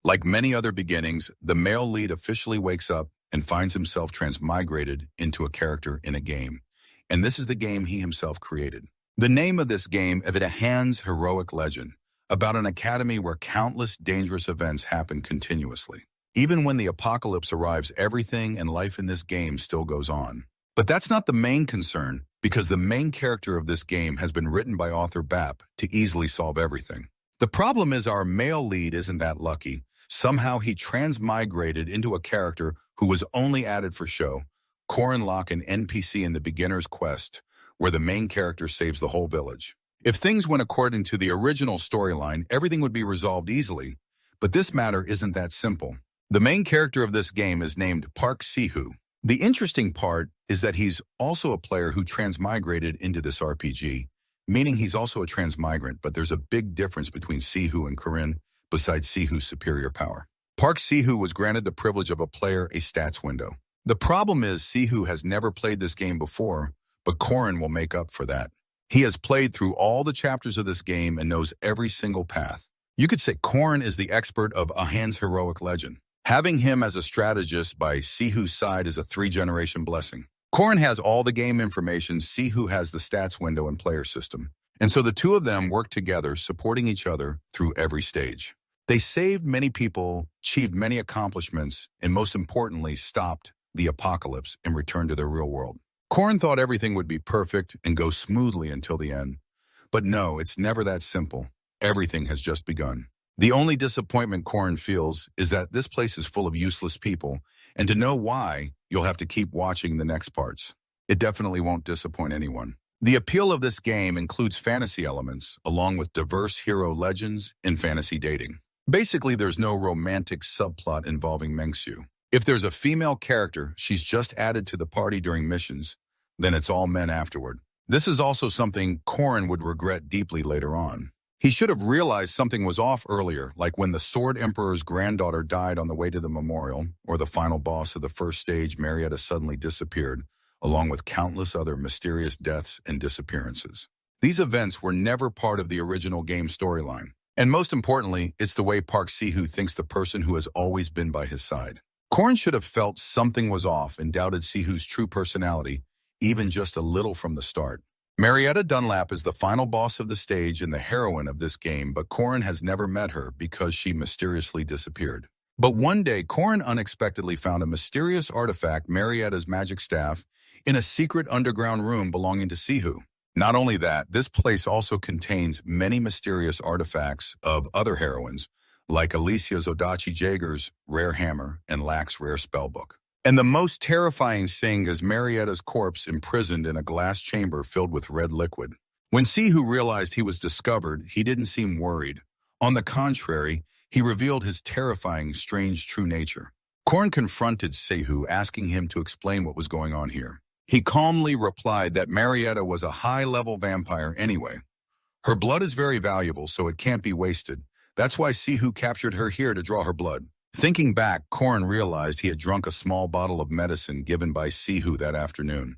Like many other beginnings, the male lead officially wakes up and finds himself transmigrated into a character in a game. And this is the game he himself created. The name of this game is A Hand's Heroic Legend, about an academy where countless dangerous events happen continuously. Even when the apocalypse arrives, everything and life in this game still goes on. But that's not the main concern, because the main character of this game has been written by author Bap to easily solve everything. The problem is our male lead isn't that lucky. Somehow he transmigrated into a character who was only added for show, Corin Locke, an NPC in the beginner's quest, where the main character saves the whole village. If things went according to the original storyline, everything would be resolved easily. But this matter isn't that simple. The main character of this game is named Park Sihu. The interesting part is that he's also a player who transmigrated into this RPG, meaning he's also a transmigrant, but there's a big difference between Sihu and Corin, besides Sihu's superior power. Park Sihu was granted the privilege of a player a stats window. The problem is Sihu has never played this game before, but Corin will make up for that. He has played through all the chapters of this game and knows every single path. You could say Corin is the expert of A Hand's Heroic Legend. Having him as a strategist by Sihu's side is a 3-generation blessing. Corin has all the game information, Sihu has the stats window and player system. And so the two of them work together, supporting each other through every stage. They saved many people, achieved many accomplishments, and most importantly, stopped the apocalypse and returned to their real world. Corin thought everything would be perfect and go smoothly until the end. But no, it's never that simple. Everything has just begun. The only disappointment Corin feels is that this place is full of useless people, and to know why, you'll have to keep watching the next parts. It definitely won't disappoint anyone. The appeal of this game includes fantasy elements, along with diverse hero legends and fantasy dating. Basically, there's no romantic subplot involving Mengsu. If there's a female character, she's just added to the party during missions, then it's all men afterward. This is also something Corin would regret deeply later on. He should have realized something was off earlier, like when the Sword Emperor's granddaughter died on the way to the memorial, or the final boss of the first stage, Marietta, suddenly disappeared, along with countless other mysterious deaths and disappearances. These events were never part of the original game storyline. And most importantly, it's the way Park Sihu thinks the person who has always been by his side. Corin should have felt something was off and doubted Sihu's true personality, even just a little from the start. Marietta Dunlap is the final boss of the stage and the heroine of this game, but Corin has never met her because she mysteriously disappeared. But one day, Corin unexpectedly found a mysterious artifact, Marietta's magic staff, in a secret underground room belonging to Sihu. Not only that, this place also contains many mysterious artifacts of other heroines, like Alicia's Odachi Jaeger's rare hammer and Lack's rare spellbook. And the most terrifying thing is Marietta's corpse imprisoned in a glass chamber filled with red liquid. When Sihu realized he was discovered, he didn't seem worried. On the contrary, he revealed his terrifying, strange, true nature. Corin confronted Sihu, asking him to explain what was going on here. He calmly replied that Marietta was a high-level vampire anyway. Her blood is very valuable, so it can't be wasted. That's why Sihu captured her here to draw her blood. Thinking back, Corin realized he had drunk a small bottle of medicine given by Sihu that afternoon.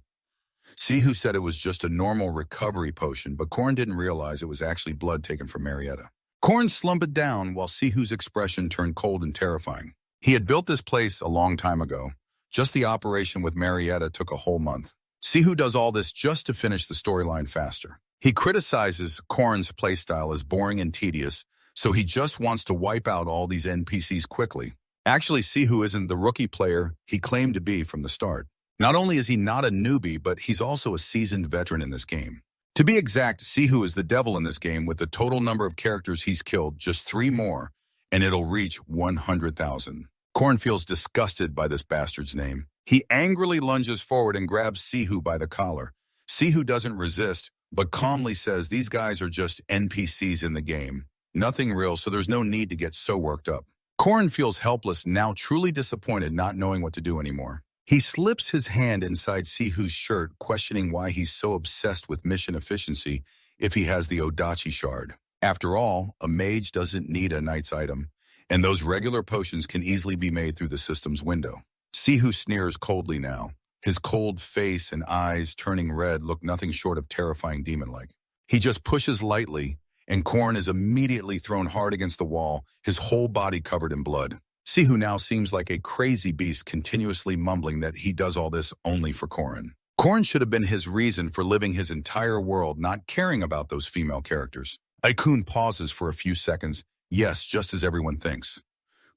Sihu said it was just a normal recovery potion, but Corin didn't realize it was actually blood taken from Marietta. Corin slumped down while Sihu's expression turned cold and terrifying. He had built this place a long time ago. Just the operation with Marietta took a whole month. Sihu does all this just to finish the storyline faster. He criticizes Corin's playstyle as boring and tedious, so he just wants to wipe out all these NPCs quickly. Actually, Sihu isn't the rookie player he claimed to be from the start. Not only is he not a newbie, but he's also a seasoned veteran in this game. To be exact, Sihu is the devil in this game with the total number of characters he's killed, just 3 more, and it'll reach 100,000. Corin feels disgusted by this bastard's name. He angrily lunges forward and grabs Sihu by the collar. Sihu doesn't resist, but calmly says these guys are just NPCs in the game. Nothing real, so there's no need to get so worked up. Corin feels helpless, now truly disappointed, not knowing what to do anymore. He slips his hand inside Sihu's shirt, questioning why he's so obsessed with mission efficiency if he has the Odachi shard. After all, a mage doesn't need a knight's item, and those regular potions can easily be made through the system's window. Sihu sneers coldly now. His cold face and eyes turning red look nothing short of terrifying demon-like. He just pushes lightly, and Korn is immediately thrown hard against the wall, his whole body covered in blood. Sihu now seems like a crazy beast, continuously mumbling that he does all this only for Korn. Korn should have been his reason for living his entire world, not caring about those female characters. Aikun pauses for a few seconds, yes, just as everyone thinks.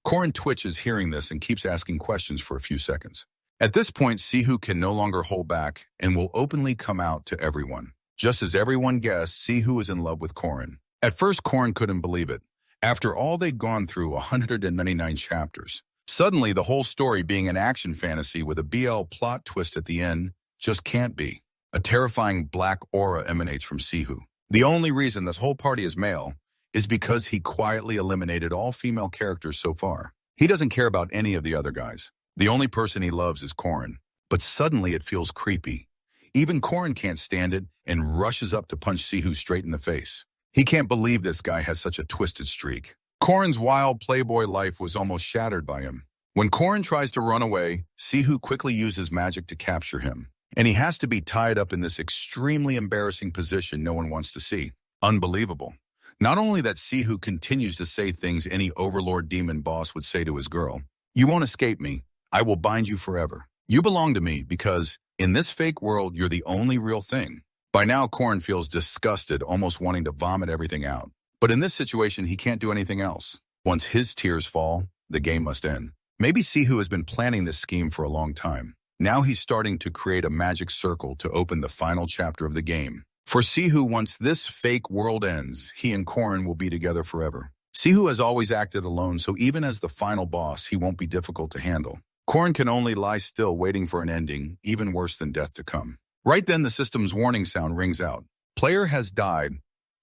Korn twitches hearing this and keeps asking questions for a few seconds. At this point, Sihu can no longer hold back and will openly come out to everyone. Just as everyone guessed, Sihu is in love with Korn. At first, Korn couldn't believe it. After all they'd gone through 199 chapters, suddenly the whole story being an action fantasy with a BL plot twist at the end just can't be. A terrifying black aura emanates from Sihu. The only reason this whole party is male is because he quietly eliminated all female characters so far. He doesn't care about any of the other guys. The only person he loves is Korn. But suddenly it feels creepy. Even Korn can't stand it and rushes up to punch Sihu straight in the face. He can't believe this guy has such a twisted streak. Korn's wild playboy life was almost shattered by him. When Korn tries to run away, Sihu quickly uses magic to capture him. And he has to be tied up in this extremely embarrassing position no one wants to see. Unbelievable. Not only that, Sihu continues to say things any overlord demon boss would say to his girl. You won't escape me. I will bind you forever. You belong to me because in this fake world, you're the only real thing. By now, Korn feels disgusted, almost wanting to vomit everything out. But in this situation, he can't do anything else. Once his tears fall, the game must end. Maybe Sihu has been planning this scheme for a long time. Now he's starting to create a magic circle to open the final chapter of the game. For Sihu, once this fake world ends, he and Korn will be together forever. Sihu has always acted alone, so even as the final boss, he won't be difficult to handle. Korn can only lie still, waiting for an ending, even worse than death to come. Right then, the system's warning sound rings out. Player has died.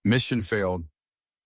Mission failed.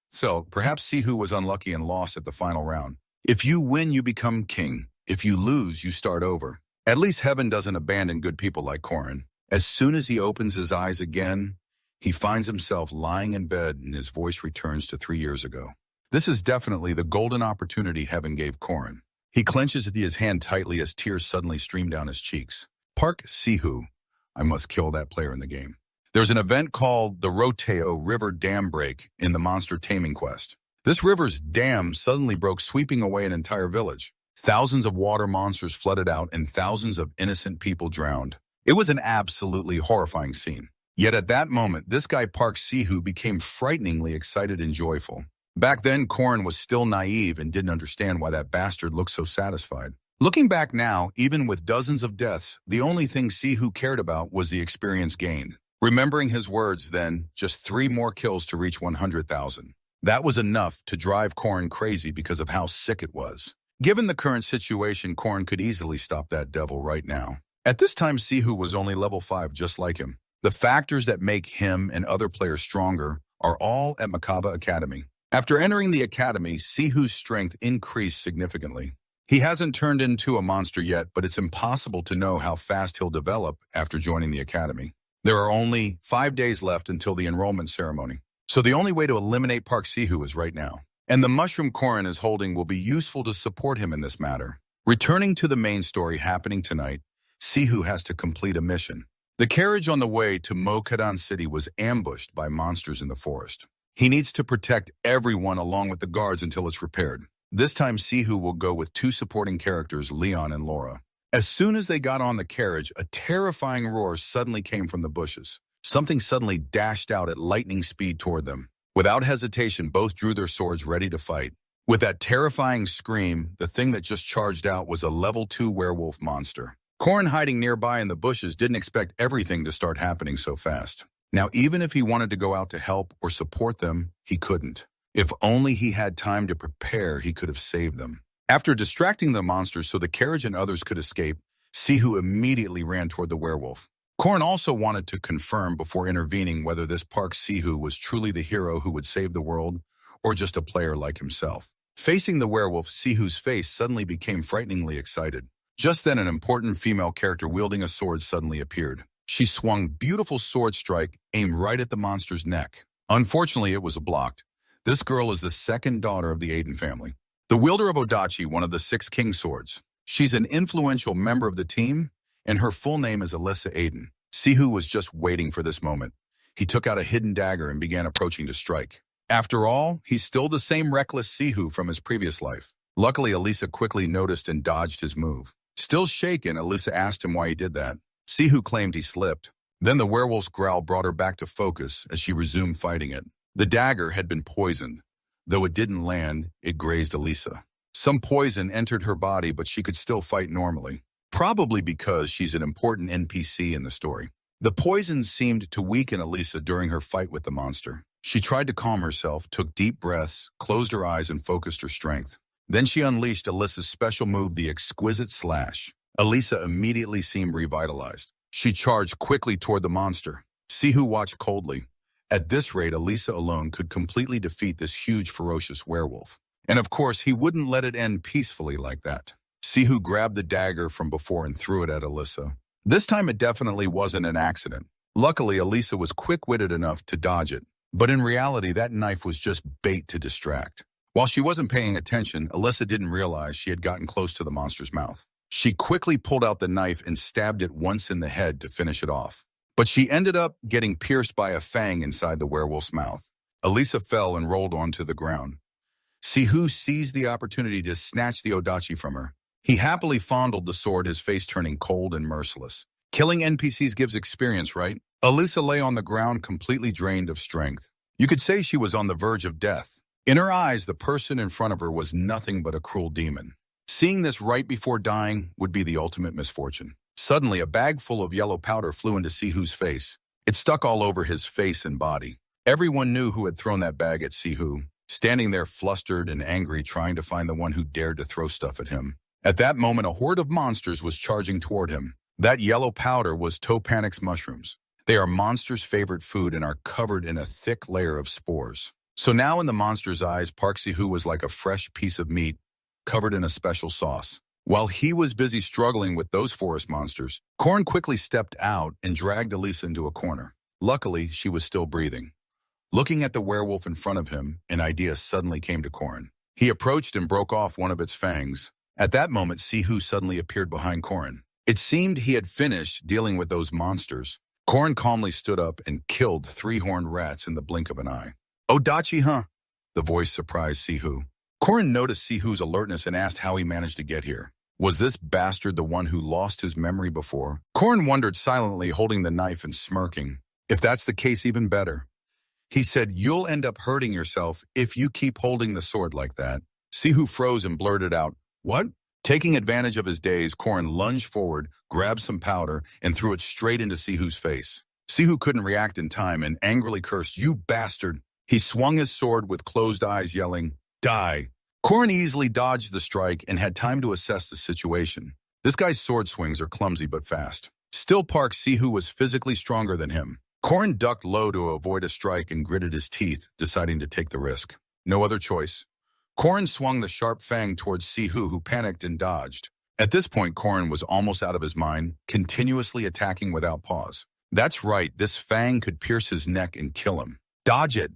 So, perhaps Sihu was unlucky and lost at the final round. If you win, you become king. If you lose, you start over. At least heaven doesn't abandon good people like Korn. As soon as he opens his eyes again, he finds himself lying in bed and his voice returns to 3 years ago. This is definitely the golden opportunity heaven gave Korn. He clenches his hand tightly as tears suddenly stream down his cheeks. Park Sihu. I must kill that player in the game. There's an event called the Roteo River Dam Break in the Monster Taming Quest. This river's dam suddenly broke, sweeping away an entire village. Thousands of water monsters flooded out and thousands of innocent people drowned. It was an absolutely horrifying scene. Yet at that moment, this guy Park Sihu became frighteningly excited and joyful. Back then, Korn was still naive and didn't understand why that bastard looked so satisfied. Looking back now, even with dozens of deaths, the only thing Sihu cared about was the experience gained. Remembering his words then, just 3 more kills to reach 100,000. That was enough to drive Korn crazy because of how sick it was. Given the current situation, Korn could easily stop that devil right now. At this time, Sihu was only level 5, just like him. The factors that make him and other players stronger are all at Makaba Academy. After entering the academy, Sihu's strength increased significantly. He hasn't turned into a monster yet, but it's impossible to know how fast he'll develop after joining the academy. There are only 5 days left until the enrollment ceremony. So the only way to eliminate Park Sihu is right now. And the mushroom Korn is holding will be useful to support him in this matter. Returning to the main story happening tonight, Sihu has to complete a mission. The carriage on the way to Mokadan City was ambushed by monsters in the forest. He needs to protect everyone along with the guards until it's repaired. This time, Sihu will go with 2 supporting characters, Leon and Laura. As soon as they got on the carriage, a terrifying roar suddenly came from the bushes. Something suddenly dashed out at lightning speed toward them. Without hesitation, both drew their swords ready to fight. With that terrifying scream, the thing that just charged out was a level 2 werewolf monster. Korn, hiding nearby in the bushes, didn't expect everything to start happening so fast. Now, even if he wanted to go out to help or support them, he couldn't. If only he had time to prepare, he could have saved them. After distracting the monsters so the carriage and others could escape, Sihu immediately ran toward the werewolf. Korn also wanted to confirm before intervening whether this Park Sihu was truly the hero who would save the world or just a player like himself. Facing the werewolf, Sihu's face suddenly became frighteningly excited. Just then, an important female character wielding a sword suddenly appeared. She swung beautiful sword strike aimed right at the monster's neck. Unfortunately, it was blocked. This girl is the second daughter of the Aiden family, the wielder of Odachi, one of the 6 king swords. She's an influential member of the team, and her full name is Alyssa Aiden. Sihu was just waiting for this moment. He took out a hidden dagger and began approaching to strike. After all, he's still the same reckless Sihu from his previous life. Luckily, Elisa quickly noticed and dodged his move. Still shaken, Elisa asked him why he did that. Sihu claimed he slipped. Then the werewolf's growl brought her back to focus as she resumed fighting it. The dagger had been poisoned. Though it didn't land, it grazed Elisa. Some poison entered her body, but she could still fight normally. Probably because she's an important NPC in the story. The poison seemed to weaken Elisa during her fight with the monster. She tried to calm herself, took deep breaths, closed her eyes, and focused her strength. Then she unleashed Elisa's special move, the exquisite slash. Elisa immediately seemed revitalized. She charged quickly toward the monster. Sihu watched coldly. At this rate, Elisa alone could completely defeat this huge, ferocious werewolf. And of course, he wouldn't let it end peacefully like that. Sihu grabbed the dagger from before and threw it at Elisa. This time it definitely wasn't an accident. Luckily, Elisa was quick-witted enough to dodge it. But in reality, that knife was just bait to distract. While she wasn't paying attention, Elisa didn't realize she had gotten close to the monster's mouth. She quickly pulled out the knife and stabbed it once in the head to finish it off. But she ended up getting pierced by a fang inside the werewolf's mouth. Elisa fell and rolled onto the ground. Sihu seized the opportunity to snatch the odachi from her. He happily fondled the sword, his face turning cold and merciless. Killing NPCs gives experience, right? Elisa lay on the ground completely drained of strength. You could say she was on the verge of death. In her eyes, the person in front of her was nothing but a cruel demon. Seeing this right before dying would be the ultimate misfortune. Suddenly, a bag full of yellow powder flew into Sihu's face. It stuck all over his face and body. Everyone knew who had thrown that bag at Sihu, standing there flustered and angry, trying to find the one who dared to throw stuff at him. At that moment, a horde of monsters was charging toward him. That yellow powder was Topanix mushrooms. They are monsters' favorite food and are covered in a thick layer of spores. So now in the monster's eyes, Park Sihu was like a fresh piece of meat, covered in a special sauce. While he was busy struggling with those forest monsters, Korn quickly stepped out and dragged Elisa into a corner. Luckily, she was still breathing. Looking at the werewolf in front of him, an idea suddenly came to Korn. He approached and broke off one of its fangs. At that moment, Sihu suddenly appeared behind Korn. It seemed he had finished dealing with those monsters. Korn calmly stood up and killed 3 horned rats in the blink of an eye. "Odachi, huh?" The voice surprised Sihu. Korn noticed Sihu's alertness and asked how he managed to get here. Was this bastard the one who lost his memory before? Korn wondered silently, holding the knife and smirking. If that's the case, even better. He said, "You'll end up hurting yourself if you keep holding the sword like that." Sihu froze and blurted out, "What?" Taking advantage of his daze, Korn lunged forward, grabbed some powder, and threw it straight into Sihu's face. Sihu couldn't react in time and angrily cursed, "You bastard!" He swung his sword with closed eyes, yelling, "Die!" Korn easily dodged the strike and had time to assess the situation. This guy's sword swings are clumsy but fast. Still, Park Sihu was physically stronger than him. Korn ducked low to avoid a strike and gritted his teeth, deciding to take the risk. No other choice. Korn swung the sharp fang towards Sihu, who panicked and dodged. At this point, Korn was almost out of his mind, continuously attacking without pause. That's right, this fang could pierce his neck and kill him. Dodge it!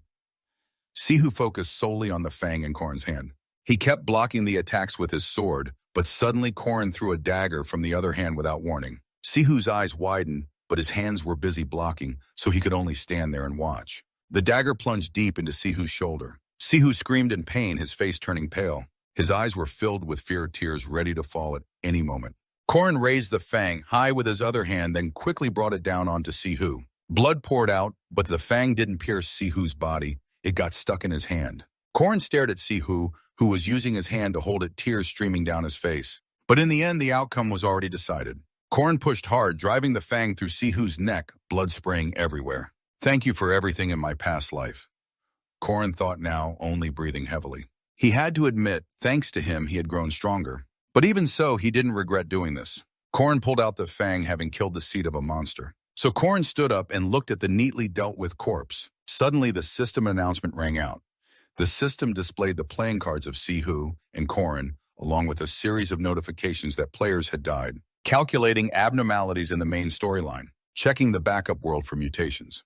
Sihu focused solely on the fang in Korn's hand. He kept blocking the attacks with his sword, but suddenly Korn threw a dagger from the other hand without warning. Sihu's eyes widened, but his hands were busy blocking, so he could only stand there and watch. The dagger plunged deep into Sihu's shoulder. Sihu screamed in pain, his face turning pale. His eyes were filled with fear tears ready to fall at any moment. Korn raised the fang high with his other hand, then quickly brought it down onto Sihu. Blood poured out, but the fang didn't pierce Sihu's body. It got stuck in his hand. Korn stared at Sihu, who was using his hand to hold it, tears streaming down his face. But in the end, the outcome was already decided. Korn pushed hard, driving the fang through Sihu's neck, blood spraying everywhere. "Thank you for everything in my past life." Korn thought now, only breathing heavily. He had to admit, thanks to him, he had grown stronger. But even so, he didn't regret doing this. Korn pulled out the fang, having killed the seed of a monster. So Korn stood up and looked at the neatly dealt with corpse. Suddenly, the system announcement rang out. The system displayed the playing cards of Sihu and Korn, along with a series of notifications that players had died, calculating abnormalities in the main storyline, checking the backup world for mutations.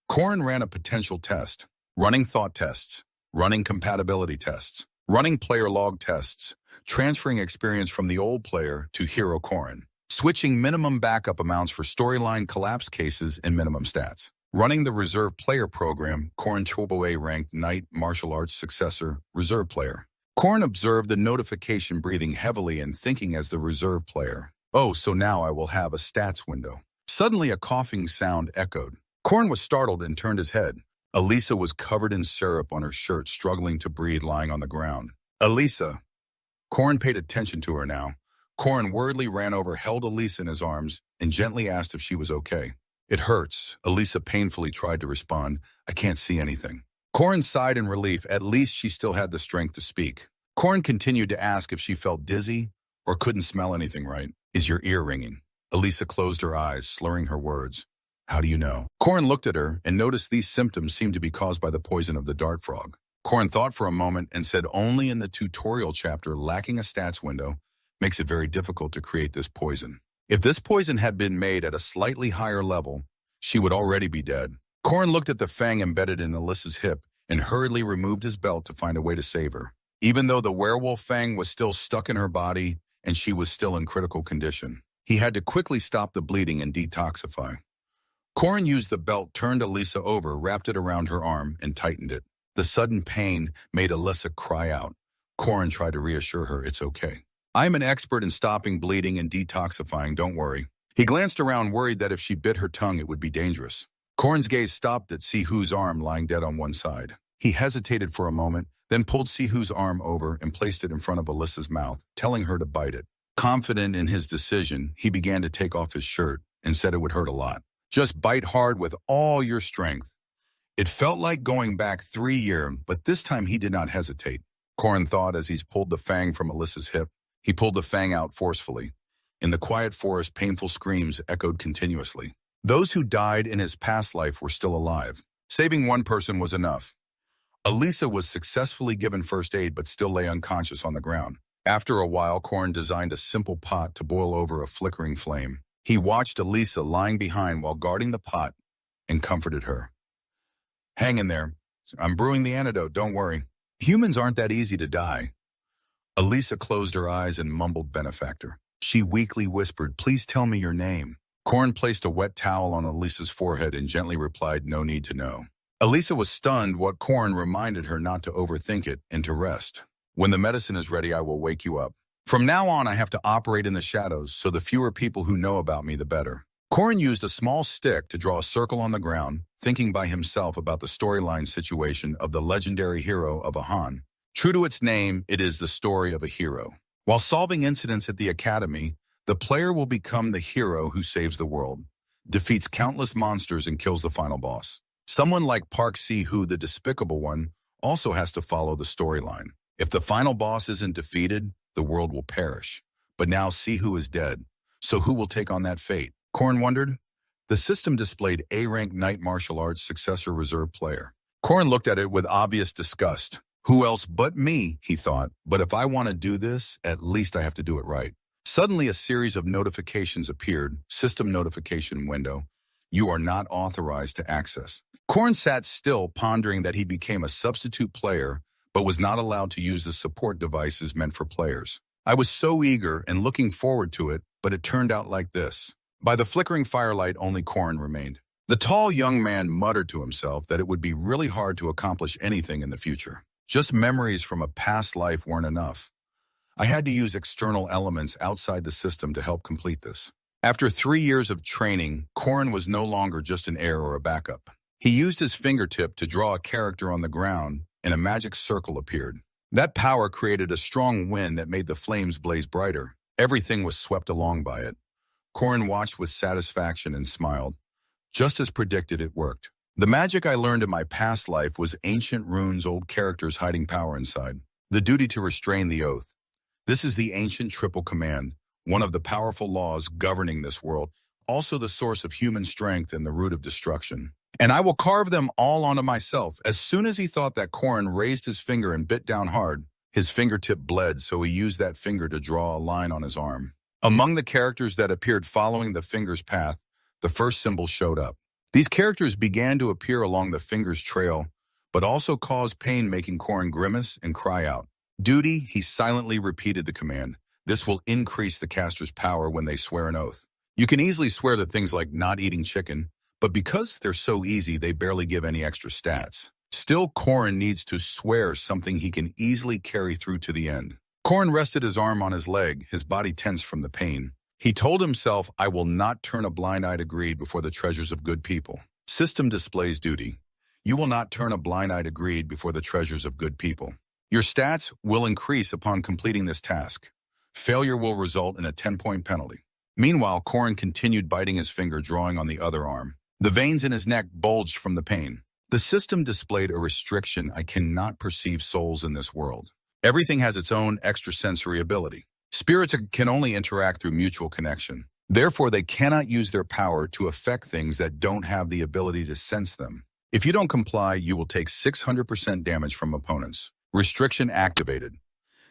Korn ran a potential test, running thought tests, running compatibility tests, running player log tests, transferring experience from the old player to Hero Korn, switching minimum backup amounts for storyline collapse cases and minimum stats, Running the Reserve Player program, Korin Toboe ranked Knight Martial Arts Successor, Reserve Player. Korin observed the notification, breathing heavily and thinking as the Reserve Player. Oh, so now I will have a stats window. Suddenly a coughing sound echoed. Korin was startled and turned his head. Elisa was covered in syrup on her shirt, struggling to breathe, lying on the ground. Elisa! Korin paid attention to her now. Korin worriedly ran over, held Elisa in his arms, and gently asked if she was okay. It hurts. Elisa painfully tried to respond. I can't see anything. Korin sighed in relief. At least she still had the strength to speak. Korin continued to ask if she felt dizzy or couldn't smell anything right. Is your ear ringing? Elisa closed her eyes, slurring her words. How do you know? Korin looked at her and noticed these symptoms seemed to be caused by the poison of the dart frog. Korin thought for a moment and said only in the tutorial chapter, lacking a stats window, makes it very difficult to create this poison. If this poison had been made at a slightly higher level, she would already be dead. Korin looked at the fang embedded in Alyssa's hip and hurriedly removed his belt to find a way to save her. Even though the werewolf fang was still stuck in her body and she was still in critical condition, he had to quickly stop the bleeding and detoxify. Korin used the belt, turned Elisa over, wrapped it around her arm, and tightened it. The sudden pain made Elisa cry out. Korin tried to reassure her, it's okay. I'm an expert in stopping bleeding and detoxifying, don't worry. He glanced around, worried that if she bit her tongue, it would be dangerous. Korin's gaze stopped at Sihu's arm lying dead on one side. He hesitated for a moment, then pulled Sihu's arm over and placed it in front of Alyssa's mouth, telling her to bite it. Confident in his decision, he began to take off his shirt and said it would hurt a lot. Just bite hard with all your strength. It felt like going back 3 years, but this time he did not hesitate. Korin thought as he pulled the fang from Alyssa's hip. He pulled the fang out forcefully. In the quiet forest, painful screams echoed continuously. Those who died in his past life were still alive. Saving one person was enough. Elisa was successfully given first aid but still lay unconscious on the ground. After a while, Korin designed a simple pot to boil over a flickering flame. He watched Elisa lying behind while guarding the pot and comforted her. Hang in there. I'm brewing the antidote, don't worry. Humans aren't that easy to die. Elisa closed her eyes and mumbled benefactor. She weakly whispered, please tell me your name. Korin placed a wet towel on Elisa's forehead and gently replied, no need to know. Elisa was stunned. What Korin reminded her not to overthink it and to rest. When the medicine is ready, I will wake you up. From now on, I have to operate in the shadows, so the fewer people who know about me, the better. Korin used a small stick to draw a circle on the ground, thinking by himself about the storyline situation of the legendary hero of Ahan. True to its name, it is the story of a hero. While solving incidents at the academy, the player will become the hero who saves the world, defeats countless monsters, and kills the final boss. Someone like Park Si-hoo, the despicable one, also has to follow the storyline. If the final boss isn't defeated, the world will perish. But now Si-hoo is dead, so who will take on that fate? Korin wondered. The system displayed A-rank Knight Martial Arts Successor Reserve Player. Korin looked at it with obvious disgust. Who else but me, he thought. But if I want to do this, at least I have to do it right. Suddenly, a series of notifications appeared. System notification window. You are not authorized to access. Korin sat still, pondering that he became a substitute player, but was not allowed to use the support devices meant for players. I was so eager and looking forward to it, but it turned out like this. By the flickering firelight, only Korin remained. The tall young man muttered to himself that it would be really hard to accomplish anything in the future. Just memories from a past life weren't enough. I had to use external elements outside the system to help complete this. After 3 years of training, Korin was no longer just an heir or a backup. He used his fingertip to draw a character on the ground, and a magic circle appeared. That power created a strong wind that made the flames blaze brighter. Everything was swept along by it. Korin watched with satisfaction and smiled. Just as predicted, it worked. The magic I learned in my past life was ancient runes, old characters hiding power inside. The duty to restrain the oath. This is the ancient triple command, one of the powerful laws governing this world, also the source of human strength and the root of destruction. And I will carve them all onto myself. As soon as he thought that, Korin raised his finger and bit down hard. His fingertip bled, so he used that finger to draw a line on his arm. Among the characters that appeared following the finger's path, the first symbol showed up. These characters began to appear along the finger's trail, but also caused pain, making Korin grimace and cry out. Duty, he silently repeated the command. This will increase the caster's power when they swear an oath. You can easily swear that things like not eating chicken, But because they're so easy, they barely give any extra stats. Still, Korin needs to swear something he can easily carry through to the end. Korin rested his arm on his leg, his body tense from the pain. He told himself, I will not turn a blind eye to greed before the treasures of good people. System displays duty. You will not turn a blind eye to greed before the treasures of good people. Your stats will increase upon completing this task. Failure will result in a 10-point penalty. Meanwhile, Korin continued biting his finger, drawing on the other arm. The veins in his neck bulged from the pain. The system displayed a restriction. I cannot perceive souls in this world. Everything has its own extrasensory ability. Spirits can only interact through mutual connection. Therefore, they cannot use their power to affect things that don't have the ability to sense them. If you don't comply, you will take 600% damage from opponents. Restriction activated.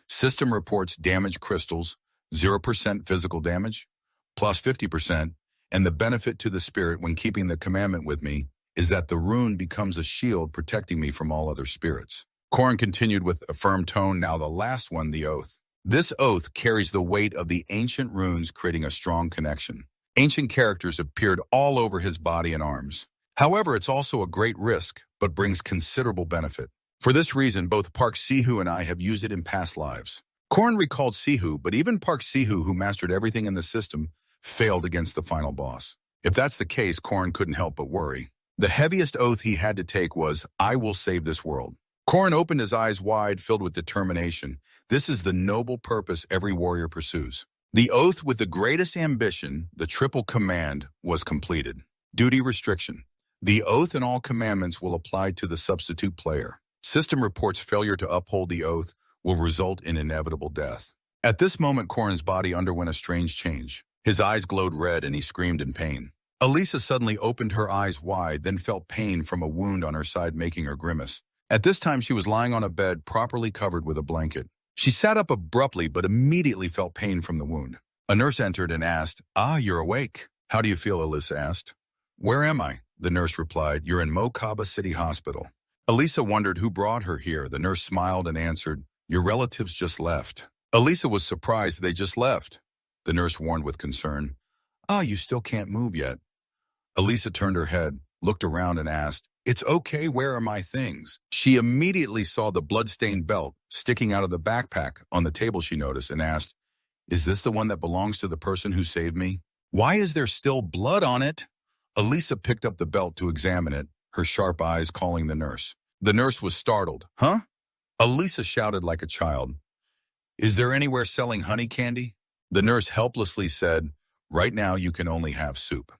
System reports damaged crystals, 0% physical damage, plus 50%, and the benefit to the spirit when keeping the commandment with me is that the rune becomes a shield protecting me from all other spirits. Korin continued with a firm tone, now the last one, the oath. This oath carries the weight of the ancient runes, creating a strong connection. Ancient characters appeared all over his body and arms. However, it's also a great risk, but brings considerable benefit. For this reason, both Park Sihu and I have used it in past lives. Korin recalled Sihu, but even Park Sihu, who mastered everything in the system, failed against the final boss. If that's the case, Korin couldn't help but worry. The heaviest oath he had to take was, I will save this world. Korin opened his eyes wide, filled with determination. This is the noble purpose every warrior pursues. The oath with the greatest ambition, the triple command, was completed. Duty restriction. The oath and all commandments will apply to the substitute player. System reports failure to uphold the oath will result in inevitable death. At this moment, Korin's body underwent a strange change. His eyes glowed red and he screamed in pain. Elisa suddenly opened her eyes wide, then felt pain from a wound on her side, making her grimace. At this time, she was lying on a bed properly covered with a blanket. She sat up abruptly, but immediately felt pain from the wound. A nurse entered and asked, you're awake. How do you feel, Elisa asked. Where am I? The nurse replied, you're in Mokaba City Hospital. Elisa wondered who brought her here. The nurse smiled and answered, your relatives just left. Elisa was surprised they just left. The nurse warned with concern, you still can't move yet. Elisa turned her head, looked around and asked, it's okay, where are my things? She immediately saw the blood-stained belt sticking out of the backpack on the table she noticed and asked, is this the one that belongs to the person who saved me? Why is there still blood on it? Elisa picked up the belt to examine it, her sharp eyes calling the nurse. The nurse was startled. Huh? Elisa shouted like a child. Is there anywhere selling honey candy? The nurse helplessly said, right now you can only have soup.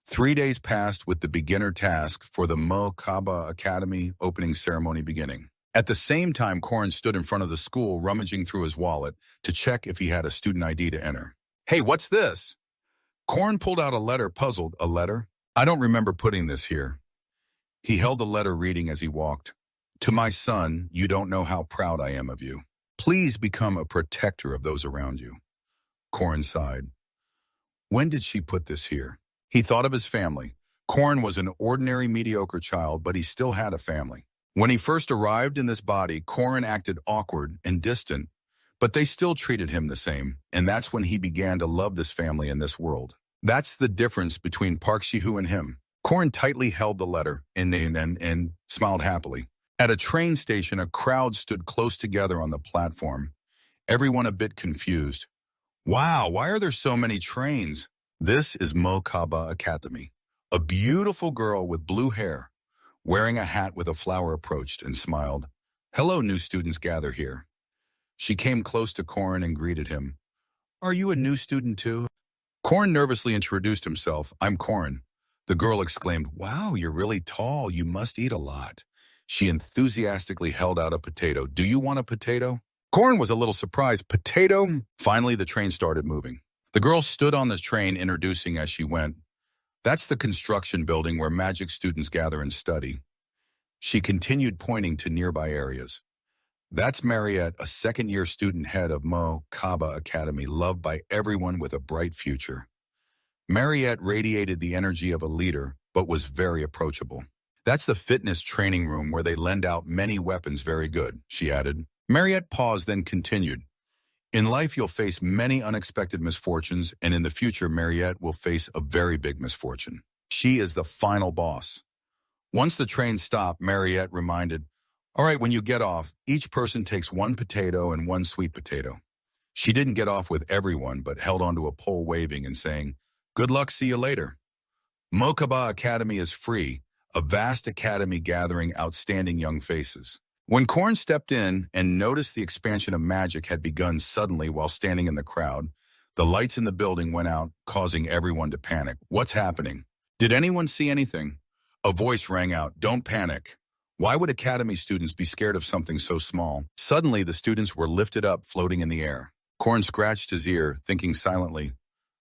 3 days passed with the beginner task for the Mokaba Academy opening ceremony beginning. At the same time, Korin stood in front of the school, rummaging through his wallet to check if he had a student ID to enter. Hey, what's this? Korin pulled out a letter, puzzled. A letter? I don't remember putting this here. He held the letter, reading as he walked. To my son, you don't know how proud I am of you. Please become a protector of those around you. Korin sighed. When did she put this here? He thought of his family. Korin was an ordinary, mediocre child, but he still had a family. When he first arrived in this body, Korin acted awkward and distant, but they still treated him the same, and that's when he began to love this family and this world. That's the difference between Park Shihu and him. Korin tightly held the letter and smiled happily. At a train station, a crowd stood close together on the platform, everyone a bit confused. Wow, why are there so many trains? This is Mokaba Academy. A beautiful girl with blue hair, wearing a hat with a flower, approached and smiled. Hello, new students gather here. She came close to Korin and greeted him. Are you a new student too? Korin nervously introduced himself. I'm Korin. The girl exclaimed, wow, you're really tall. You must eat a lot. She enthusiastically held out a potato. Do you want a potato? Korin was a little surprised. Potato? Finally, the train started moving. The girl stood on the train, introducing as she went. That's the construction building where magic students gather and study. She continued, pointing to nearby areas. That's Mariette, a second-year student head of Mokaba Academy, loved by everyone with a bright future. Mariette radiated the energy of a leader, but was very approachable. That's the fitness training room where they lend out many weapons. Very good, she added. Mariette paused, then continued. In life, you'll face many unexpected misfortunes, and in the future, Mariette will face a very big misfortune. She is the final boss. Once the train stopped, Mariette reminded, "All right, when you get off, each person takes one potato and one sweet potato." She didn't get off with everyone, but held onto a pole waving and saying, "Good luck, see you later." Mokaba Academy is free, a vast academy gathering outstanding young faces. When Korn stepped in and noticed the expansion of magic had begun suddenly while standing in the crowd, the lights in the building went out, causing everyone to panic. "What's happening? Did anyone see anything?" A voice rang out, "Don't panic. Why would academy students be scared of something so small?" Suddenly, the students were lifted up, floating in the air. Korn scratched his ear, thinking silently,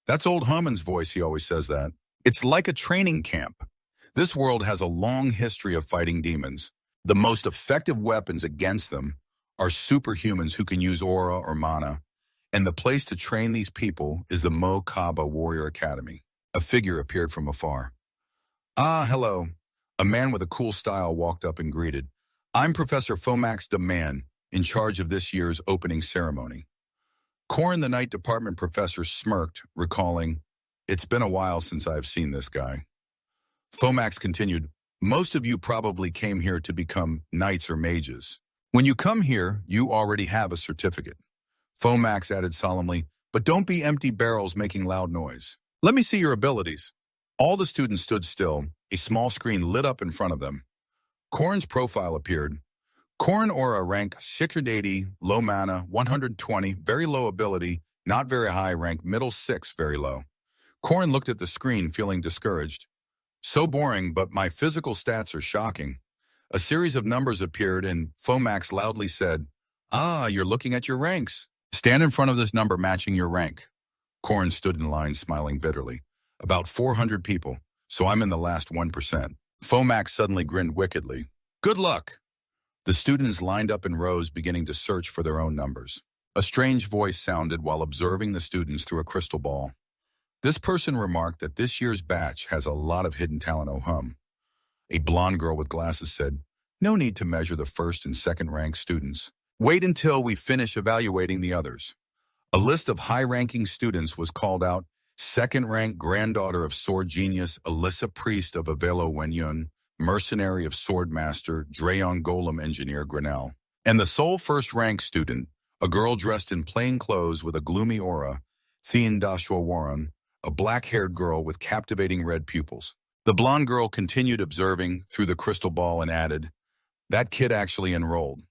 "That's old Haman's voice, he always says that." It's like a training camp. This world has a long history of fighting demons. The most effective weapons against them are superhumans who can use aura or mana, and the place to train these people is the Mokaba Warrior Academy. A figure appeared from afar. "Ah, hello." A man with a cool style walked up and greeted. "I'm Professor Fomax Demand, in charge of this year's opening ceremony." Korn, the Night Department professor, smirked, recalling, "It's been a while since I've seen this guy." Fomax continued, "Most of you probably came here to become knights or mages. When you come here, you already have a certificate." Fomax added solemnly, "But don't be empty barrels making loud noise. Let me see your abilities." All the students stood still. A small screen lit up in front of them. Korn's profile appeared. Korn Aura rank 680, low mana, 120, very low ability, not very high rank, middle 6, very low. Korn looked at the screen, feeling discouraged. "So boring, but my physical stats are shocking." A series of numbers appeared and Fomax loudly said, "Ah, you're looking at your ranks. Stand in front of this number matching your rank." Korn stood in line, smiling bitterly. "About 400 people, so I'm in the last 1%. Fomax suddenly grinned wickedly. "Good luck." The students lined up in rows, beginning to search for their own numbers. A strange voice sounded while observing the students through a crystal ball. This person remarked that this year's batch has a lot of hidden talent, oh hum. A blonde girl with glasses said, "No need to measure the first and second ranked students. Wait until we finish evaluating the others." A list of high-ranking students was called out. Second-ranked granddaughter of sword genius Alyssa Priest of Avelo Wenyun, mercenary of Swordmaster Drayon Golem engineer Grinnell. And the sole first-ranked student, a girl dressed in plain clothes with a gloomy aura, Thien Dashwa Warren, a black-haired girl with captivating red pupils. The blonde girl continued observing through the crystal ball and added, "That kid actually enrolled.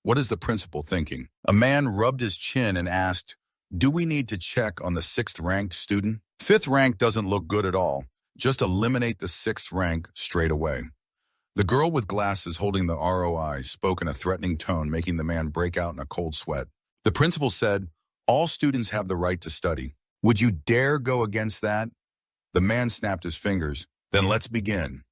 What is the principal thinking?" A man rubbed his chin and asked, "Do we need to check on the 6th-ranked student?" "5th rank doesn't look good at all. Just eliminate the 6th rank straight away." The girl with glasses holding the ROI spoke in a threatening tone, making the man break out in a cold sweat. The principal said, "All students have the right to study. Would you dare go against that?" The man snapped his fingers. "Then let's begin."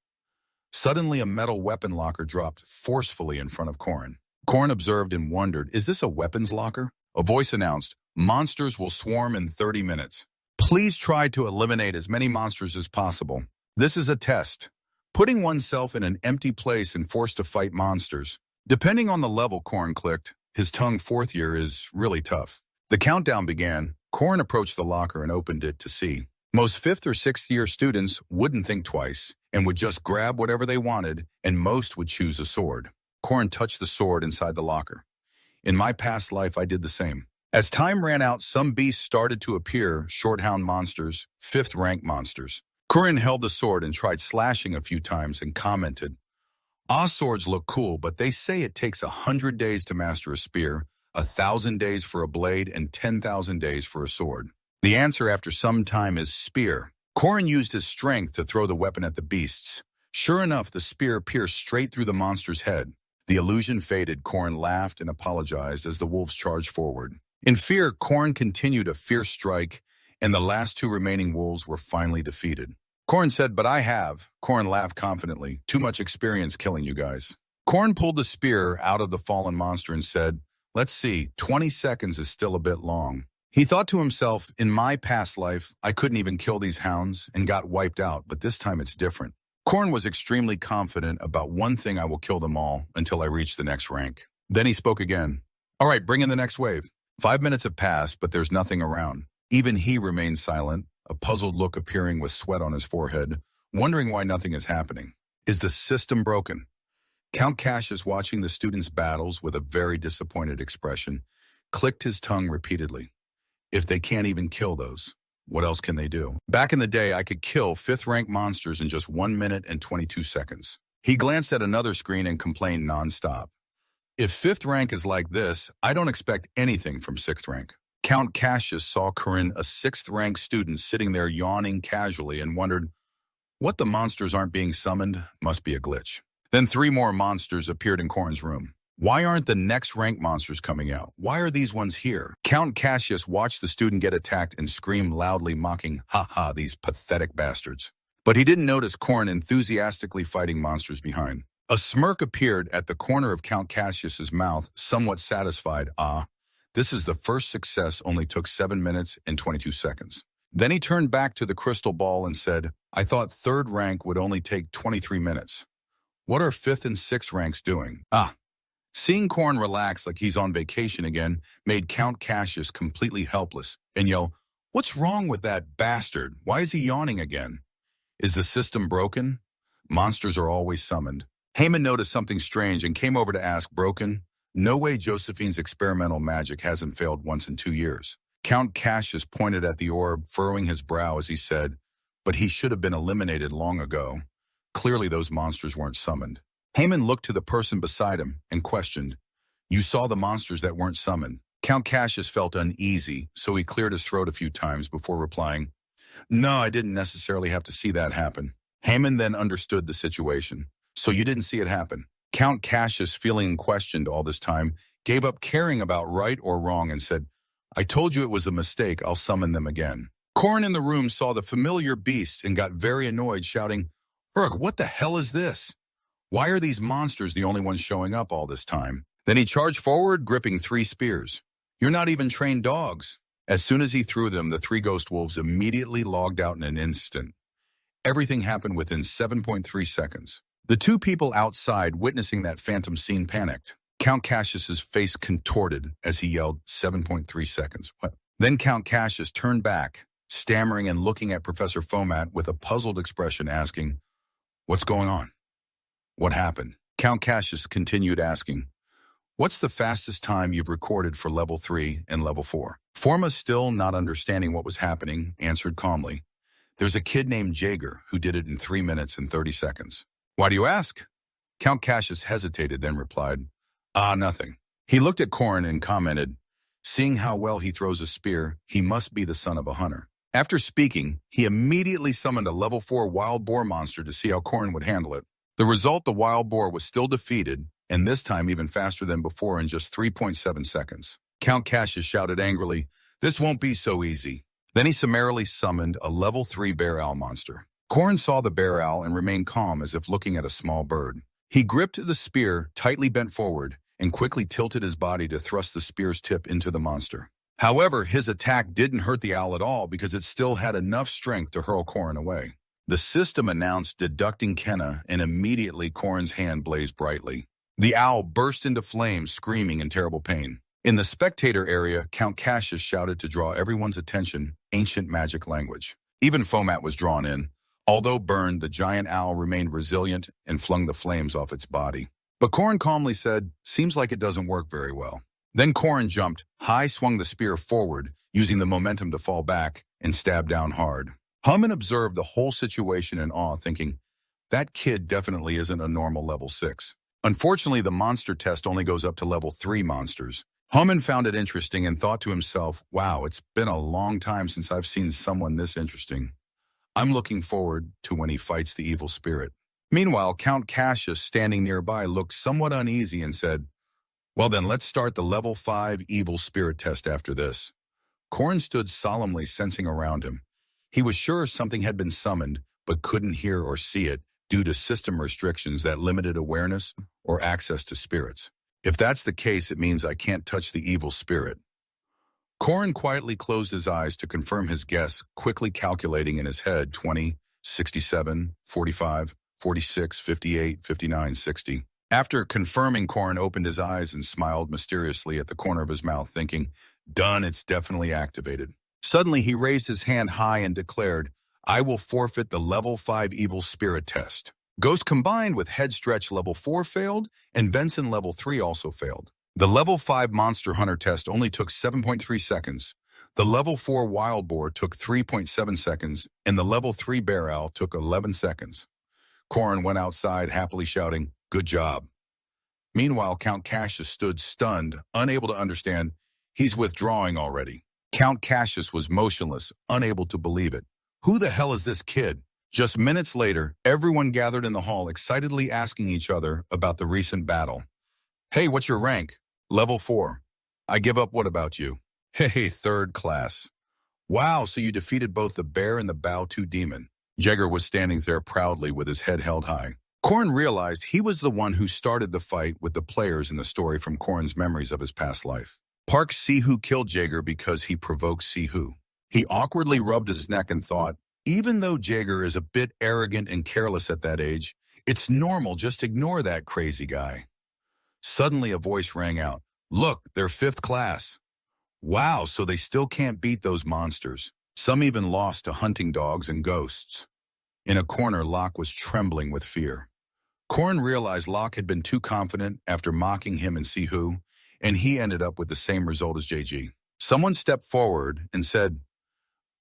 Suddenly, a metal weapon locker dropped forcefully in front of Korn. Korn observed and wondered, "Is this a weapons locker?" A voice announced, "Monsters will swarm in 30 minutes. Please try to eliminate as many monsters as possible. This is a test. Putting oneself in an empty place and forced to fight monsters. Depending on the level," Korn clicked. His tongue 4th year is really tough. The countdown began. Korn approached the locker and opened it to see. Most 5th or 6th year students wouldn't think twice and would just grab whatever they wanted, and most would choose a sword. Korn touched the sword inside the locker. "In my past life, I did the same." As time ran out, some beasts started to appear, shorthound monsters, 5th rank monsters. Kurin held the sword and tried slashing a few times and commented, "Ah, swords look cool, but they say it takes 100 days to master a spear, 1,000 days for a blade, and 10,000 days for a sword. The answer after some time is spear." Kurin used his strength to throw the weapon at the beasts. Sure enough, the spear pierced straight through the monster's head. The illusion faded. Kurin laughed and apologized as the wolves charged forward. In fear, Kurin continued a fierce strike, and the last 2 remaining wolves were finally defeated. Kurin said, "But I have." Kurin laughed confidently. "Too much experience killing you guys." Kurin pulled the spear out of the fallen monster and said, "Let's see, 20 seconds is still a bit long." He thought to himself, "In my past life, I couldn't even kill these hounds and got wiped out, but this time it's different." Kurin was extremely confident about one thing: "I will kill them all until I reach the next rank." Then he spoke again. "All right, bring in the next wave." 5 minutes have passed, but there's nothing around. Even he remained silent, a puzzled look appearing with sweat on his forehead. wondering why nothing is happening. Is the system broken? Count Cassius, watching the students' battles with a very disappointed expression, clicked his tongue repeatedly. If they can't even kill those, what else can they do? Back in the day, I could kill 5th-rank monsters in just 1 minute and 22 seconds. He glanced at another screen and complained nonstop. If 5th rank is like this, I don't expect anything from 6th rank. Count Cassius saw Corinne, a 6th-rank student, sitting there yawning casually and wondered, what the monsters aren't being summoned must be a glitch. Then 3 more monsters appeared in Corinne's room. Why aren't the next rank monsters coming out? Why are these ones here? Count Cassius watched the student get attacked and screamed loudly, mocking, "Ha ha, these pathetic bastards." But he didn't notice Corinne enthusiastically fighting monsters behind. A smirk appeared at the corner of Count Cassius's mouth, somewhat satisfied. This is the first success, only took 7 minutes and 22 seconds. Then he turned back to the crystal ball and said, I thought 3rd rank would only take 23 minutes. What are 5th and 6th ranks doing? Seeing Corin relax like he's on vacation again made Count Cassius completely helpless and yell, what's wrong with that bastard? Why is he yawning again? Is the system broken? Monsters are always summoned. Heyman noticed something strange and came over to ask, broken? No way Josephine's experimental magic hasn't failed once in 2 years. Count Cassius pointed at the orb, furrowing his brow as he said, but he should have been eliminated long ago. Clearly those monsters weren't summoned. Heyman looked to the person beside him and questioned, you saw the monsters that weren't summoned. Count Cassius felt uneasy, so he cleared his throat a few times before replying, no, I didn't necessarily have to see that happen. Heyman then understood the situation. So you didn't see it happen. Count Cassius, feeling questioned all this time, gave up caring about right or wrong and said, I told you it was a mistake, I'll summon them again. Corin in the room saw the familiar beast and got very annoyed, shouting, Urg, what the hell is this? Why are these monsters the only ones showing up all this time? Then he charged forward, gripping 3 spears. You're not even trained dogs. As soon as he threw them, the 3 ghost wolves immediately logged out in an instant. Everything happened within 7.3 seconds. The 2 people outside witnessing that phantom scene panicked. Count Cassius's face contorted as he yelled 7.3 seconds. What? Then Count Cassius turned back, stammering and looking at Professor Fomat with a puzzled expression, asking, what's going on? What happened? Count Cassius continued asking, what's the fastest time you've recorded for level 3 and level 4? Forma, still not understanding what was happening, answered calmly, there's a kid named Jaeger who did it in 3 minutes and 30 seconds. Why do you ask? Count Cassius hesitated, then replied, nothing. He looked at Corin and commented, seeing how well he throws a spear, he must be the son of a hunter. After speaking, he immediately summoned a level 4 wild boar monster to see how Corin would handle it. The result, the wild boar was still defeated, and this time even faster than before in just 3.7 seconds. Count Cassius shouted angrily, this won't be so easy. Then he summarily summoned a level 3 bear owl monster. Corin saw the bear owl and remained calm as if looking at a small bird. He gripped the spear, tightly bent forward, and quickly tilted his body to thrust the spear's tip into the monster. However, his attack didn't hurt the owl at all because it still had enough strength to hurl Corin away. The system announced deducting Kenna, and immediately Corin's hand blazed brightly. The owl burst into flames, screaming in terrible pain. In the spectator area, Count Cassius shouted to draw everyone's attention, ancient magic language. Even Fomat was drawn in. Although burned, the giant owl remained resilient and flung the flames off its body. But Corin calmly said, seems like it doesn't work very well. Then Corin jumped, high swung the spear forward, using the momentum to fall back, and stabbed down hard. Hummin observed the whole situation in awe, thinking, that kid definitely isn't a normal level 6. Unfortunately, the monster test only goes up to level 3 monsters. Hummin found it interesting and thought to himself, wow, it's been a long time since I've seen someone this interesting. I'm looking forward to when he fights the evil spirit. Meanwhile, Count Cassius, standing nearby, looked somewhat uneasy and said, well then, let's start the level 5 evil spirit test after this. Corin stood solemnly, sensing around him. He was sure something had been summoned, but couldn't hear or see it due to system restrictions that limited awareness or access to spirits. If that's the case, it means I can't touch the evil spirit. Corin quietly closed his eyes to confirm his guess, quickly calculating in his head 20, 67, 45, 46, 58, 59, 60. After confirming, Corin opened his eyes and smiled mysteriously at the corner of his mouth, thinking, done, it's definitely activated. Suddenly, he raised his hand high and declared, I will forfeit the level 5 evil spirit test. Ghost combined with head stretch level 4 failed, and Benson level 3 also failed. The level 5 monster hunter test only took 7.3 seconds. The level 4 wild boar took 3.7 seconds, and the level 3 bear owl took 11 seconds. Corin went outside happily shouting, "Good job." Meanwhile, Count Cassius stood stunned, unable to understand. He's withdrawing already. Count Cassius was motionless, unable to believe it. Who the hell is this kid? Just minutes later, everyone gathered in the hall excitedly asking each other about the recent battle. Hey, what's your rank? Level 4. I give up, what about you? Hey, 3rd class. Wow, so you defeated both the bear and the Bao 2 demon. Jaeger was standing there proudly with his head held high. Corin realized he was the one who started the fight with the players in the story from Corin's memories of his past life. Park Sihu killed Jaeger because he provoked Sihu. He awkwardly rubbed his neck and thought, even though Jaeger is a bit arrogant and careless at that age, it's normal, just ignore that crazy guy. Suddenly a voice rang out, "Look, they're 5th class." Wow, so they still can't beat those monsters. Some even lost to hunting dogs and ghosts. In a corner, Locke was trembling with fear. Corin realized Locke had been too confident after mocking him and Sihu, and he ended up with the same result as JG. Someone stepped forward and said,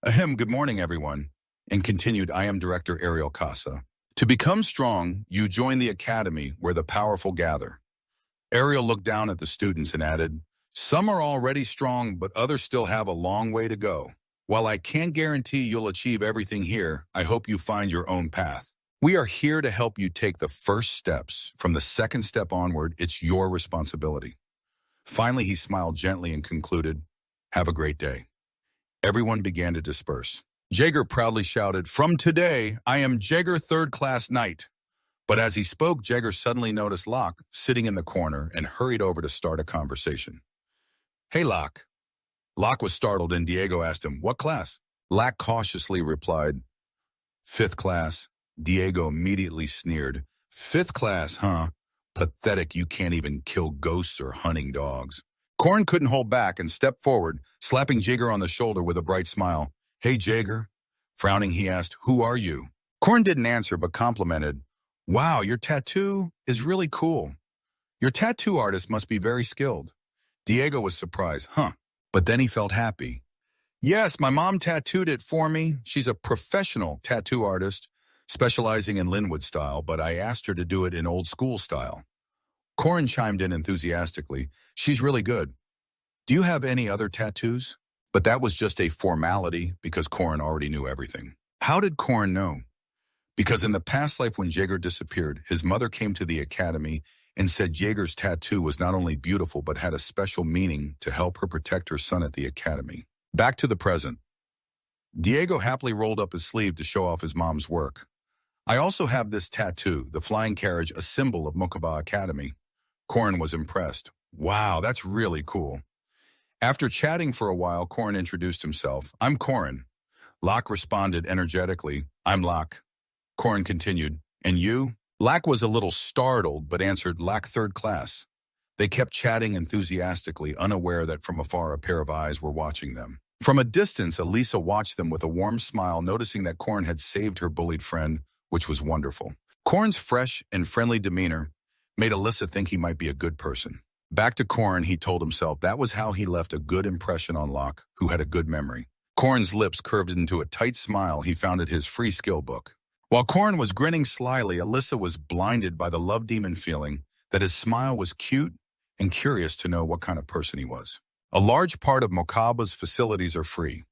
"Ahem, good morning, everyone," and continued, "I am Director Ariel Casa. To become strong, you join the academy where the powerful gather." Ariel looked down at the students and added, "Some are already strong, but others still have a long way to go. While I can't guarantee you'll achieve everything here, I hope you find your own path. We are here to help you take the first steps. From the 2nd step onward, it's your responsibility." Finally, he smiled gently and concluded, "Have a great day." Everyone began to disperse. Jaeger proudly shouted, "From today, I am Jaeger 3rd class knight." But as he spoke, Jaeger suddenly noticed Locke sitting in the corner and hurried over to start a conversation. "Hey, Locke." Locke was startled and Diego asked him, "What class?" Locke cautiously replied, "5th class." Diego immediately sneered, "5th class, huh? Pathetic, you can't even kill ghosts or hunting dogs." Corin couldn't hold back and stepped forward, slapping Jaeger on the shoulder with a bright smile. "Hey, Jaeger." Frowning, he asked, "Who are you?" Corin didn't answer but complimented, "Wow, your tattoo is really cool. Your tattoo artist must be very skilled." Diego was surprised, "Huh?" But then he felt happy. "Yes, my mom tattooed it for me. She's a professional tattoo artist, specializing in Linwood style, but I asked her to do it in old school style." Corin chimed in enthusiastically, "She's really good. Do you have any other tattoos?" But that was just a formality because Corin already knew everything. How did Corin know? Because in the past life when Jaeger disappeared, his mother came to the academy and said Jaeger's tattoo was not only beautiful but had a special meaning to help her protect her son at the academy. Back to the present. Diego happily rolled up his sleeve to show off his mom's work. "I also have this tattoo, the flying carriage, a symbol of Mokaba Academy." Corin was impressed. "Wow, that's really cool." After chatting for a while, Corin introduced himself. "I'm Corin." Locke responded energetically, "I'm Locke." Corin continued, "And you?" Locke was a little startled, but answered, "Locke 3rd class." They kept chatting enthusiastically, unaware that from afar a pair of eyes were watching them. From a distance, Elisa watched them with a warm smile, noticing that Corin had saved her bullied friend, which was wonderful. Corin's fresh and friendly demeanor made Elisa think he might be a good person. Back to Corin, he told himself that was how he left a good impression on Locke, who had a good memory. Corin's lips curved into a tight smile he found at his free skill book. While Corin was grinning slyly, Alyssa was blinded by the love demon feeling that his smile was cute and curious to know what kind of person he was. A large part of Mokaba's facilities are free.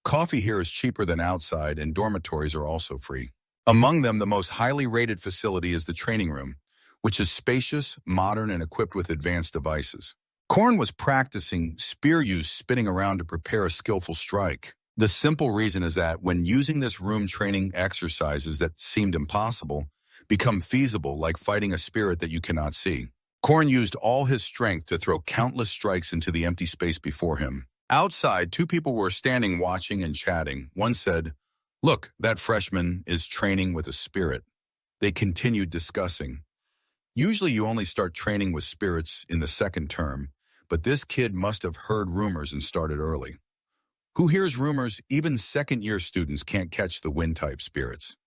Coffee here is cheaper than outside, and dormitories are also free. Among them, the most highly rated facility is the training room, which is spacious, modern, and equipped with advanced devices. Corin was practicing spear use, spinning around to prepare a skillful strike. The simple reason is that when using this room, training exercises that seemed impossible become feasible, like fighting a spirit that you cannot see. Corin used all his strength to throw countless strikes into the empty space before him. Outside, 2 people were standing watching and chatting. One said, "Look, that freshman is training with a spirit." They continued discussing. "Usually you only start training with spirits in the 2nd term, but this kid must have heard rumors and started early." Who hears rumors even second-year students can't catch the wind-type spirits?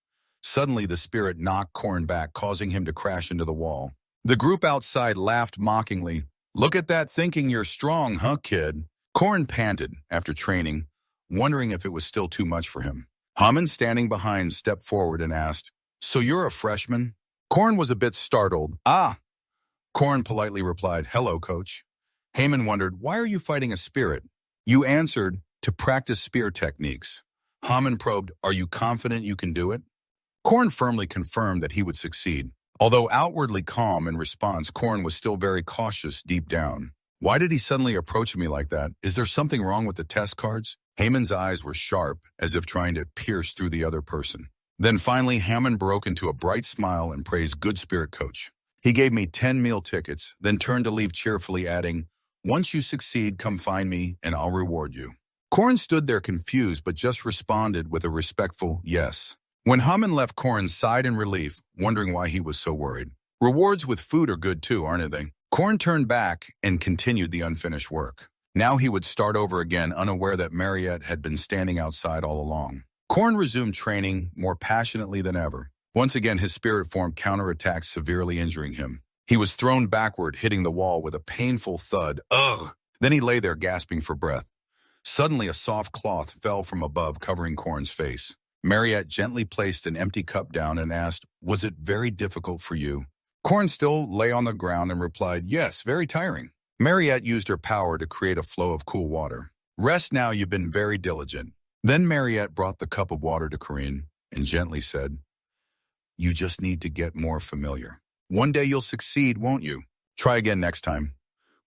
Suddenly, the spirit knocked Korn back, causing him to crash into the wall. The group outside laughed mockingly. "Look at that, thinking you're strong, huh, kid?" Korn panted after training, wondering if it was still too much for him. Haman, standing behind, stepped forward and asked, "So you're a freshman?" Korn was a bit startled. "Ah!" Korn politely replied, "Hello, coach." Haman wondered, "Why are you fighting a spirit?" "You answered, to practice spear techniques." Haman probed, "Are you confident you can do it?" Korn firmly confirmed that he would succeed. Although outwardly calm in response, Korn was still very cautious deep down. "Why did he suddenly approach me like that? Is there something wrong with the test cards?" Haman's eyes were sharp, as if trying to pierce through the other person. Then finally, Haman broke into a bright smile and praised Good Spirit Coach. "He gave me 10 meal tickets, then turned to leave cheerfully, adding, 'Once you succeed, come find me, and I'll reward you.'" Korn stood there confused, but just responded with a respectful yes. When Haman left, Korn sighed in relief, wondering why he was so worried. Rewards with food are good too, aren't they? Korn turned back and continued the unfinished work. Now he would start over again, unaware that Mariette had been standing outside all along. Korn resumed training more passionately than ever. Once again, his spirit form counterattacked, severely injuring him. He was thrown backward, hitting the wall with a painful thud. Ugh! Then he lay there, gasping for breath. Suddenly, a soft cloth fell from above, covering Korn's face. Mariette gently placed an empty cup down and asked, "Was it very difficult for you?" Korn still lay on the ground and replied, "Yes, very tiring." Mariette used her power to create a flow of cool water. "Rest now, you've been very diligent." Then Mariette brought the cup of water to Corinne and gently said, "You just need to get more familiar. One day you'll succeed, won't you? Try again next time."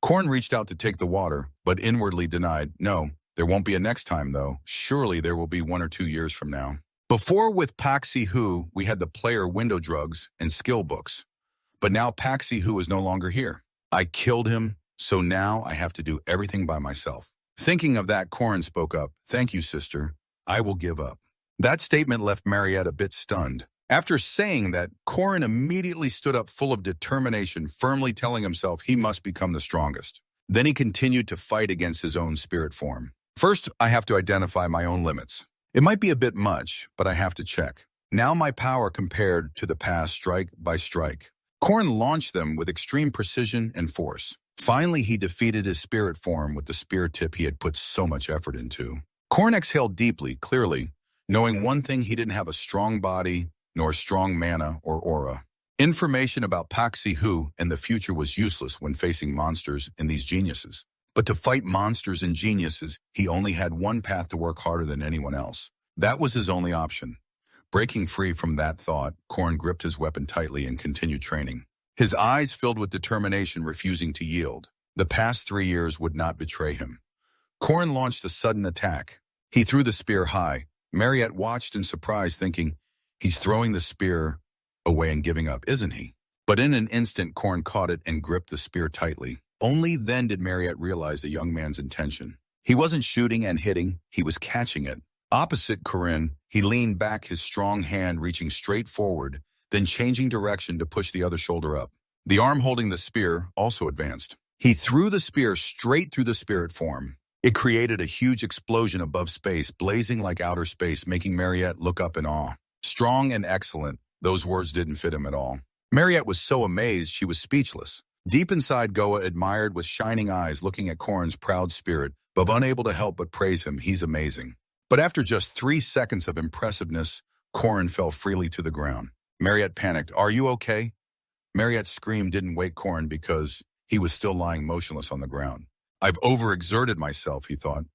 Korn reached out to take the water, but inwardly denied, "No, there won't be a next time, though. Surely there will be 1 or 2 years from now." Before, with Paxi Hu, we had the player window drugs and skill books. But now Paxi Hu is no longer here. I killed him, so now I have to do everything by myself. Thinking of that, Korn spoke up, "Thank you, sister. I will give up." That statement left Mariette a bit stunned. After saying that, Korn immediately stood up, full of determination, firmly telling himself he must become the strongest. Then he continued to fight against his own spirit form. "First, I have to identify my own limits. It might be a bit much, but I have to check. Now my power compared to the past, strike by strike." Korn launched them with extreme precision and force. Finally, he defeated his spirit form with the spear tip he had put so much effort into. Korn exhaled deeply, clearly, knowing one thing: he didn't have a strong body, nor strong mana or aura. Information about Paxi Hu and the future was useless when facing monsters and these geniuses. But to fight monsters and geniuses, he only had one path: to work harder than anyone else. That was his only option. Breaking free from that thought, Korn gripped his weapon tightly and continued training. His eyes filled with determination, refusing to yield. The past 3 years would not betray him. Korn launched a sudden attack. He threw the spear high. Mariette watched in surprise, thinking, "He's throwing the spear away and giving up, isn't he?" But in an instant, Korn caught it and gripped the spear tightly. Only then did Mariette realize the young man's intention. He wasn't shooting and hitting, he was catching it. Opposite Corinne, he leaned back, his strong hand reaching straight forward, then changing direction to push the other shoulder up. The arm holding the spear also advanced. He threw the spear straight through the spirit form. It created a huge explosion above space, blazing like outer space, making Mariette look up in awe. Strong and excellent, those words didn't fit him at all. Mariette was so amazed she was speechless. Deep inside, Goa admired with shining eyes, looking at Korn's proud spirit, but unable to help but praise him. He's amazing. But after just 3 seconds of impressiveness, Korn fell freely to the ground. Mariette panicked. "Are you okay?" Mariette's scream didn't wake Korn because he was still lying motionless on the ground. "I've overexerted myself," he thought.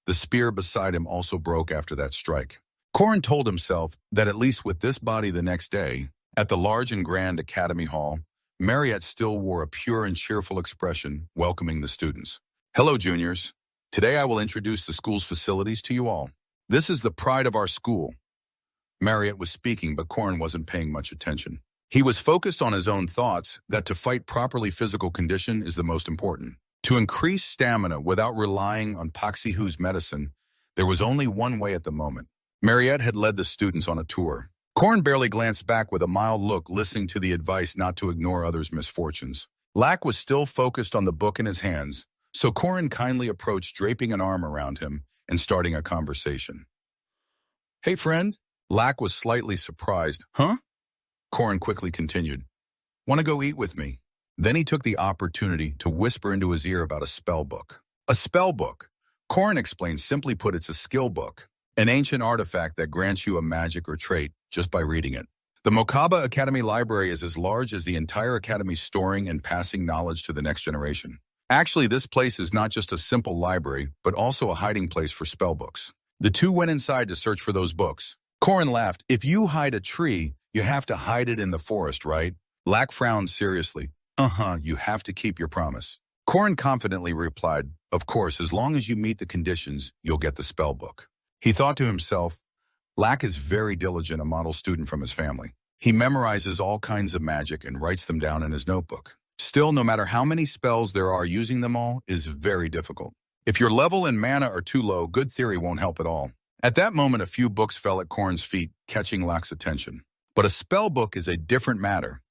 The spear beside him also broke after that strike. Korn told himself that at least with this body the next day, at the large and grand Academy Hall, Mariette still wore a pure and cheerful expression, welcoming the students. "Hello, juniors. Today I will introduce the school's facilities to you all. This is the pride of our school." Mariette was speaking, but Korn wasn't paying much attention. He was focused on his own thoughts, that to fight properly, physical condition is the most important. To increase stamina without relying on Paxi Hu's medicine, there was only one way at the moment. Mariette had led the students on a tour. Korn barely glanced back with a mild look, listening to the advice not to ignore others' misfortunes. Lack was still focused on the book in his hands, so Korn kindly approached, draping an arm around him and starting a conversation. "Hey, friend." Lack was slightly surprised. "Huh?" Corin quickly continued. "Want to go eat with me?" Then he took the opportunity to whisper into his ear about a spell book. A spell book, Corin explained, simply put, it's a skill book, an ancient artifact that grants you a magic or trait just by reading it. The Mokaba Academy library is as large as the entire academy, storing and passing knowledge to the next generation. Actually, this place is not just a simple library, but also a hiding place for spell books. The two went inside to search for those books. Corin laughed. "If you hide a tree, you have to hide it in the forest, right?" Lack frowned seriously. "Uh-huh, you have to keep your promise." Corin confidently replied, "Of course, as long as you meet the conditions, you'll get the spell book." He thought to himself, Lack is very diligent, a model student from his family. He memorizes all kinds of magic and writes them down in his notebook. Still, no matter how many spells there are, using them all is very difficult. If your level and mana are too low, good theory won't help at all. At that moment, a few books fell at Corin's feet, catching Lack's attention. But a spell book is a different matter.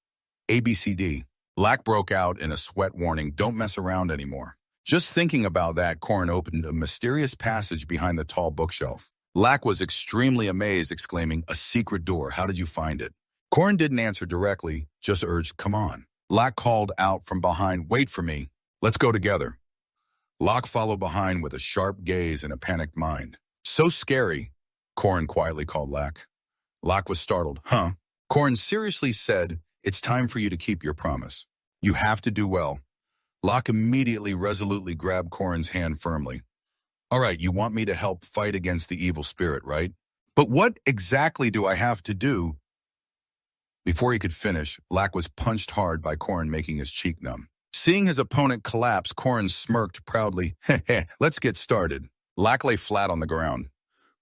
ABCD. Lack broke out in a sweat, warning, "Don't mess around anymore." Just thinking about that, Corin opened a mysterious passage behind the tall bookshelf. Lack was extremely amazed, exclaiming, "A secret door, how did you find it?" Corin didn't answer directly, just urged, "Come on." Lack called out from behind, "Wait for me. Let's go together." Lack followed behind with a sharp gaze and a panicked mind. "So scary," Corin quietly called Lack. Lack was startled. "Huh?" Corin seriously said, "It's time for you to keep your promise. You have to do well." Lack immediately resolutely grabbed Corin's hand firmly. "All right, you want me to help fight against the evil spirit, right? But what exactly do I have to do?" Before he could finish, Lack was punched hard by Corin, making his cheek numb. Seeing his opponent collapse, Corin smirked proudly. "Heh, let's get started." Lack lay flat on the ground.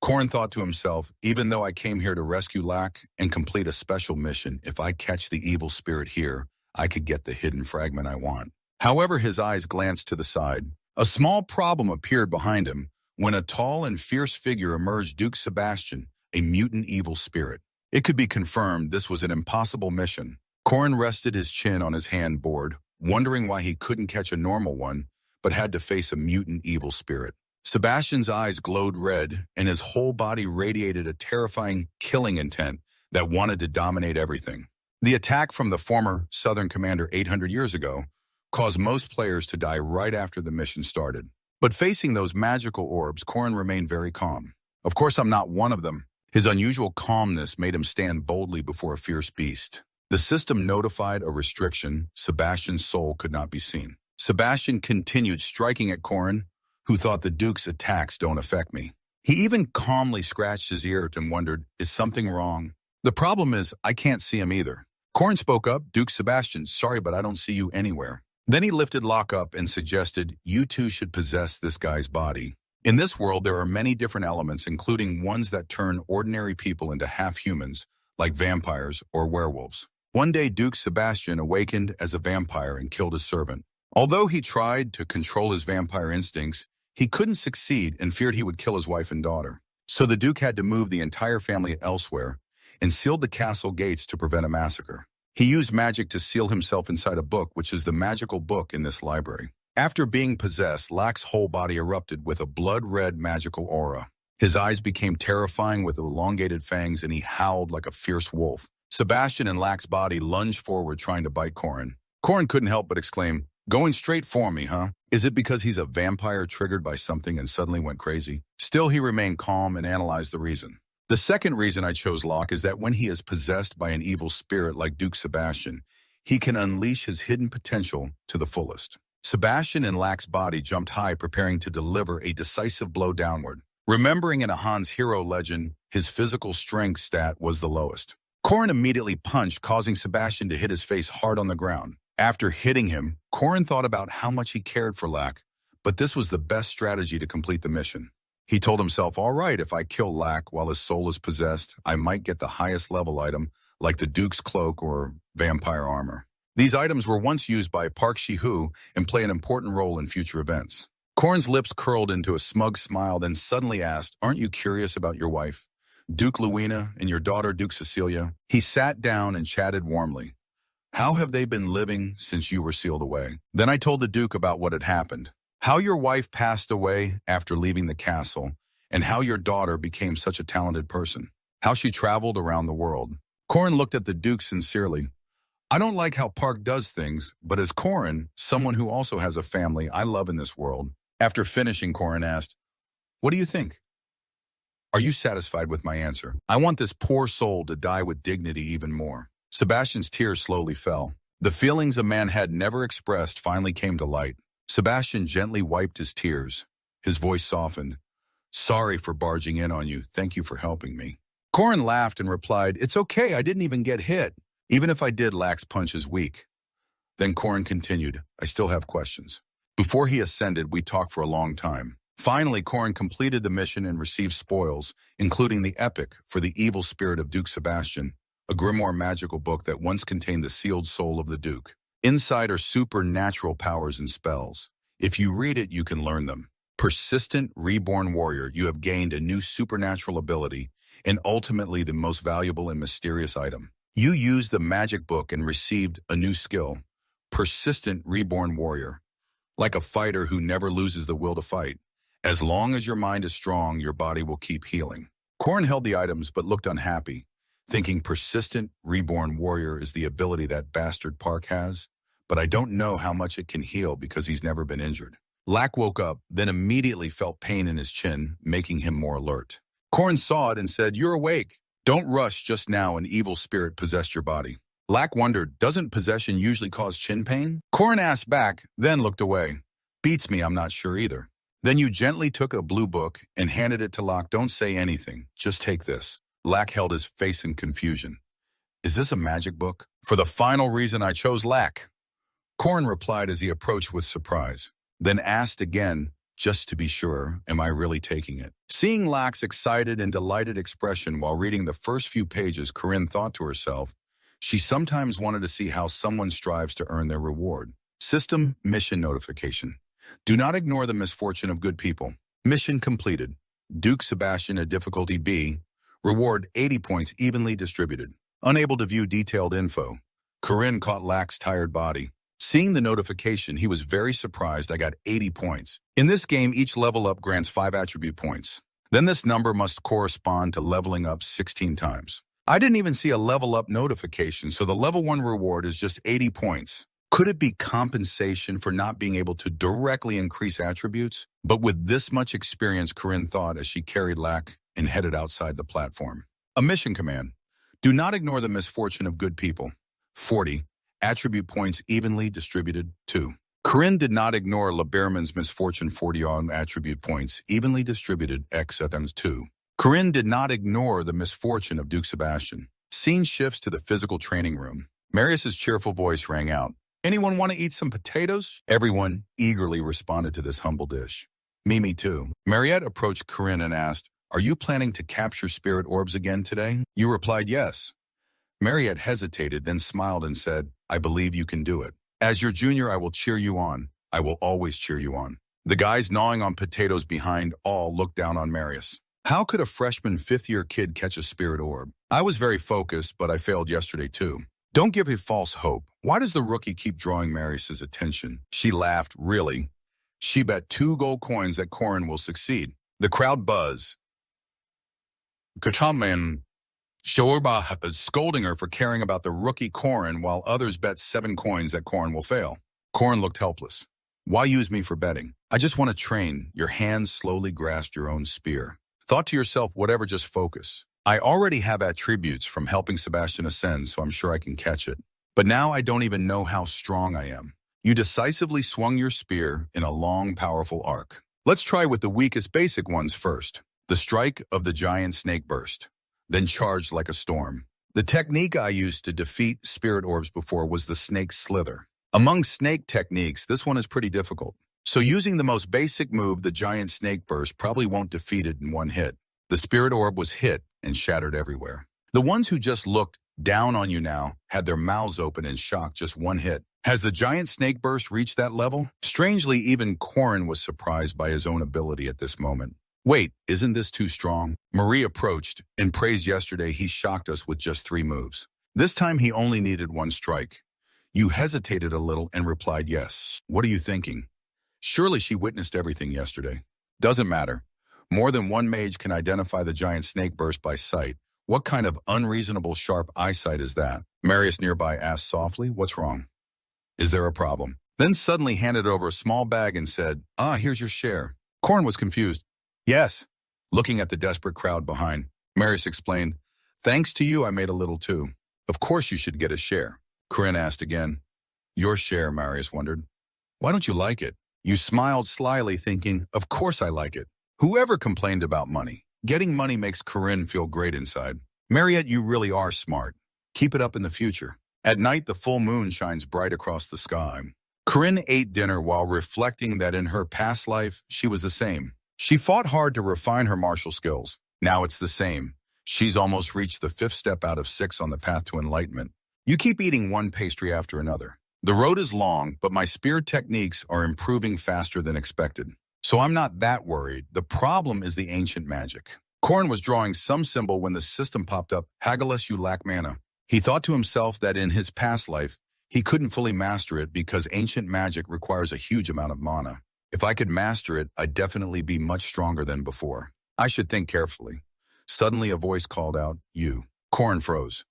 Corin thought to himself, "Even though I came here to rescue Lack and complete a special mission, if I catch the evil spirit here, I could get the hidden fragment I want." However, his eyes glanced to the side. A small problem appeared behind him when a tall and fierce figure emerged, Duke Sebastian, a mutant evil spirit. It could be confirmed this was an impossible mission. Corin rested his chin on his hand, bored, wondering why he couldn't catch a normal one, but had to face a mutant evil spirit. Sebastian's eyes glowed red, and his whole body radiated a terrifying killing intent that wanted to dominate everything. The attack from the former Southern commander 800 years ago caused most players to die right after the mission started. But facing those magical orbs, Corin remained very calm. "Of course, I'm not one of them." His unusual calmness made him stand boldly before a fierce beast. The system notified a restriction. Sebastian's soul could not be seen. Sebastian continued striking at Corin, who thought, "The Duke's attacks don't affect me." He even calmly scratched his ear and wondered, "Is something wrong?" "The problem is, I can't see him either." Corin spoke up. "Duke Sebastian, sorry, but I don't see you anywhere." Then he lifted Lack up and suggested, "You two should possess this guy's body. In this world, there are many different elements, including ones that turn ordinary people into half-humans, like vampires or werewolves." One day, Duke Sebastian awakened as a vampire and killed his servant. Although he tried to control his vampire instincts, he couldn't succeed and feared he would kill his wife and daughter. So the Duke had to move the entire family elsewhere and sealed the castle gates to prevent a massacre. He used magic to seal himself inside a book, which is the magical book in this library. After being possessed, Lack's whole body erupted with a blood-red magical aura. His eyes became terrifying with elongated fangs, and he howled like a fierce wolf. Sebastian and Lack's body lunged forward, trying to bite Corin. Corin couldn't help but exclaim, "Going straight for me, huh? Is it because he's a vampire triggered by something and suddenly went crazy?" Still, he remained calm and analyzed the reason. "The second reason I chose Lack is that when he is possessed by an evil spirit like Duke Sebastian, he can unleash his hidden potential to the fullest." Sebastian and Lack's body jumped high, preparing to deliver a decisive blow downward. Remembering in a Han's hero legend, his physical strength stat was the lowest. Corin immediately punched, causing Sebastian to hit his face hard on the ground. After hitting him, Corin thought about how much he cared for Lack, but this was the best strategy to complete the mission. He told himself, "All right, if I kill Lack while his soul is possessed, I might get the highest level item, like the Duke's cloak or vampire armor." These items were once used by Park Shi-hoo and play an important role in future events. Corin's lips curled into a smug smile, then suddenly asked, "Aren't you curious about your wife, Duke Luina, and your daughter, Duke Cecilia?" He sat down and chatted warmly. "How have they been living since you were sealed away?" Then I told the Duke about what had happened. How your wife passed away after leaving the castle, and how your daughter became such a talented person, how she traveled around the world. Corin looked at the Duke sincerely. I don't like how Park does things, but as Corin, someone who also has a family I love in this world. After finishing, Corin asked, what do you think? Are you satisfied with my answer? I want this poor soul to die with dignity even more. Sebastian's tears slowly fell. The feelings a man had never expressed finally came to light. Sebastian gently wiped his tears. His voice softened. Sorry for barging in on you. Thank you for helping me. Corin laughed and replied, it's okay, I didn't even get hit. Even if I did, Lack's punch is weak. Then Corin continued, I still have questions. Before he ascended, we talked for a long time. Finally, Corin completed the mission and received spoils, including the epic for the evil spirit of Duke Sebastian, a grimoire magical book that once contained the sealed soul of the Duke. Inside are supernatural powers and spells. If you read it, you can learn them. Persistent, reborn warrior, you have gained a new supernatural ability and ultimately the most valuable and mysterious item. You used the magic book and received a new skill. Persistent, reborn warrior. Like a fighter who never loses the will to fight. As long as your mind is strong, your body will keep healing. Corin held the items but looked unhappy, thinking persistent, reborn warrior is the ability that bastard Park has, but I don't know how much it can heal because he's never been injured. Lack woke up, then immediately felt pain in his chin, making him more alert. Corin saw it and said, you're awake. Don't rush, just now an evil spirit possessed your body. Lack wondered, doesn't possession usually cause chin pain? Corin asked back, then looked away. Beats me, I'm not sure either. Then you gently took a blue book and handed it to Lack. Don't say anything, just take this. Lack held his face in confusion. Is this a magic book? For the final reason I chose Lack. Corin replied as he approached with surprise, then asked again, just to be sure, am I really taking it? Seeing Lack's excited and delighted expression while reading the first few pages, Corinne thought to herself, she sometimes wanted to see how someone strives to earn their reward. System mission notification. Do not ignore the misfortune of good people. Mission completed. Duke Sebastian at difficulty B. Reward 80 points evenly distributed. Unable to view detailed info. Corinne caught Lack's tired body. Seeing the notification, he was very surprised. I got 80 points. In this game, each level up grants 5 attribute points. Then this number must correspond to leveling up 16 times. I didn't even see a level up notification, so the level 1 reward is just 80 points. Could it be compensation for not being able to directly increase attributes? But with this much experience, Corinne thought as she carried Lack and headed outside the platform. A mission command. Do not ignore the misfortune of good people. 40. Attribute points evenly distributed. 2. Corinne did not ignore Liberman's misfortune. 40 on attribute points evenly distributed. X at 2. Corinne did not ignore the misfortune of Duke Sebastian. Scene shifts to the physical training room. Marius's cheerful voice rang out. Anyone want to eat some potatoes? Everyone eagerly responded to this humble dish. Me too. Mariette approached Corinne and asked, are you planning to capture spirit orbs again today? You replied yes. Mariette hesitated, then smiled and said, I believe you can do it. As your junior, I will cheer you on. I will always cheer you on. The guys gnawing on potatoes behind all looked down on Marius. How could a freshman 5th-year kid catch a spirit orb? I was very focused, but I failed yesterday too. Don't give a false hope. Why does the rookie keep drawing Marius's attention? She laughed, really. She bet 2 gold coins that Corin will succeed. The crowd buzzed. Kataman Shourba is scolding her for caring about the rookie Corin, while others bet 7 coins that Corin will fail. Corin looked helpless. Why use me for betting? I just want to train. Your hands slowly grasped your own spear. Thought to yourself, whatever, just focus. I already have attributes from helping Sebastian ascend, so I'm sure I can catch it. But now I don't even know how strong I am. You decisively swung your spear in a long, powerful arc. Let's try with the weakest basic ones first. The strike of the giant snake burst, then charged like a storm. The technique I used to defeat spirit orbs before was the snake slither. Among snake techniques, this one is pretty difficult. So using the most basic move, the giant snake burst, probably won't defeat it in one hit. The spirit orb was hit and shattered everywhere. The ones who just looked down on you now had their mouths open in shock. Just one hit. Has the giant snake burst reached that level? Strangely, even Corin was surprised by his own ability at this moment. Wait, isn't this too strong? Marie approached and praised yesterday he shocked us with just 3 moves. This time he only needed 1 strike. You hesitated a little and replied yes. What are you thinking? Surely she witnessed everything yesterday. Doesn't matter. More than one mage can identify the giant snake burst by sight. What kind of unreasonable sharp eyesight is that? Marius nearby asked softly, what's wrong? Is there a problem? Then suddenly handed over a small bag and said, here's your share. Korn was confused. Yes. Looking at the desperate crowd behind, Marius explained, thanks to you, I made a little too. Of course you should get a share. Corinne asked again. Your share, Marius wondered. Why don't you like it? You smiled slyly, thinking, of course I like it. Whoever complained about money? Getting money makes Corinne feel great inside. Mariette, you really are smart. Keep it up in the future. At night, the full moon shines bright across the sky. Corinne ate dinner while reflecting that in her past life, she was the same. She fought hard to refine her martial skills. Now it's the same. She's almost reached the 5th step out of 6 on the path to enlightenment. You keep eating one pastry after another. The road is long, but my spear techniques are improving faster than expected. So I'm not that worried. The problem is the ancient magic. Korn was drawing some symbol when the system popped up, Hagalus, you lack mana. He thought to himself that in his past life, he couldn't fully master it because ancient magic requires a huge amount of mana. If I could master it, I'd definitely be much stronger than before. I should think carefully. Suddenly a voice called out, you. Korn froze.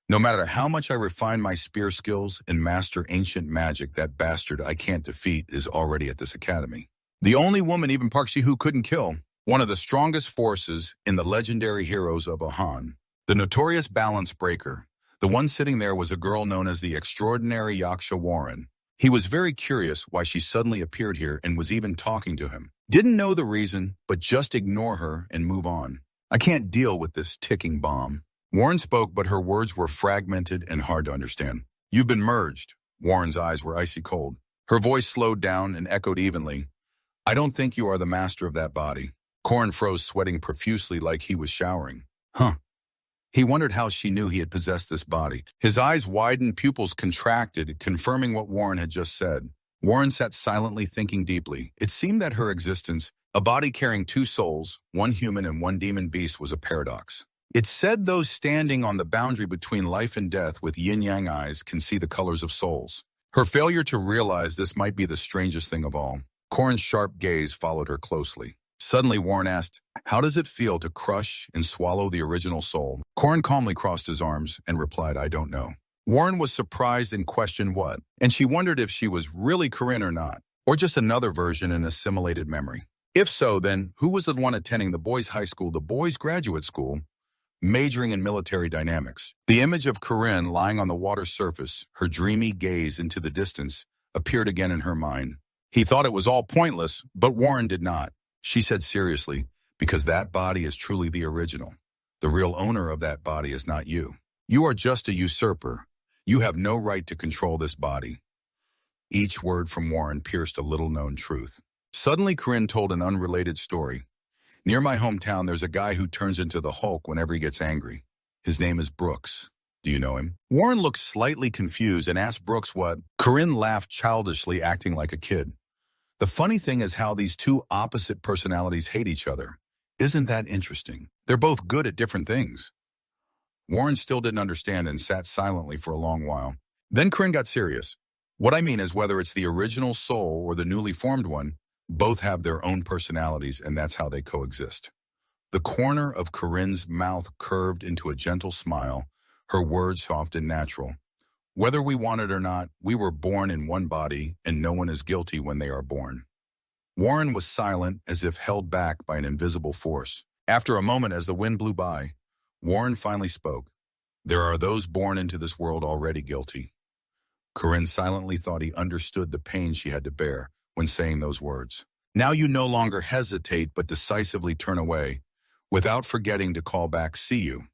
No matter how much I refine my spear skills and master ancient magic, that bastard I can't defeat is already at this academy. The only woman even Park Shi-Hu couldn't kill, one of the strongest forces in the legendary heroes of Ahan. The notorious balance breaker. The one sitting there was a girl known as the extraordinary Yaksha Warren. He was very curious why she suddenly appeared here and was even talking to him. Didn't know the reason, but just ignore her and move on. I can't deal with this ticking bomb. Warren spoke, but her words were fragmented and hard to understand. You've been merged. Warren's eyes were icy cold. Her voice slowed down and echoed evenly. I don't think you are the master of that body. Korn froze, sweating profusely like he was showering. Huh. He wondered how she knew he had possessed this body. His eyes widened, pupils contracted, confirming what Warren had just said. Warren sat silently, thinking deeply. It seemed that her existence, a body carrying 2 souls, one human and one demon beast, was a paradox. It said those standing on the boundary between life and death with yin-yang eyes can see the colors of souls. Her failure to realize this might be the strangest thing of all. Korn's sharp gaze followed her closely. Suddenly, Warren asked, how does it feel to crush and swallow the original soul? Korn calmly crossed his arms and replied, I don't know. Warren was surprised and questioned what, and she wondered if she was really Corinne or not, or just another version in assimilated memory. If so, then who was the one attending the boys' high school, the boys' graduate school, majoring in military dynamics? The image of Corinne lying on the water's surface, her dreamy gaze into the distance, appeared again in her mind. He thought it was all pointless, but Warren did not. She said seriously, because that body is truly the original. The real owner of that body is not you. You are just a usurper. You have no right to control this body. Each word from Warren pierced a little-known truth. Suddenly, Corinne told an unrelated story. Near my hometown, there's a guy who turns into the Hulk whenever he gets angry. His name is Brooks. Do you know him? Warren looked slightly confused and asked Brooks what. Corinne laughed childishly, acting like a kid. The funny thing is how these 2 opposite personalities hate each other. Isn't that interesting? They're both good at different things. Warren still didn't understand and sat silently for a long while. Then Corinne got serious. What I mean is whether it's the original soul or the newly formed one, both have their own personalities, and that's how they coexist. The corner of Corinne's mouth curved into a gentle smile, her words soft and natural. Whether we want it or not, we were born in one body, and no one is guilty when they are born. Warren was silent, as if held back by an invisible force. After a moment, as the wind blew by, Warren finally spoke. There are those born into this world already guilty. Corinne silently thought he understood the pain she had to bear when saying those words. Now you no longer hesitate, but decisively turn away, without forgetting to call back, see you.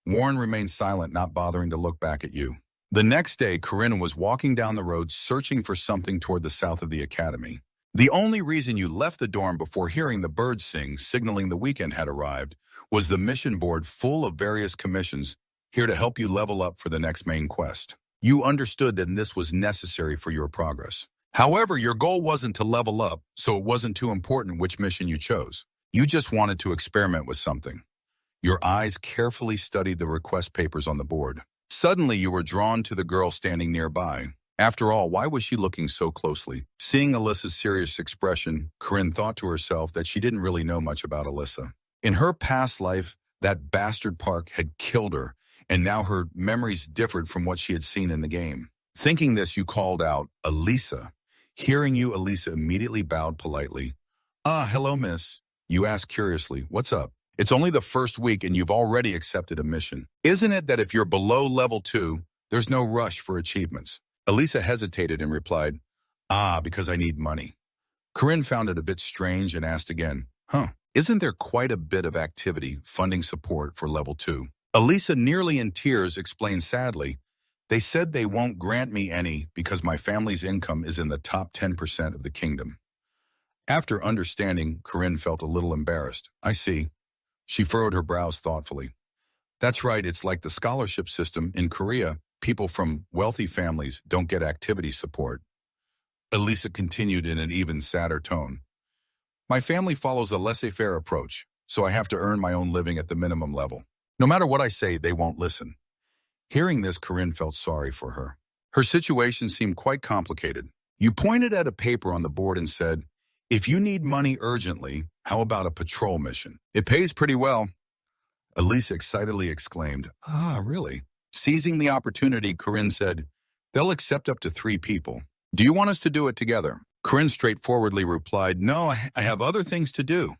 Warren remained silent, not bothering to look back at you. The next day, Corinne was walking down the road searching for something toward the south of the academy. The only reason you left the dorm before hearing the birds sing, signaling the weekend had arrived, was the mission board full of various commissions here to help you level up for the next main quest. You understood that this was necessary for your progress. However, your goal wasn't to level up, so it wasn't too important which mission you chose. You just wanted to experiment with something. Your eyes carefully studied the request papers on the board. Suddenly, you were drawn to the girl standing nearby. After all, why was she looking so closely? Seeing Alyssa's serious expression, Corinne thought to herself that she didn't really know much about Alyssa. In her past life, that bastard Park had killed her, and now her memories differed from what she had seen in the game. Thinking this, you called out, "Elisa." Hearing you, Elisa immediately bowed politely. "Ah, hello, miss." You asked curiously, "What's up?" "It's only the first week and you've already accepted a mission. Isn't it that if you're below level 2, there's no rush for achievements?" Elisa hesitated and replied, "Ah, because I need money." Corinne found it a bit strange and asked again, Isn't there quite a bit of activity funding support for level 2? Elisa, nearly in tears, explained sadly, "They said they won't grant me any because my family's income is in the top 10% of the kingdom." After understanding, Corinne felt a little embarrassed. "I see." She furrowed her brows thoughtfully. "That's right, it's like the scholarship system in Korea. People from wealthy families don't get activity support." Elisa continued in an even sadder tone. "My family follows a laissez-faire approach, so I have to earn my own living at the minimum level. No matter what I say, they won't listen." Hearing this, Corinne felt sorry for her. Her situation seemed quite complicated. You pointed at a paper on the board and said, "If you need money urgently, how about a patrol mission? It pays pretty well." Elisa excitedly exclaimed, "Ah, really?" Seizing the opportunity, Corinne said, "They'll accept up to 3 people. Do you want us to do it together?" Corinne straightforwardly replied, "No, I have other things to do."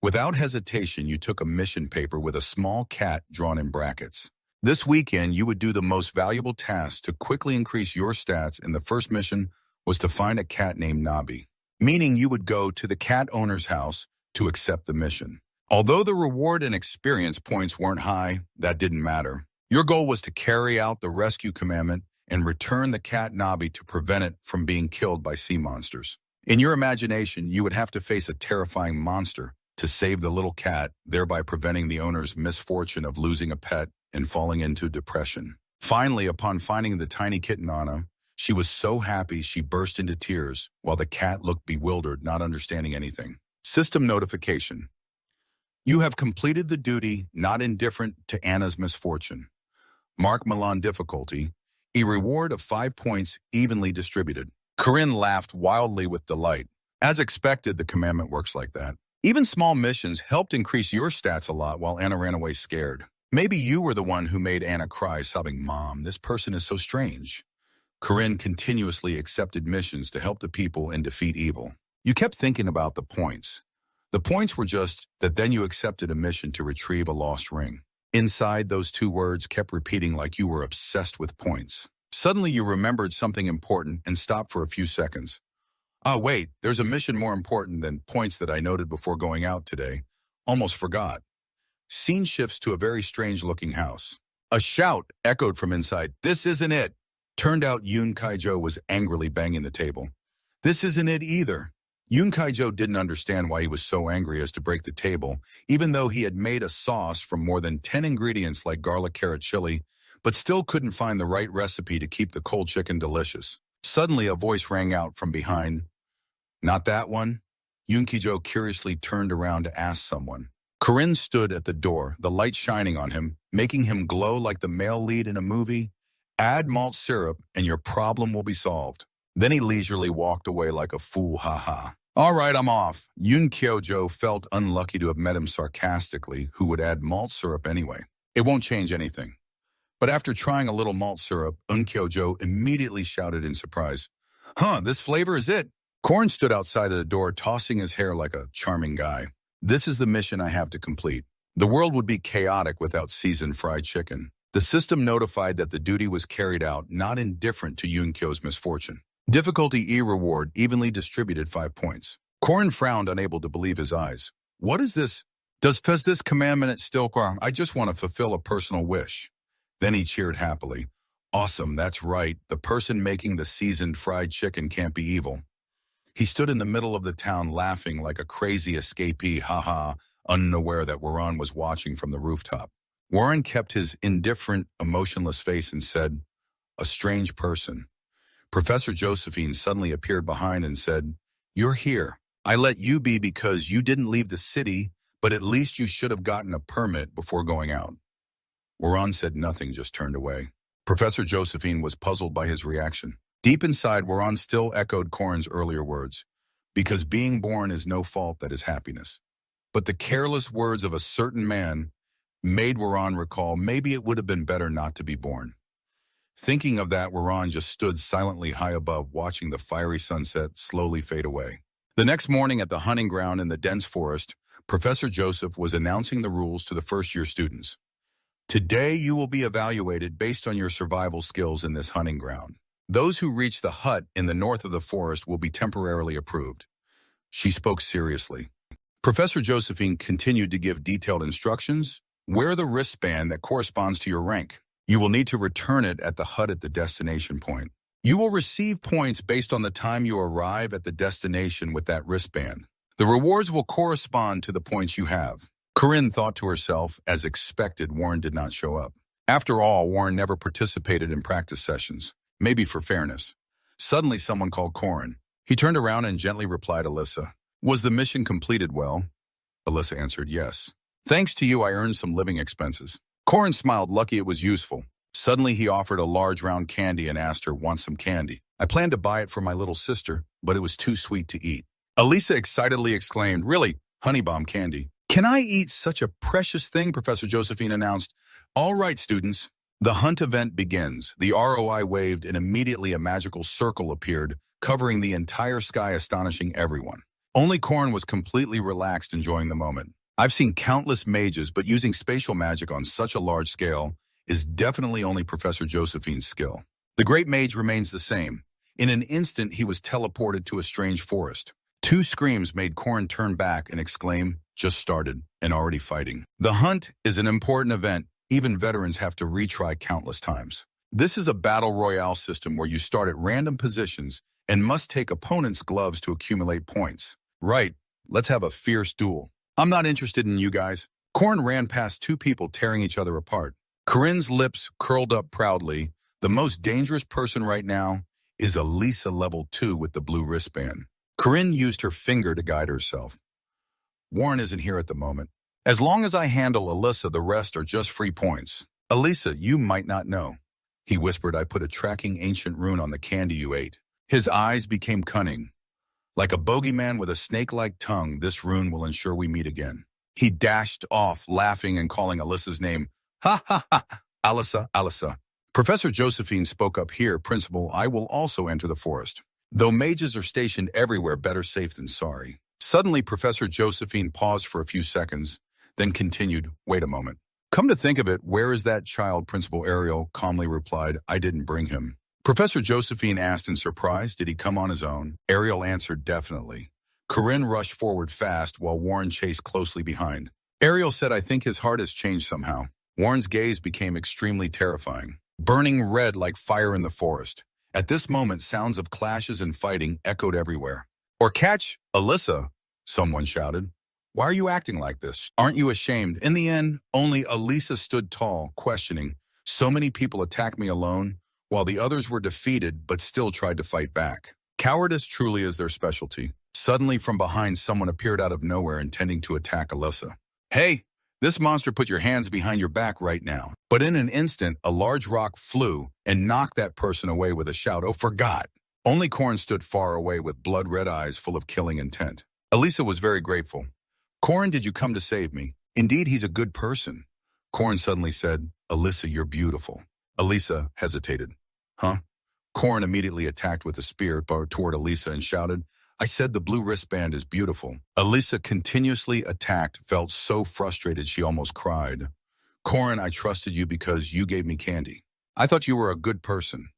Without hesitation, you took a mission paper with a small cat drawn in brackets. This weekend, you would do the most valuable task to quickly increase your stats, and the first mission was to find a cat named Nabi, meaning you would go to the cat owner's house to accept the mission. Although the reward and experience points weren't high, that didn't matter. Your goal was to carry out the rescue commandment and return the cat Nabi to prevent it from being killed by sea monsters. In your imagination, you would have to face a terrifying monster to save the little cat, thereby preventing the owner's misfortune of losing a pet and falling into depression. Finally, upon finding the tiny kitten Anna, she was so happy she burst into tears, while the cat looked bewildered, not understanding anything. System notification. You have completed the duty, not indifferent to Anna's misfortune. Mark Milan difficulty. A reward of 5 points evenly distributed. Corinne laughed wildly with delight. As expected, the commandment works like that. Even small missions helped increase your stats a lot while Anna ran away scared. Maybe you were the one who made Anna cry, sobbing, "Mom, this person is so strange." Corinne continuously accepted missions to help the people and defeat evil. You kept thinking about the points. The points were just that then you accepted a mission to retrieve a lost ring. Inside, those 2 words kept repeating like you were obsessed with points. Suddenly, you remembered something important and stopped for a few seconds. "Ah, wait, there's a mission more important than points that I noted before going out today. Almost forgot." Scene shifts to a very strange-looking house. A shout echoed from inside. "This isn't it!" Turned out Yoon Kaijo was angrily banging the table. "This isn't it either." Yoon Kaijo didn't understand why he was so angry as to break the table, even though he had made a sauce from more than 10 ingredients like garlic, carrot, chili, but still couldn't find the right recipe to keep the cold chicken delicious. Suddenly, a voice rang out from behind. "Not that one?" Yoon Kaijo curiously turned around to ask someone. Corinne stood at the door, the light shining on him, making him glow like the male lead in a movie. "Add malt syrup and your problem will be solved." Then he leisurely walked away like a fool, ha. "All right, I'm off." Yoon Kyojo felt unlucky to have met him sarcastically, who would add malt syrup anyway. It won't change anything. But after trying a little malt syrup, Yoon Kyojo immediately shouted in surprise, "This flavor is it." Korn stood outside of the door, tossing his hair like a charming guy. "This is the mission I have to complete. The world would be chaotic without seasoned fried chicken." The system notified that the duty was carried out, not indifferent to Yoon Kyo's misfortune. Difficulty E reward evenly distributed 5 points. Korn frowned, unable to believe his eyes. "What is this? Does this commandment still require? I just want to fulfill a personal wish." Then he cheered happily. "Awesome, that's right. The person making the seasoned fried chicken can't be evil." He stood in the middle of the town laughing like a crazy escapee, unaware that Warren was watching from the rooftop. Warren kept his indifferent, emotionless face and said, "A strange person." Professor Josephine suddenly appeared behind and said, "You're here. I let you be because you didn't leave the city, but at least you should have gotten a permit before going out." Warren said nothing, just turned away. Professor Josephine was puzzled by his reaction. Deep inside, Waran still echoed Korin's earlier words, because being born is no fault that is happiness. But the careless words of a certain man made Waran recall maybe it would have been better not to be born. Thinking of that, Waran just stood silently high above, watching the fiery sunset slowly fade away. The next morning at the hunting ground in the dense forest, Professor Joseph was announcing the rules to the first-year students. Today you will be evaluated based on your survival skills in this hunting ground. Those who reach the hut in the north of the forest will be temporarily approved. She spoke seriously. Professor Josephine continued to give detailed instructions. Wear the wristband that corresponds to your rank. You will need to return it at the hut at the destination point. You will receive points based on the time you arrive at the destination with that wristband. The rewards will correspond to the points you have. Corinne thought to herself. As expected, Warren did not show up. After all, Warren never participated in practice sessions, maybe for fairness. Suddenly, someone called Corinne. He turned around and gently replied, Alyssa. Was the mission completed well? Alyssa answered, yes. Thanks to you, I earned some living expenses. Corinne smiled, lucky it was useful. Suddenly, he offered a large round candy and asked her, want some candy? I planned to buy it for my little sister, but it was too sweet to eat. Alyssa excitedly exclaimed, really, honey bomb candy. Can I eat such a precious thing? Professor Josephine announced. All right, students. The hunt event begins. The ROI waved and immediately a magical circle appeared, covering the entire sky, astonishing everyone. Only Corin was completely relaxed, enjoying the moment. I've seen countless mages, but using spatial magic on such a large scale is definitely only Professor Josephine's skill. The great mage remains the same. In an instant, he was teleported to a strange forest. Two screams made Corin turn back and exclaim, just started, and already fighting. The hunt is an important event. Even veterans have to retry countless times. This is a battle royale system where you start at random positions and must take opponents' gloves to accumulate points. Right, let's have a fierce duel. I'm not interested in you guys. Corin ran past two people tearing each other apart. Corinne's lips curled up proudly. The most dangerous person right now is Elisa level 2 with the blue wristband. Corinne used her finger to guide herself. Warren isn't here at the moment. As long as I handle Alyssa, the rest are just free points. Elisa, you might not know. He whispered, I put a tracking ancient rune on the candy you ate. His eyes became cunning. Like a bogeyman with a snake-like tongue, this rune will ensure we meet again. He dashed off, laughing and calling Alyssa's name. Ha ha ha, Alyssa, Alyssa. Professor Josephine spoke up here, Principal, I will also enter the forest. Though mages are stationed everywhere, better safe than sorry. Suddenly, Professor Josephine paused for a few seconds, then continued, wait a moment. Come to think of it, where is that child? Principal Ariel calmly replied, I didn't bring him. Professor Josephine asked in surprise, did he come on his own? Ariel answered, definitely. Corinne rushed forward fast while Warren chased closely behind. Ariel said, I think his heart has changed somehow. Warren's gaze became extremely terrifying, burning red like fire in the forest. At this moment, sounds of clashes and fighting echoed everywhere. Or catch Alyssa, someone shouted. Why are you acting like this? Aren't you ashamed? In the end, only Elisa stood tall, questioning. So many people attacked me alone, while the others were defeated but still tried to fight back. Cowardice truly is their specialty. Suddenly from behind, someone appeared out of nowhere intending to attack Alyssa. Hey, this monster, put your hands behind your back right now. But in an instant, a large rock flew and knocked that person away with a shout, oh, forgot. Only Corin stood far away with blood-red eyes full of killing intent. Elisa was very grateful. Corin, did you come to save me? Indeed, he's a good person. Corin suddenly said, Alyssa, you're beautiful. Elisa hesitated. Huh? Corin immediately attacked with a spear toward Elisa and shouted, I said the blue wristband is beautiful. Elisa continuously attacked, felt so frustrated she almost cried. Corin, I trusted you because you gave me candy. I thought you were a good person.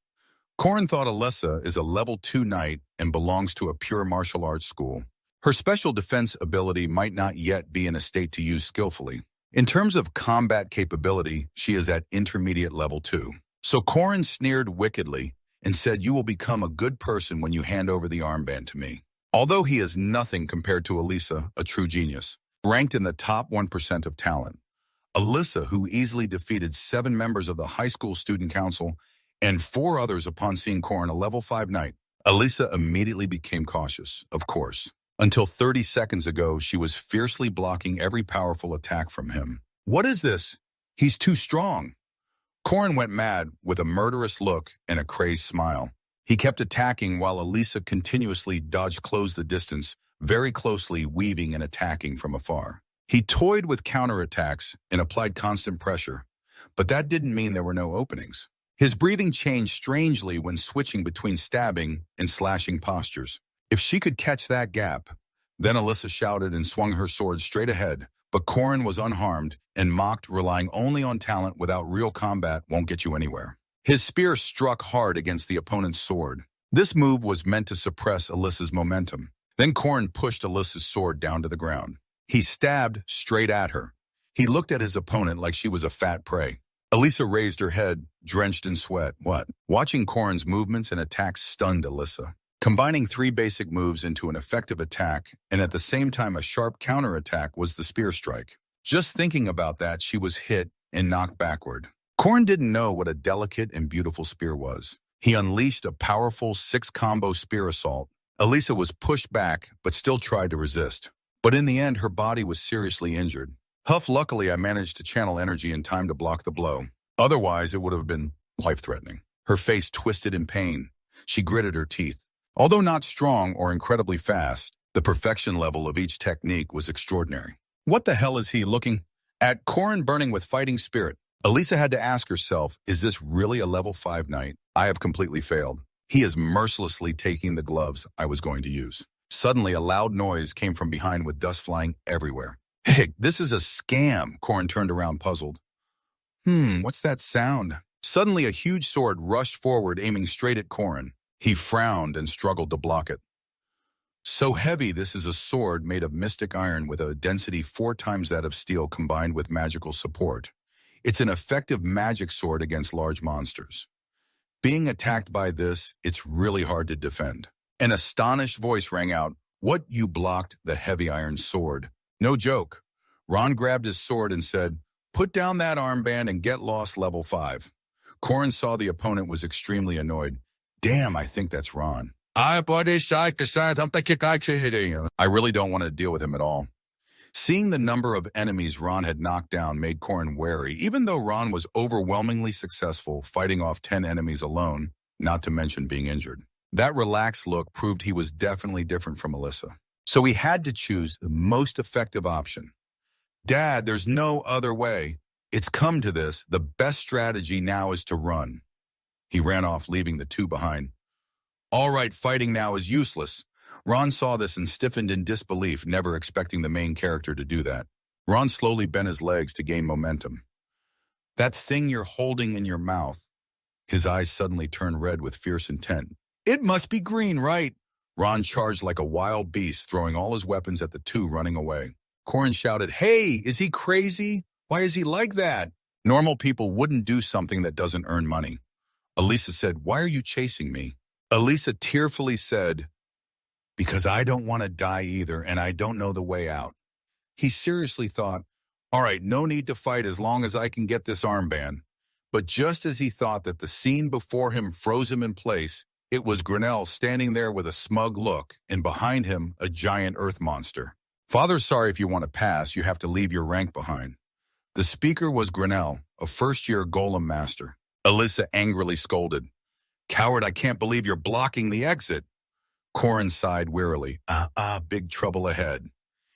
Corin thought Alyssa is a level 2 knight and belongs to a pure martial arts school. Her special defense ability might not yet be in a state to use skillfully. In terms of combat capability, she is at intermediate level 2. So Corin sneered wickedly and said, you will become a good person when you hand over the armband to me. Although he is nothing compared to Elisa, a true genius, ranked in the top 1% of talent. Alyssa, who easily defeated 7 members of the high school student council and 4 others upon seeing Corin, a level 5 knight. Elisa immediately became cautious, of course. Until 30 seconds ago, she was fiercely blocking every powerful attack from him. What is this? He's too strong. Corin went mad with a murderous look and a crazed smile. He kept attacking while Elisa continuously closed the distance, very closely weaving and attacking from afar. He toyed with counterattacks and applied constant pressure, but that didn't mean there were no openings. His breathing changed strangely when switching between stabbing and slashing postures. If she could catch that gap, then Alyssa shouted and swung her sword straight ahead, but Corrin was unharmed and mocked relying only on talent without real combat won't get you anywhere. His spear struck hard against the opponent's sword. This move was meant to suppress Alyssa's momentum. Then Corrin pushed Alyssa's sword down to the ground. He stabbed straight at her. He looked at his opponent like she was a fat prey. Elisa raised her head, drenched in sweat. What? Watching Corrin's movements and attacks stunned Alyssa. Combining 3 basic moves into an effective attack and at the same time a sharp counterattack was the spear strike. Just thinking about that, she was hit and knocked backward. Corrin didn't know what a delicate and beautiful spear was. He unleashed a powerful 6-combo spear assault. Elisa was pushed back but still tried to resist. But in the end, her body was seriously injured. Luckily, I managed to channel energy in time to block the blow. Otherwise, it would have been life-threatening. Her face twisted in pain. She gritted her teeth. Although not strong or incredibly fast, the perfection level of each technique was extraordinary. What the hell is he looking at? Corrin burning with fighting spirit. Elisa had to ask herself, is this really a level 5 knight? I have completely failed. He is mercilessly taking the gloves I was going to use. Suddenly, a loud noise came from behind with dust flying everywhere. Hey, this is a scam, Corrin turned around puzzled. What's that sound? Suddenly, a huge sword rushed forward, aiming straight at Corrin. He frowned and struggled to block it. So heavy, this is a sword made of mystic iron with a density 4 times that of steel combined with magical support. It's an effective magic sword against large monsters. Being attacked by this, it's really hard to defend. An astonished voice rang out, "What, you blocked the heavy iron sword?" No joke. Ron grabbed his sword and said, "Put down that armband and get lost level 5. Corrin saw the opponent was extremely annoyed. Damn, I think that's Ron. I really don't want to deal with him at all. Seeing the number of enemies Ron had knocked down made Corrin wary, even though Ron was overwhelmingly successful fighting off 10 enemies alone, not to mention being injured. That relaxed look proved he was definitely different from Alyssa. So he had to choose the most effective option. Dad, there's no other way. It's come to this. The best strategy now is to run. He ran off, leaving the 2 behind. All right, fighting now is useless. Ron saw this and stiffened in disbelief, never expecting the main character to do that. Ron slowly bent his legs to gain momentum. That thing you're holding in your mouth. His eyes suddenly turned red with fierce intent. It must be green, right? Ron charged like a wild beast, throwing all his weapons at the 2 running away. Corrin shouted, "Hey, is he crazy? Why is he like that?" Normal people wouldn't do something that doesn't earn money. Elisa said, "Why are you chasing me?" Elisa tearfully said, "Because I don't want to die either, and I don't know the way out." He seriously thought, all right, no need to fight as long as I can get this armband. But just as he thought that the scene before him froze him in place, it was Grinnell standing there with a smug look, and behind him, a giant earth monster. "Father's sorry if you want to pass, you have to leave your rank behind." The speaker was Grinnell, a first-year golem master. Alyssa angrily scolded, "Coward, I can't believe you're blocking the exit." Corrin sighed wearily. Big trouble ahead.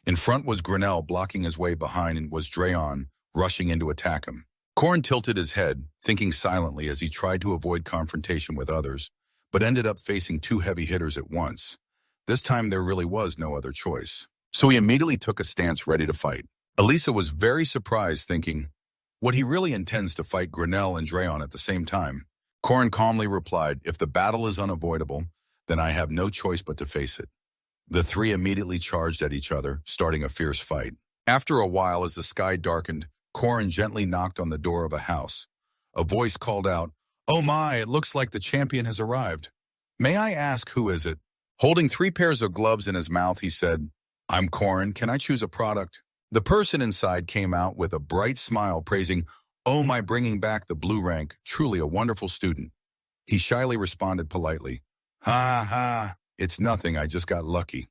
In front was Grinnell blocking his way behind and was Drayon rushing in to attack him. Corrin tilted his head, thinking silently as he tried to avoid confrontation with others, but ended up facing 2 heavy hitters at once. This time there really was no other choice. So he immediately took a stance ready to fight. Elisa was very surprised, thinking, what, he really intends to fight Grinnell and Drayon at the same time? Corrin calmly replied, "If the battle is unavoidable, then I have no choice but to face it." The 3 immediately charged at each other, starting a fierce fight. After a while, as the sky darkened, Corrin gently knocked on the door of a house. A voice called out, "Oh my, it looks like the champion has arrived. May I ask, who is it?" Holding 3 pairs of gloves in his mouth, he said, "I'm Corrin. Can I choose a product?" The person inside came out with a bright smile, praising, "Oh my, bringing back the blue rank, truly a wonderful student." He shyly responded politely, "Ha ha, it's nothing, I just got lucky."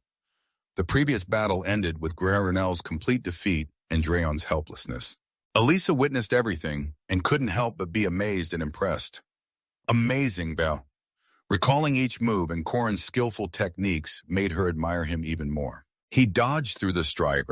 The previous battle ended with Grinnell's complete defeat and Drayon's helplessness. Elisa witnessed everything and couldn't help but be amazed and impressed. "Amazing, Belle. Recalling each move and Korin's skillful techniques made her admire him even more. He dodged through the strikes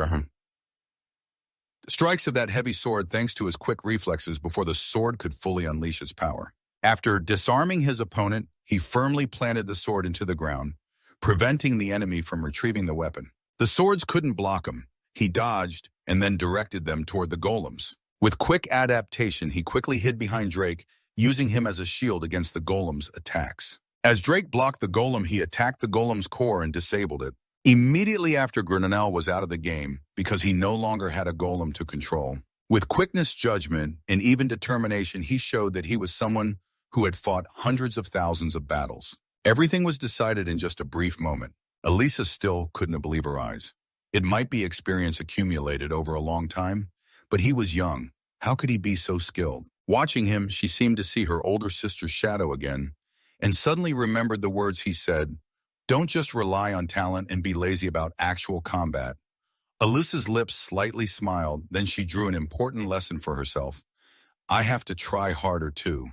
of that heavy sword thanks to his quick reflexes before the sword could fully unleash its power. After disarming his opponent, he firmly planted the sword into the ground, preventing the enemy from retrieving the weapon. The swords couldn't block him. He dodged and then directed them toward the golems. With quick adaptation, he quickly hid behind Drake, using him as a shield against the golem's attacks. As Drake blocked the golem, he attacked the golem's core and disabled it. Immediately after, Grinnell was out of the game because he no longer had a golem to control. With quickness, judgment, and even determination, he showed that he was someone who had fought hundreds of thousands of battles. Everything was decided in just a brief moment. Elisa still couldn't believe her eyes. It might be experience accumulated over a long time, but he was young. How could he be so skilled? Watching him, she seemed to see her older sister's shadow again, and suddenly remembered the words he said, "Don't just rely on talent and be lazy about actual combat." Elisa's lips slightly smiled, then she drew an important lesson for herself. I have to try harder too.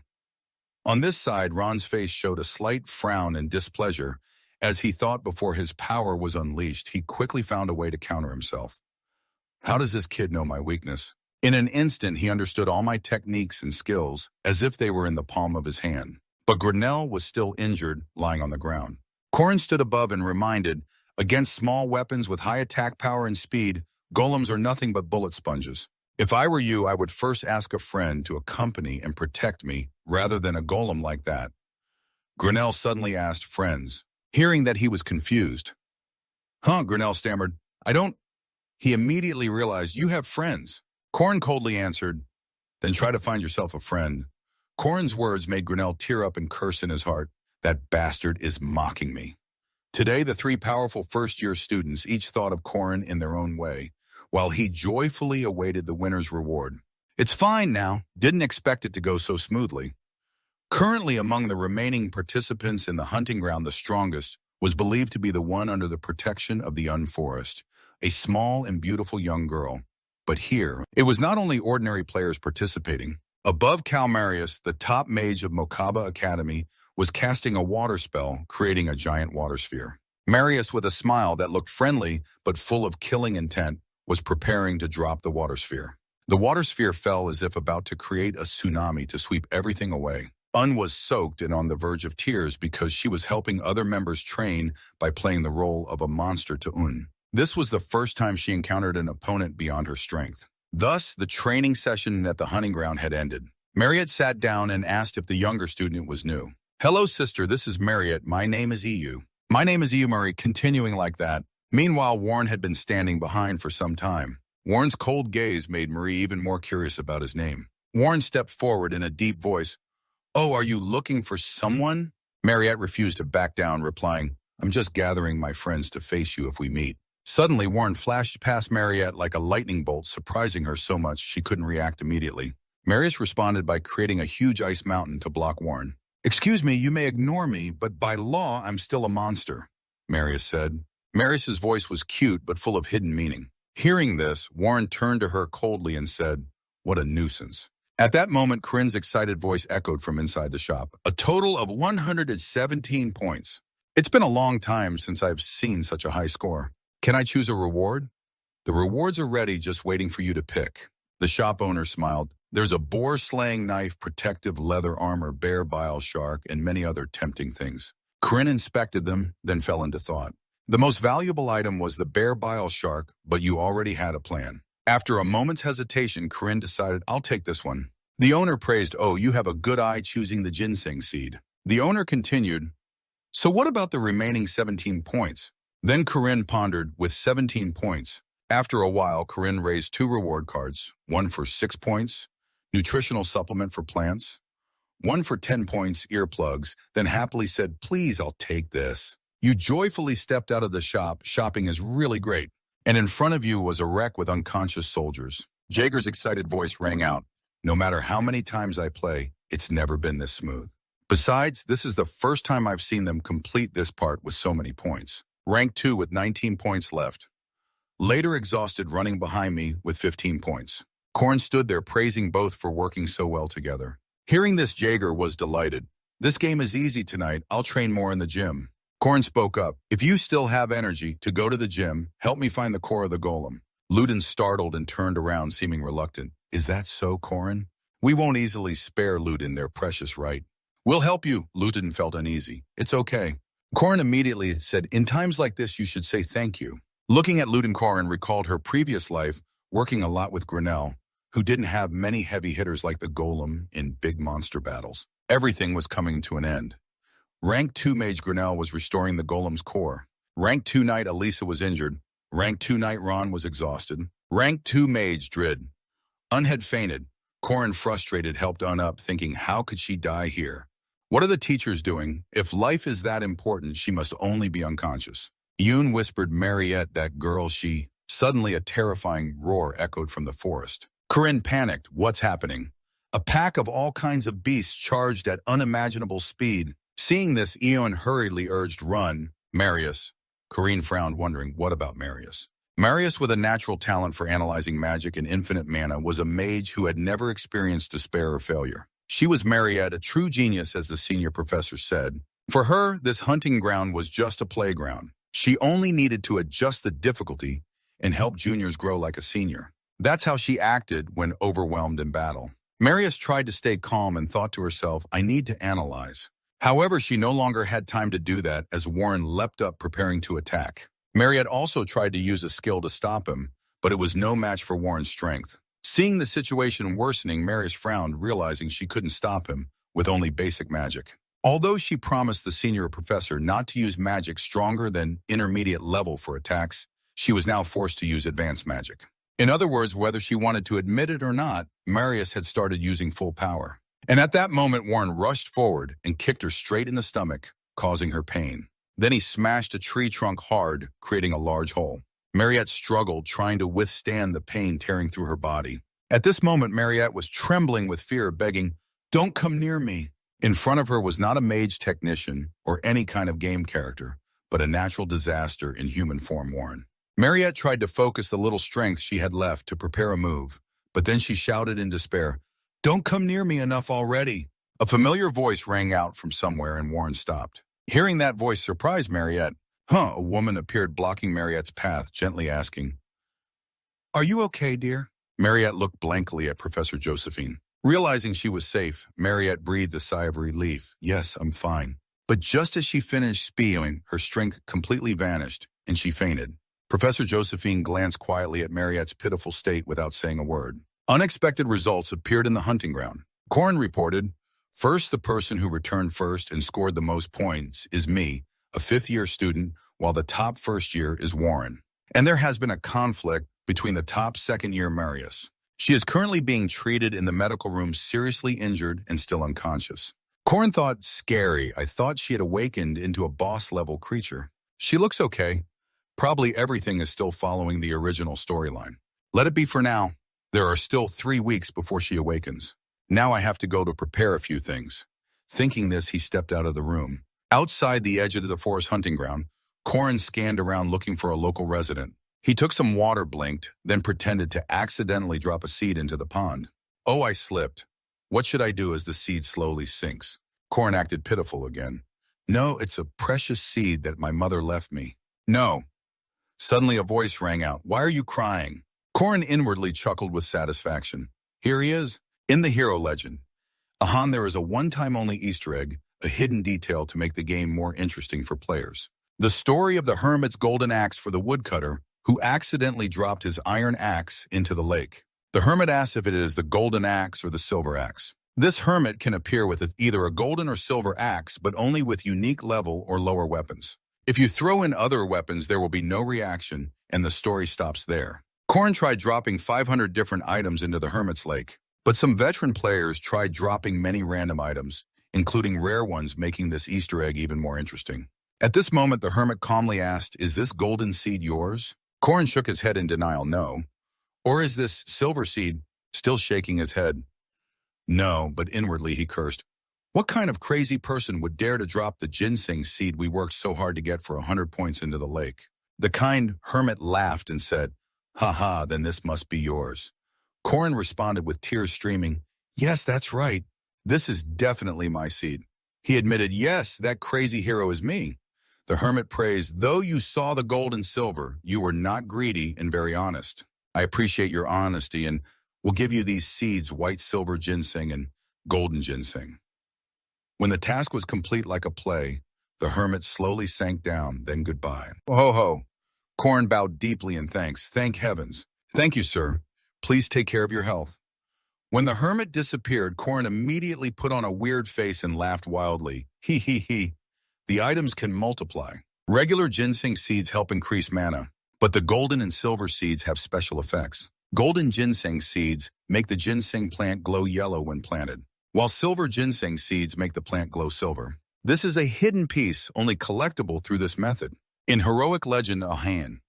On this side, Ron's face showed a slight frown and displeasure. As he thought before his power was unleashed, he quickly found a way to counter himself. How does this kid know my weakness? In an instant, he understood all my techniques and skills as if they were in the palm of his hand. But Grinnell was still injured, lying on the ground. Korin stood above and reminded, against small weapons with high attack power and speed, golems are nothing but bullet sponges. If I were you, I would first ask a friend to accompany and protect me rather than a golem like that. Grinnell suddenly asked friends, hearing that he was confused. Grinnell stammered. I don't. He immediately realized, you have friends. Korin coldly answered, then try to find yourself a friend. Korin's words made Grinnell tear up and curse in his heart. That bastard is mocking me. Today, the three powerful first-year students each thought of Korin in their own way, while he joyfully awaited the winner's reward. It's fine now. Didn't expect it to go so smoothly. Currently, among the remaining participants in the hunting ground, the strongest was believed to be the one under the protection of the Unforest, a small and beautiful young girl. But here, it was not only ordinary players participating. Above Calmarius, the top mage of Mokaba Academy, was casting a water spell, creating a giant water sphere. Marius, with a smile that looked friendly but full of killing intent, was preparing to drop the water sphere. The water sphere fell as if about to create a tsunami to sweep everything away. Un was soaked and on the verge of tears because she was helping other members train by playing the role of a monster to Un. This was the first time she encountered an opponent beyond her strength. Thus, the training session at the hunting ground had ended. Marriott sat down and asked if the younger student was new. Hello, sister, this is Marriott. My name is EU. My name is EU Murray, continuing like that. Meanwhile, Warren had been standing behind for some time. Warren's cold gaze made Marie even more curious about his name. Warren stepped forward in a deep voice. Oh, are you looking for someone? Marriott refused to back down, replying, I'm just gathering my friends to face you if we meet. Suddenly, Warren flashed past Marriott like a lightning bolt, surprising her so much she couldn't react immediately. Marius responded by creating a huge ice mountain to block Warren. Excuse me, you may ignore me, but by law, I'm still a monster, Marius said. Marius's voice was cute, but full of hidden meaning. Hearing this, Warren turned to her coldly and said, What a nuisance. At that moment, Corinne's excited voice echoed from inside the shop. A total of 117 points. It's been a long time since I've seen such a high score. Can I choose a reward? The rewards are ready, just waiting for you to pick. The shop owner smiled. There's a boar-slaying knife, protective leather armor, bear bile shark, and many other tempting things. Corinne inspected them, then fell into thought. The most valuable item was the bear bile shark, but you already had a plan. After a moment's hesitation, Corinne decided, I'll take this one. The owner praised, oh, you have a good eye choosing the ginseng seed. The owner continued, so what about the remaining 17 points? Then Corinne pondered, with 17 points. After a while, Corinne raised 2 reward cards, one for 6 points, nutritional supplement for plants, one for 10 points, earplugs, then happily said, please, I'll take this. You joyfully stepped out of the shop. Shopping is really great. And in front of you was a wreck with unconscious soldiers. Jaeger's excited voice rang out. No matter how many times I play, it's never been this smooth. Besides, this is the first time I've seen them complete this part with so many points. Rank 2 with 19 points left. Later exhausted running behind me with 15 points. Korn stood there praising both for working so well together. Hearing this, Jaeger was delighted. This game is easy tonight. I'll train more in the gym. Korin spoke up. If you still have energy to go to the gym, help me find the core of the golem. Ludin startled and turned around, seeming reluctant. Is that so, Korin? We won't easily spare Ludin their precious right. We'll help you. Ludin felt uneasy. It's okay. Korin immediately said, in times like this, you should say thank you. Looking at Ludin, Korin recalled her previous life, working a lot with Grinnell, who didn't have many heavy hitters like the golem in big monster battles. Everything was coming to an end. Rank 2 Mage Grinnell was restoring the golem's core. Rank 2 Knight Elisa was injured. Rank 2 Knight Ron was exhausted. Rank 2 Mage Drid. Un had fainted. Korin, frustrated, helped Un up, thinking, how could she die here? What are the teachers doing? If life is that important, she must only be unconscious. Yoon whispered, Mariette, that girl, she... Suddenly a terrifying roar echoed from the forest. Corinne panicked. What's happening? A pack of all kinds of beasts charged at unimaginable speed. Seeing this, Eon hurriedly urged, run, Marius. Corinne frowned, wondering, what about Marius? Marius, with a natural talent for analyzing magic and infinite mana, was a mage who had never experienced despair or failure. She was Mariette, a true genius, as the senior professor said. For her, this hunting ground was just a playground. She only needed to adjust the difficulty and help juniors grow like a senior. That's how she acted when overwhelmed in battle. Marius tried to stay calm and thought to herself, I need to analyze. However, she no longer had time to do that as Warren leapt up, preparing to attack. Mariette also tried to use a skill to stop him, but it was no match for Warren's strength. Seeing the situation worsening, Marius frowned, realizing she couldn't stop him with only basic magic. Although she promised the senior professor not to use magic stronger than intermediate level for attacks, she was now forced to use advanced magic. In other words, whether she wanted to admit it or not, Marius had started using full power. And at that moment, Warren rushed forward and kicked her straight in the stomach, causing her pain. Then he smashed a tree trunk hard, creating a large hole. Mariette struggled, trying to withstand the pain tearing through her body. At this moment, Mariette was trembling with fear, begging, don't come near me. In front of her was not a mage technician or any kind of game character, but a natural disaster in human form, Warren. Mariette tried to focus the little strength she had left to prepare a move, but then she shouted in despair, don't come near me enough already. A familiar voice rang out from somewhere and Warren stopped. Hearing that voice surprised Mariette. A woman appeared blocking Mariette's path, gently asking, are you okay, dear? Mariette looked blankly at Professor Josephine. Realizing she was safe, Mariette breathed a sigh of relief. Yes, I'm fine. But just as she finished spewing, her strength completely vanished, and she fainted. Professor Josephine glanced quietly at Mariette's pitiful state without saying a word. Unexpected results appeared in the hunting ground. Korin reported, first, the person who returned first and scored the most points is me, a fifth-year student, while the top first year is Warren. And there has been a conflict between the top second-year Marius. She is currently being treated in the medical room, seriously injured and still unconscious. Korin thought, scary. I thought she had awakened into a boss-level creature. She looks okay. Probably everything is still following the original storyline. Let it be for now. There are still 3 weeks before she awakens. Now I have to go to prepare a few things. Thinking this, he stepped out of the room. Outside the edge of the forest hunting ground, Korin scanned around looking for a local resident. He took some water, blinked, then pretended to accidentally drop a seed into the pond. Oh, I slipped. What should I do as the seed slowly sinks? Korin acted pitiful again. No, it's a precious seed that my mother left me. No. Suddenly a voice rang out. Why are you crying? Korin inwardly chuckled with satisfaction. Here he is. In the hero legend, there is a one-time only Easter egg, a hidden detail to make the game more interesting for players. The story of the hermit's golden axe for the woodcutter who accidentally dropped his iron axe into the lake. The hermit asks if it is the golden axe or the silver axe. This hermit can appear with either a golden or silver axe, but only with unique level or lower weapons. If you throw in other weapons, there will be no reaction, and the story stops there. Korin tried dropping 500 different items into the hermit's lake, but some veteran players tried dropping many random items, including rare ones, making this Easter egg even more interesting. At this moment, the hermit calmly asked, is this golden seed yours? Korin shook his head in denial, no. Or is this silver seed? Still shaking his head. No, but inwardly he cursed. What kind of crazy person would dare to drop the ginseng seed we worked so hard to get for 100 points into the lake? The kind hermit laughed and said, ha, then this must be yours. Korin responded with tears streaming, yes, that's right. This is definitely my seed. He admitted, yes, that crazy hero is me. The hermit praised, though you saw the gold and silver, you were not greedy and very honest. I appreciate your honesty and will give you these seeds, white silver ginseng and golden ginseng. When the task was complete like a play, the hermit slowly sank down, then goodbye. Ho ho. Korn bowed deeply in thanks. Thank heavens. Thank you, sir. Please take care of your health. When the hermit disappeared, Korn immediately put on a weird face and laughed wildly. He he he. The items can multiply. Regular ginseng seeds help increase mana, but the golden and silver seeds have special effects. Golden ginseng seeds make the ginseng plant glow yellow when planted, while silver ginseng seeds make the plant glow silver. This is a hidden piece, only collectible through this method. In heroic legend, Ahan,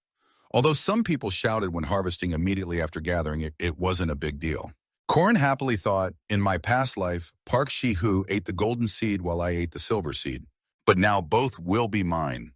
although some people shouted when harvesting immediately after gathering it, it wasn't a big deal. Korn happily thought, in my past life, Park Shi-hu ate the golden seed while I ate the silver seed. But now both will be mine.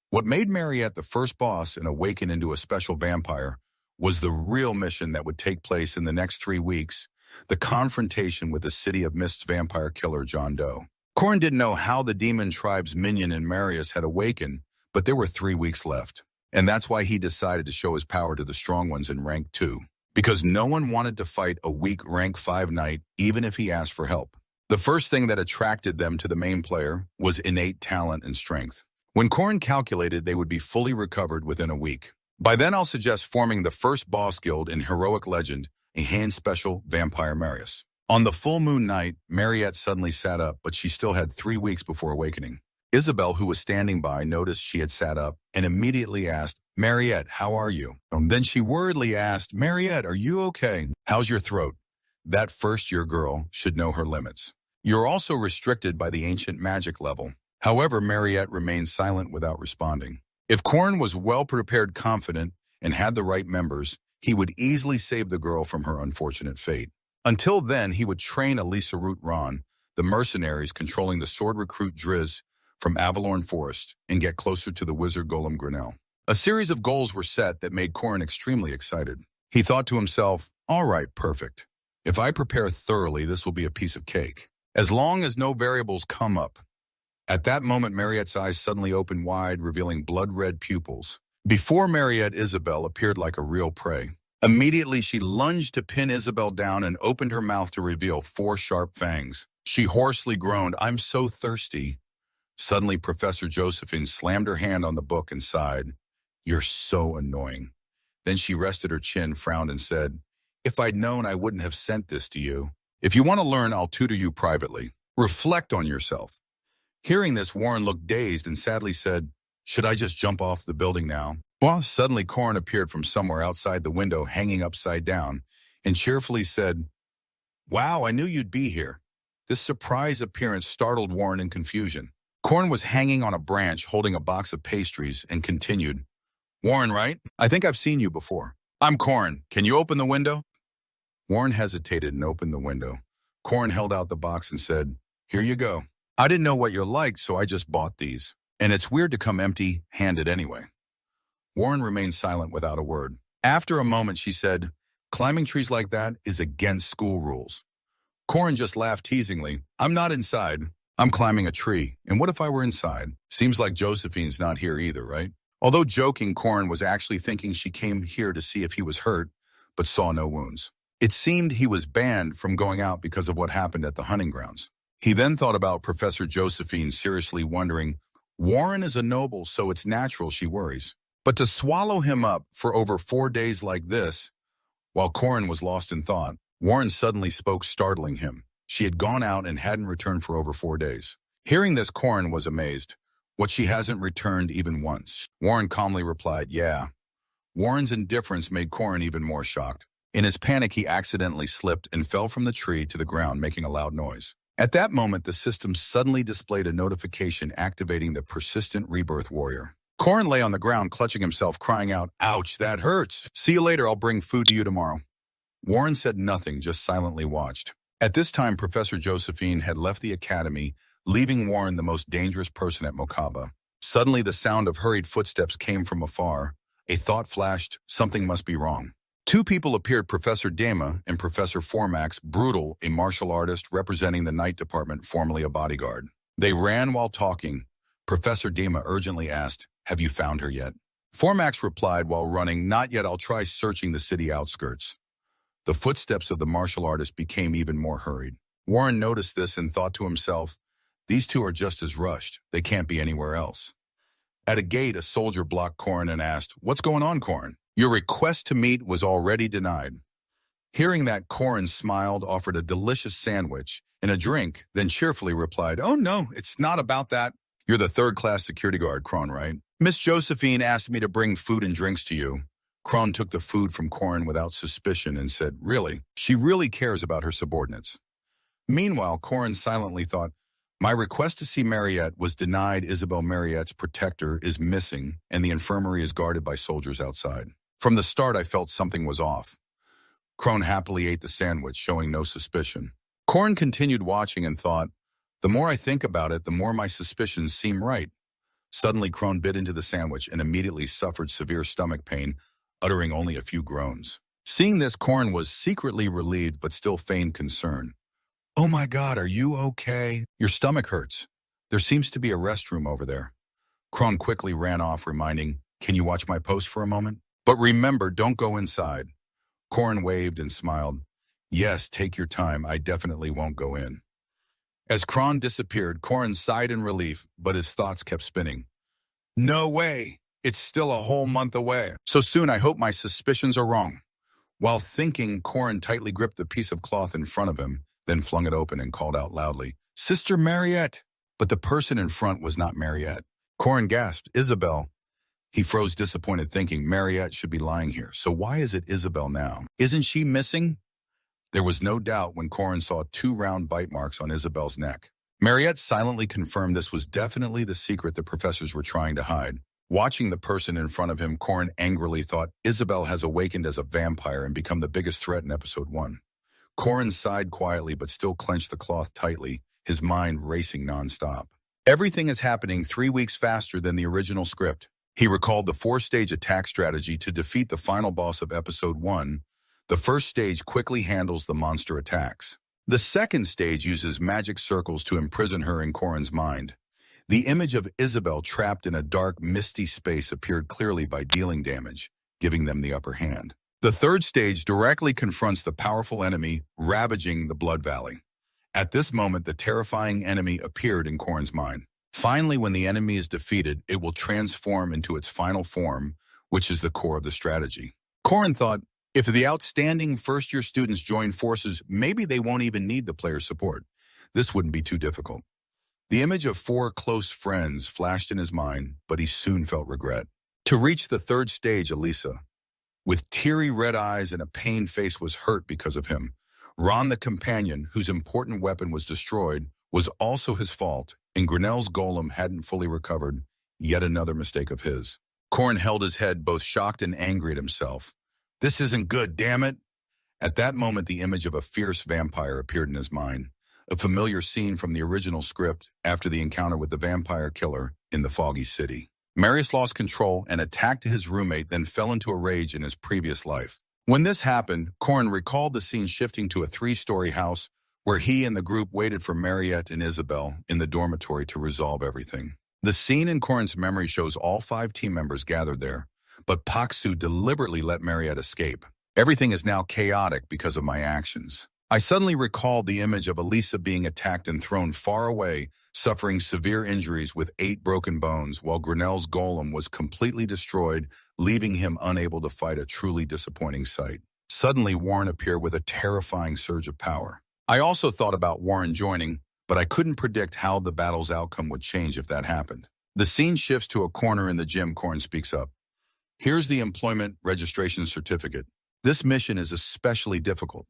What made Mariette the first boss and awaken into a special vampire was the real mission that would take place in the next 3 weeks, the confrontation with the City of Mist's vampire killer John Doe. Korn didn't know how the demon tribe's minion and Marius had awakened, but there were 3 weeks left. And that's why he decided to show his power to the strong ones in rank 2. Because no one wanted to fight a weak rank 5 knight, even if he asked for help. The first thing that attracted them to the main player was innate talent and strength. When Korn calculated they would be fully recovered within a week. By then I'll suggest forming the first boss guild in heroic legend, a hand special vampire Marius. On the full moon night, Mariette suddenly sat up, but she still had 3 weeks before awakening. Isabel, who was standing by, noticed she had sat up and immediately asked, Mariette, how are you? Then she worriedly asked, Mariette, are you okay? How's your throat? That first-year girl should know her limits. You're also restricted by the ancient magic level. However, Mariette remained silent without responding. If Korn was well-prepared, confident, and had the right members, he would easily save the girl from her unfortunate fate. Until then, he would train Elisa Root Ron, the mercenaries controlling the sword recruit Driz, from Avalorn Forest and get closer to the wizard golem Grinnell. A series of goals were set that made Korn extremely excited. He thought to himself, all right, perfect. If I prepare thoroughly, this will be a piece of cake. As long as no variables come up. At that moment, Mariette's eyes suddenly opened wide, revealing blood-red pupils. Before Mariette, Isabel appeared like a real prey. Immediately, she lunged to pin Isabel down and opened her mouth to reveal 4 sharp fangs. She hoarsely groaned, I'm so thirsty. Suddenly, Professor Josephine slammed her hand on the book and sighed, You're so annoying. Then she rested her chin, frowned, and said, If I'd known, I wouldn't have sent this to you. If you want to learn, I'll tutor you privately. Reflect on yourself. Hearing this, Warren looked dazed and sadly said, Should I just jump off the building now? Well, suddenly Korn appeared from somewhere outside the window, hanging upside down, and cheerfully said, Wow, I knew you'd be here. This surprise appearance startled Warren in confusion. Korn was hanging on a branch holding a box of pastries and continued, Warren, right? I think I've seen you before. I'm Korn. Can you open the window? Warren hesitated and opened the window. Korn held out the box and said, Here you go. I didn't know what you liked, so I just bought these. And it's weird to come empty-handed anyway. Warren remained silent without a word. After a moment, she said, Climbing trees like that is against school rules. Korn just laughed teasingly. I'm not inside. I'm climbing a tree. And what if I were inside? Seems like Josephine's not here either, right? Although joking, Korn was actually thinking she came here to see if he was hurt, but saw no wounds. It seemed he was banned from going out because of what happened at the hunting grounds. He then thought about Professor Josephine, seriously wondering, Warren is a noble, so it's natural she worries. But to swallow him up for over 4 days like this, while Korn was lost in thought, Warren suddenly spoke, startling him. She had gone out and hadn't returned for over 4 days. Hearing this, Korn was amazed. What, she hasn't returned even once? Warren calmly replied, Yeah. Warren's indifference made Korn even more shocked. In his panic, he accidentally slipped and fell from the tree to the ground, making a loud noise. At that moment, the system suddenly displayed a notification activating the persistent rebirth warrior. Korn lay on the ground, clutching himself, crying out, Ouch, that hurts. See you later, I'll bring food to you tomorrow. Warren said nothing, just silently watched. At this time, Professor Josephine had left the academy, leaving Warren the most dangerous person at Mokaba. Suddenly, the sound of hurried footsteps came from afar. A thought flashed, something must be wrong. 2 people appeared, Professor Dema and Professor Formax, Brutal, a martial artist representing the night department, formerly a bodyguard. They ran while talking. Professor Dima urgently asked, "Have you found her yet?" Formax replied while running, "Not yet, I'll try searching the city outskirts." The footsteps of the martial artist became even more hurried. Warren noticed this and thought to himself, "These two are just as rushed. They can't be anywhere else." At a gate, a soldier blocked Corin and asked, "What's going on, Corin? Your request to meet was already denied." Hearing that, Corin smiled, offered a delicious sandwich and a drink, then cheerfully replied, "Oh no, it's not about that. You're the third-class security guard, Kron, right? Miss Josephine asked me to bring food and drinks to you." Kron took the food from Corin without suspicion and said, "Really? She really cares about her subordinates." Meanwhile, Corin silently thought, "My request to see Mariette was denied. Isabel Mariette's protector is missing, and the infirmary is guarded by soldiers outside. From the start, I felt something was off." Kron happily ate the sandwich, showing no suspicion. Corin continued watching and thought, "The more I think about it, the more my suspicions seem right." Suddenly, Kron bit into the sandwich and immediately suffered severe stomach pain, uttering only a few groans. Seeing this, Corin was secretly relieved but still feigned concern. "Oh my God, are you okay? Your stomach hurts. There seems to be a restroom over there." Kron quickly ran off, reminding, "Can you watch my post for a moment? But remember, don't go inside." Corin waved and smiled. "Yes, take your time. I definitely won't go in." As Kron disappeared, Corin sighed in relief, but his thoughts kept spinning. "No way! It's still a whole month away. So soon, I hope my suspicions are wrong." While thinking, Corin tightly gripped the piece of cloth in front of him, then flung it open and called out loudly, "Sister Mariette!" But the person in front was not Mariette. Corin gasped, "Isabel." He froze, disappointed, thinking Mariette should be lying here. So why is it Isabel now? Isn't she missing? There was no doubt when Corin saw 2 round bite marks on Isabel's neck. Mariette silently confirmed this was definitely the secret the professors were trying to hide. Watching the person in front of him, Corin angrily thought, Isabel has awakened as a vampire and become the biggest threat in episode 1. Corin sighed quietly but still clenched the cloth tightly, his mind racing nonstop. Everything is happening 3 weeks faster than the original script. He recalled the 4-stage attack strategy to defeat the final boss of episode 1. The first stage quickly handles the monster attacks. The second stage uses magic circles to imprison her in Corin's mind. The image of Isabel trapped in a dark, misty space appeared clearly by dealing damage, giving them the upper hand. The third stage directly confronts the powerful enemy, ravaging the Blood Valley. At this moment, the terrifying enemy appeared in Corin's mind. Finally, when the enemy is defeated, it will transform into its final form, which is the core of the strategy. Corin thought, if the outstanding first-year students join forces, maybe they won't even need the player's support. This wouldn't be too difficult. The image of 4 close friends flashed in his mind, but he soon felt regret. To reach the third stage, Elisa, with teary red eyes and a pained face, was hurt because of him. Ron, the companion, whose important weapon was destroyed, was also his fault, and Grinnell's golem hadn't fully recovered, yet another mistake of his. Corin held his head, both shocked and angry at himself. This isn't good, damn it! At that moment, the image of a fierce vampire appeared in his mind, a familiar scene from the original script after the encounter with the vampire killer in the foggy city. Marius lost control and attacked his roommate, then fell into a rage in his previous life. When this happened, Corin recalled the scene shifting to a 3-story house where he and the group waited for Mariette and Isabel in the dormitory to resolve everything. The scene in Corin's memory shows all 5 team members gathered there, but Paksu deliberately let Mariette escape. Everything is now chaotic because of my actions. I suddenly recalled the image of Elisa being attacked and thrown far away, suffering severe injuries with 8 broken bones, while Grinnell's golem was completely destroyed, leaving him unable to fight, a truly disappointing sight. Suddenly, Warren appeared with a terrifying surge of power. I also thought about Warren joining, but I couldn't predict how the battle's outcome would change if that happened. The scene shifts to a corner in the gym. Corin speaks up. Here's the employment registration certificate. This mission is especially difficult.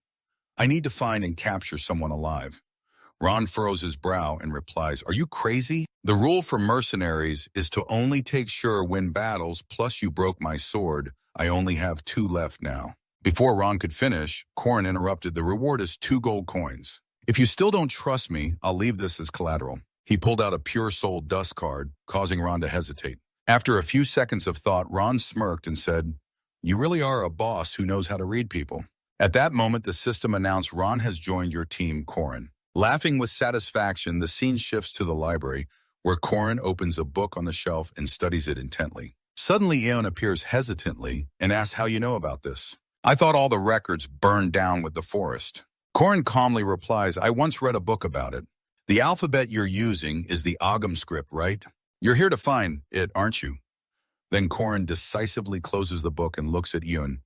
I need to find and capture someone alive. Ron furrows his brow and replies, Are you crazy? The rule for mercenaries is to only take sure win battles, plus you broke my sword. I only have 2 left now. Before Ron could finish, Corin interrupted. The reward is 2 gold coins. If you still don't trust me, I'll leave this as collateral. He pulled out a pure soul dust card, causing Ron to hesitate. After a few seconds of thought, Ron smirked and said, You really are a boss who knows how to read people. At that moment, the system announced, Ron has joined your team, Corin. Laughing with satisfaction, the scene shifts to the library, where Korin opens a book on the shelf and studies it intently. Suddenly, Eon appears hesitantly and asks how you know about this. I thought all the records burned down with the forest. Korin calmly replies, I once read a book about it. The alphabet you're using is the Agam script, right? You're here to find it, aren't you? Then Korin decisively closes the book and looks at Eon.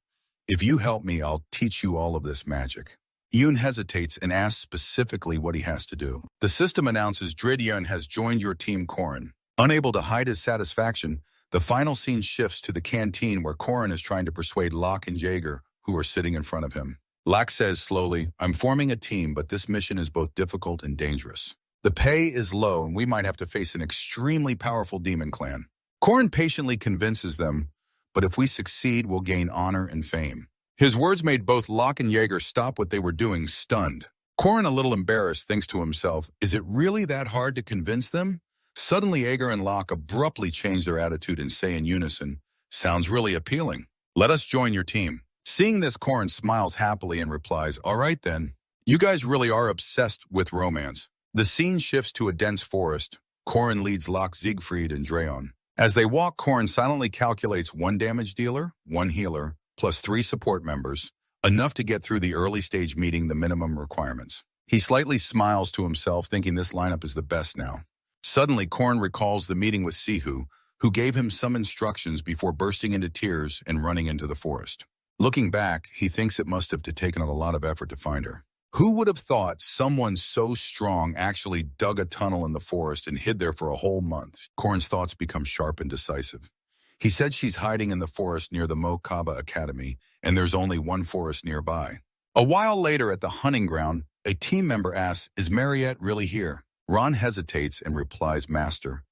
If you help me, I'll teach you all of this magic. Yoon hesitates and asks specifically what he has to do. The system announces Dridyeon has joined your team, Korin. Unable to hide his satisfaction, the final scene shifts to the canteen where Korin is trying to persuade Locke and Jaeger, who are sitting in front of him. Locke says slowly, I'm forming a team, but this mission is both difficult and dangerous. The pay is low, and we might have to face an extremely powerful demon clan. Korin patiently convinces them, but if we succeed, we'll gain honor and fame. His words made both Locke and Jaeger stop what they were doing, stunned. Korin, a little embarrassed, thinks to himself, is it really that hard to convince them? Suddenly, Jaeger and Locke abruptly change their attitude and say in unison, sounds really appealing. Let us join your team. Seeing this, Korin smiles happily and replies, all right then. You guys really are obsessed with romance. The scene shifts to a dense forest. Korin leads Locke, Siegfried, and Dreon. As they walk, Korin silently calculates 1 damage dealer, 1 healer, plus 3 support members, enough to get through the early stage meeting the minimum requirements. He slightly smiles to himself, thinking this lineup is the best now. Suddenly, Korin recalls the meeting with Sihu, who gave him some instructions before bursting into tears and running into the forest. Looking back, he thinks it must have taken a lot of effort to find her. Who would have thought someone so strong actually dug a tunnel in the forest and hid there for a whole month? Korin's thoughts become sharp and decisive. He said she's hiding in the forest near the Mokaba Academy, and there's only one forest nearby. A while later at the hunting ground, a team member asks, is Mariette really here? Ron hesitates and replies, Master,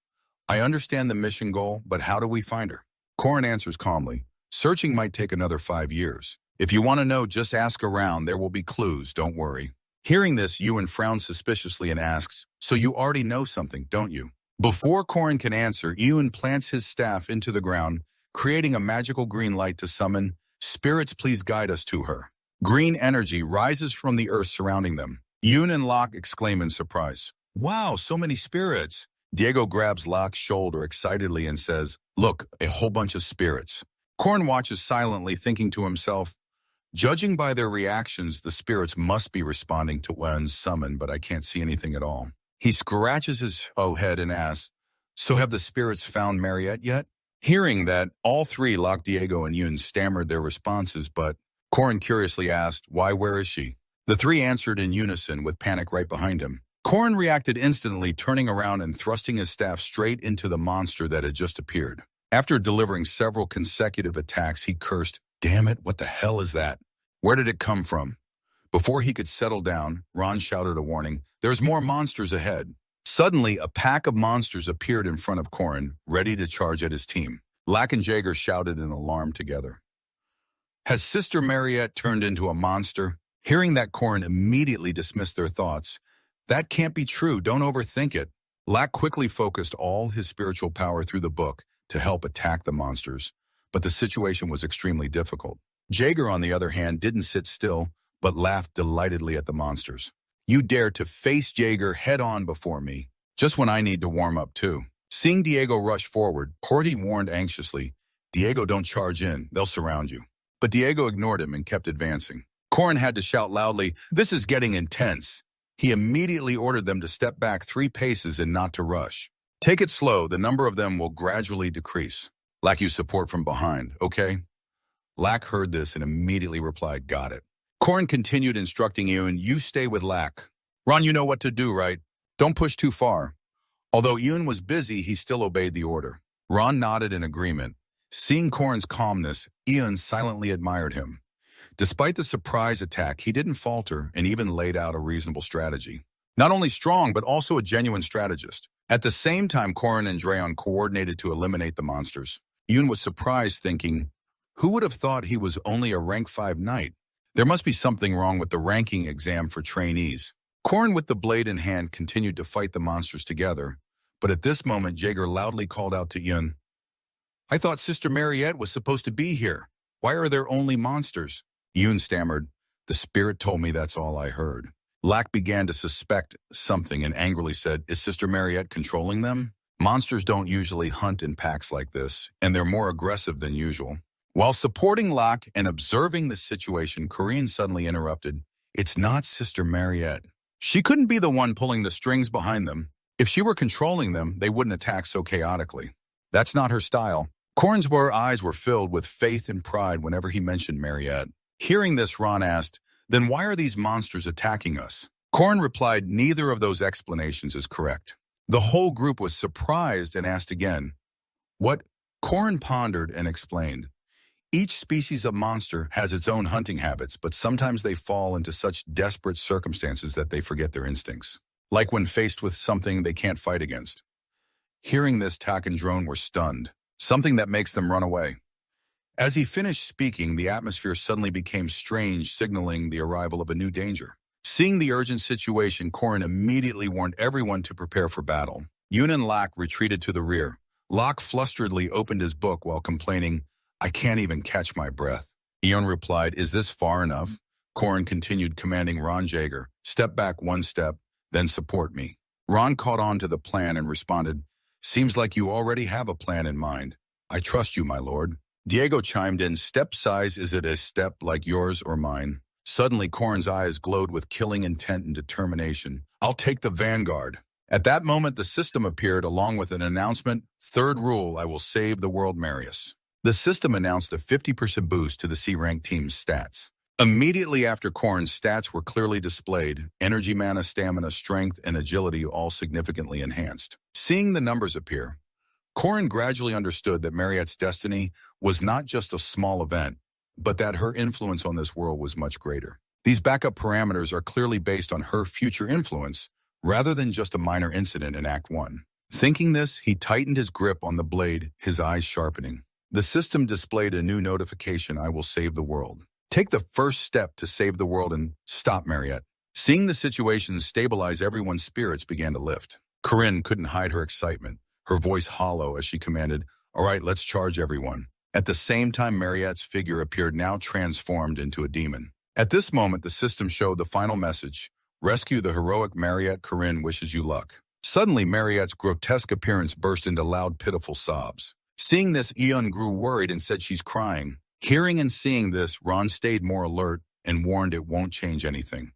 I understand the mission goal, but how do we find her? Korin answers calmly, searching might take another 5 years. If you want to know, just ask around. There will be clues, don't worry. Hearing this, Ewan frowns suspiciously and asks, so you already know something, don't you? Before Korin can answer, Ewan plants his staff into the ground, creating a magical green light to summon, spirits please guide us to her. Green energy rises from the earth surrounding them. Ewan and Locke exclaim in surprise, wow, so many spirits. Diego grabs Locke's shoulder excitedly and says, look, a whole bunch of spirits. Korin watches silently, thinking to himself, judging by their reactions, the spirits must be responding to one's summon, but I can't see anything at all. He scratches his head and asks, so have the spirits found Mariette yet? Hearing that, all 3, Locke, Diego, and Yoon, stammered their responses, but Korin curiously asked, why, where is she? The 3 answered in unison with panic right behind him. Korin reacted instantly, turning around and thrusting his staff straight into the monster that had just appeared. After delivering several consecutive attacks, he cursed, damn it, what the hell is that? Where did it come from? Before he could settle down, Ron shouted a warning, there's more monsters ahead. Suddenly, a pack of monsters appeared in front of Korin, ready to charge at his team. Lack and Jaeger shouted in alarm together. Has Sister Mariette turned into a monster? Hearing that, Korin immediately dismissed their thoughts. That can't be true, don't overthink it. Lack quickly focused all his spiritual power through the book to help attack the monsters, but the situation was extremely difficult. Jaeger, on the other hand, didn't sit still, but laughed delightedly at the monsters. You dare to face Jaeger head-on before me, just when I need to warm up too. Seeing Diego rush forward, Cordy warned anxiously, Diego, don't charge in, they'll surround you. But Diego ignored him and kept advancing. Korin had to shout loudly, this is getting intense. He immediately ordered them to step back 3 paces and not to rush. Take it slow, the number of them will gradually decrease. Lack you support from behind, okay? Lack heard this and immediately replied, got it. Korin continued instructing Ewan, you stay with Lack. Ron, you know what to do, right? Don't push too far. Although Ewan was busy, he still obeyed the order. Ron nodded in agreement. Seeing Korin's calmness, Ewan silently admired him. Despite the surprise attack, he didn't falter and even laid out a reasonable strategy. Not only strong, but also a genuine strategist. At the same time, Korin and Dreon coordinated to eliminate the monsters. Ewan was surprised, thinking, who would have thought he was only a rank 5 knight? There must be something wrong with the ranking exam for trainees. Korin, with the blade in hand, continued to fight the monsters together, but at this moment, Jaeger loudly called out to Ewan, I thought Sister Mariette was supposed to be here. Why are there only monsters? Ewan stammered, the spirit told me that's all I heard. Lack began to suspect something and angrily said, "Is Sister Mariette controlling them? Monsters don't usually hunt in packs like this, and they're more aggressive than usual." While supporting Locke and observing the situation, Corinne suddenly interrupted, "It's not Sister Mariette. She couldn't be the one pulling the strings behind them. If she were controlling them, they wouldn't attack so chaotically. That's not her style." Corinne's eyes were filled with faith and pride whenever he mentioned Mariette. Hearing this, Ron asked, "Then why are these monsters attacking us?" Corinne replied, "Neither of those explanations is correct." The whole group was surprised and asked again, "What?" Corinne pondered and explained, "Each species of monster has its own hunting habits, but sometimes they fall into such desperate circumstances that they forget their instincts. Like when faced with something they can't fight against." Hearing this, Tak and Drone were stunned, something that makes them run away. As he finished speaking, the atmosphere suddenly became strange, signaling the arrival of a new danger. Seeing the urgent situation, Corin immediately warned everyone to prepare for battle. Yoon and Lak retreated to the rear. Locke flusteredly opened his book while complaining, "I can't even catch my breath." Eon replied, "Is this far enough?" Corin continued, commanding Ron Jaeger, "Step back one step, then support me." Ron caught on to the plan and responded, "Seems like you already have a plan in mind. I trust you, my lord." Diego chimed in, "Step size, is it a step like yours or mine?" Suddenly, Corin's eyes glowed with killing intent and determination. "I'll take the vanguard." At that moment, the system appeared along with an announcement, "Third rule, I will save the world, Marius." The system announced a 50% boost to the C-rank team's stats. Immediately after, Corin's stats were clearly displayed, energy, mana, stamina, strength, and agility all significantly enhanced. Seeing the numbers appear, Corin gradually understood that Mariette's destiny was not just a small event, but that her influence on this world was much greater. These backup parameters are clearly based on her future influence, rather than just a minor incident in Act 1. Thinking this, he tightened his grip on the blade, his eyes sharpening. The system displayed a new notification, "I will save the world. Take the first step to save the world and stop Mariette." Seeing the situation stabilize, everyone's spirits began to lift. Corinne couldn't hide her excitement, her voice hollow as she commanded, "All right, let's charge everyone." At the same time, Mariette's figure appeared, now transformed into a demon. At this moment, the system showed the final message, "Rescue the heroic Mariette. Corinne wishes you luck." Suddenly, Mariette's grotesque appearance burst into loud, pitiful sobs. Seeing this, Eon grew worried and said, "She's crying." Hearing and seeing this, Ron stayed more alert and warned, "It won't change anything.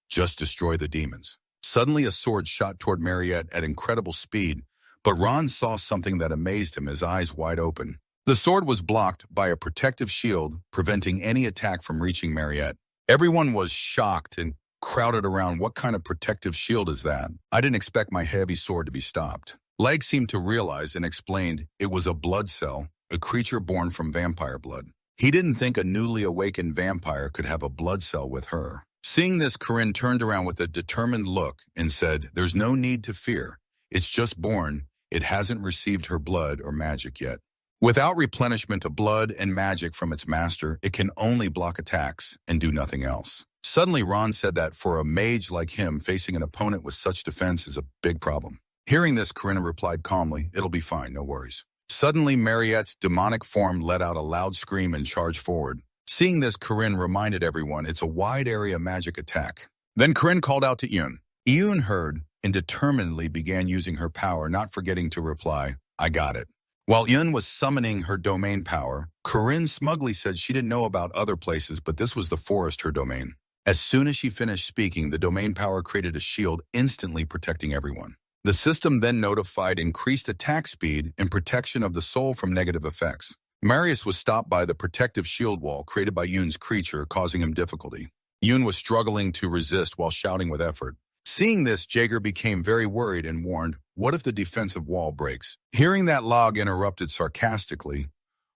Just destroy the demons." Suddenly, a sword shot toward Mariette at incredible speed, but Ron saw something that amazed him, his eyes wide open. The sword was blocked by a protective shield, preventing any attack from reaching Mariette. Everyone was shocked and crowded around. "What kind of protective shield is that? I didn't expect my heavy sword to be stopped." Leg seemed to realize and explained it was a blood cell, a creature born from vampire blood. He didn't think a newly awakened vampire could have a blood cell with her. Seeing this, Corinne turned around with a determined look and said, "There's no need to fear. It's just born. It hasn't received her blood or magic yet. Without replenishment of blood and magic from its master, it can only block attacks and do nothing else." Suddenly, Ron said that for a mage like him, facing an opponent with such defense is a big problem. Hearing this, Corinne replied calmly, "It'll be fine, no worries." Suddenly, Mariette's demonic form let out a loud scream and charged forward. Seeing this, Corinne reminded everyone it's a wide area magic attack. Then Corinne called out to Eun. Eun heard and determinedly began using her power, not forgetting to reply, "I got it." While Eun was summoning her domain power, Corinne smugly said she didn't know about other places, but this was the forest, her domain. As soon as she finished speaking, the domain power created a shield, instantly protecting everyone. The system then notified increased attack speed and protection of the soul from negative effects. Marius was stopped by the protective shield wall created by Yoon's creature, causing him difficulty. Yoon was struggling to resist while shouting with effort. Seeing this, Jaeger became very worried and warned, "What if the defensive wall breaks?" Hearing that, Log interrupted sarcastically,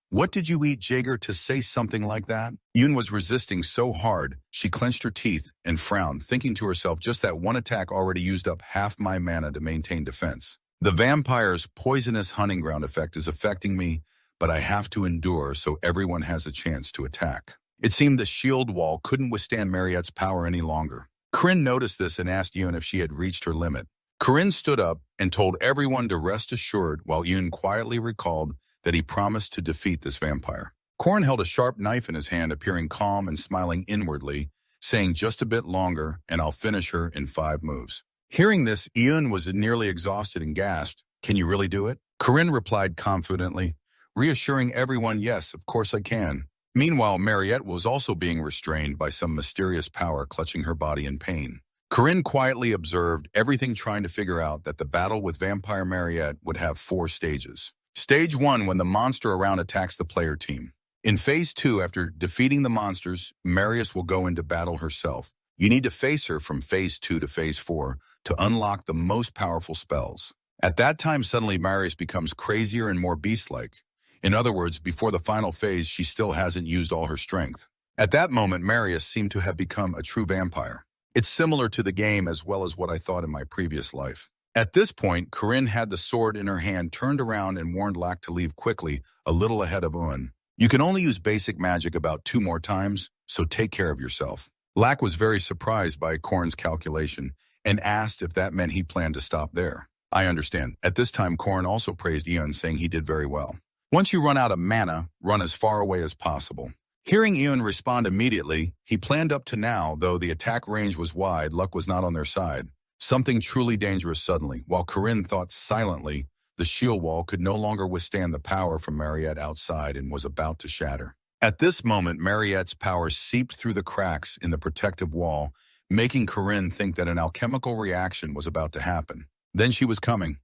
"What did you eat, Jaeger, to say something like that?" Yoon was resisting so hard, she clenched her teeth and frowned, thinking to herself, "Just that one attack already used up half my mana to maintain defense. The vampire's poisonous hunting ground effect is affecting me, but I have to endure so everyone has a chance to attack." It seemed the shield wall couldn't withstand Mariette's power any longer. Corinne noticed this and asked Yoon if she had reached her limit. Corinne stood up and told everyone to rest assured, while Yoon quietly recalled that he promised to defeat this vampire. Corin held a sharp knife in his hand, appearing calm and smiling inwardly saying just a bit longer and I'll finish her in 5 moves. Hearing this, Ian was nearly exhausted and gasped, "Can you really do it?" Corinne replied confidently, reassuring everyone, "Yes, of course I can." Meanwhile, Mariette was also being restrained by some mysterious power clutching her body in pain. Corinne quietly observed everything, trying to figure out that the battle with Vampire Mariette would have 4 stages. Stage 1, when the monster around attacks the player team. In Phase 2, after defeating the monsters, Marius will go into battle herself. You need to face her from Phase 2 to Phase 4 to unlock the most powerful spells. At that time, suddenly Marius becomes crazier and more beast-like. In other words, before the final phase, she still hasn't used all her strength. At that moment, Marius seemed to have become a true vampire. It's similar to the game as well as what I thought in my previous life. At this point, Corinne had the sword in her hand, turned around and warned Lack to leave quickly, a little ahead of Un. You can only use basic magic about 2 more times, so take care of yourself. Lack was very surprised by Korn's calculation and asked if that meant he planned to stop there. I understand. At this time, Korn also praised Eon, saying he did very well. Once you run out of mana, run as far away as possible. Hearing Eon respond immediately, he planned up to now, though the attack range was wide, luck was not on their side. Something truly dangerous suddenly. While Corinne thought silently, the shield wall could no longer withstand the power from Mariette outside and was about to shatter. At this moment, Mariette's power seeped through the cracks in the protective wall, making Corinne think that an alchemical reaction was about to happen. Then she was coming.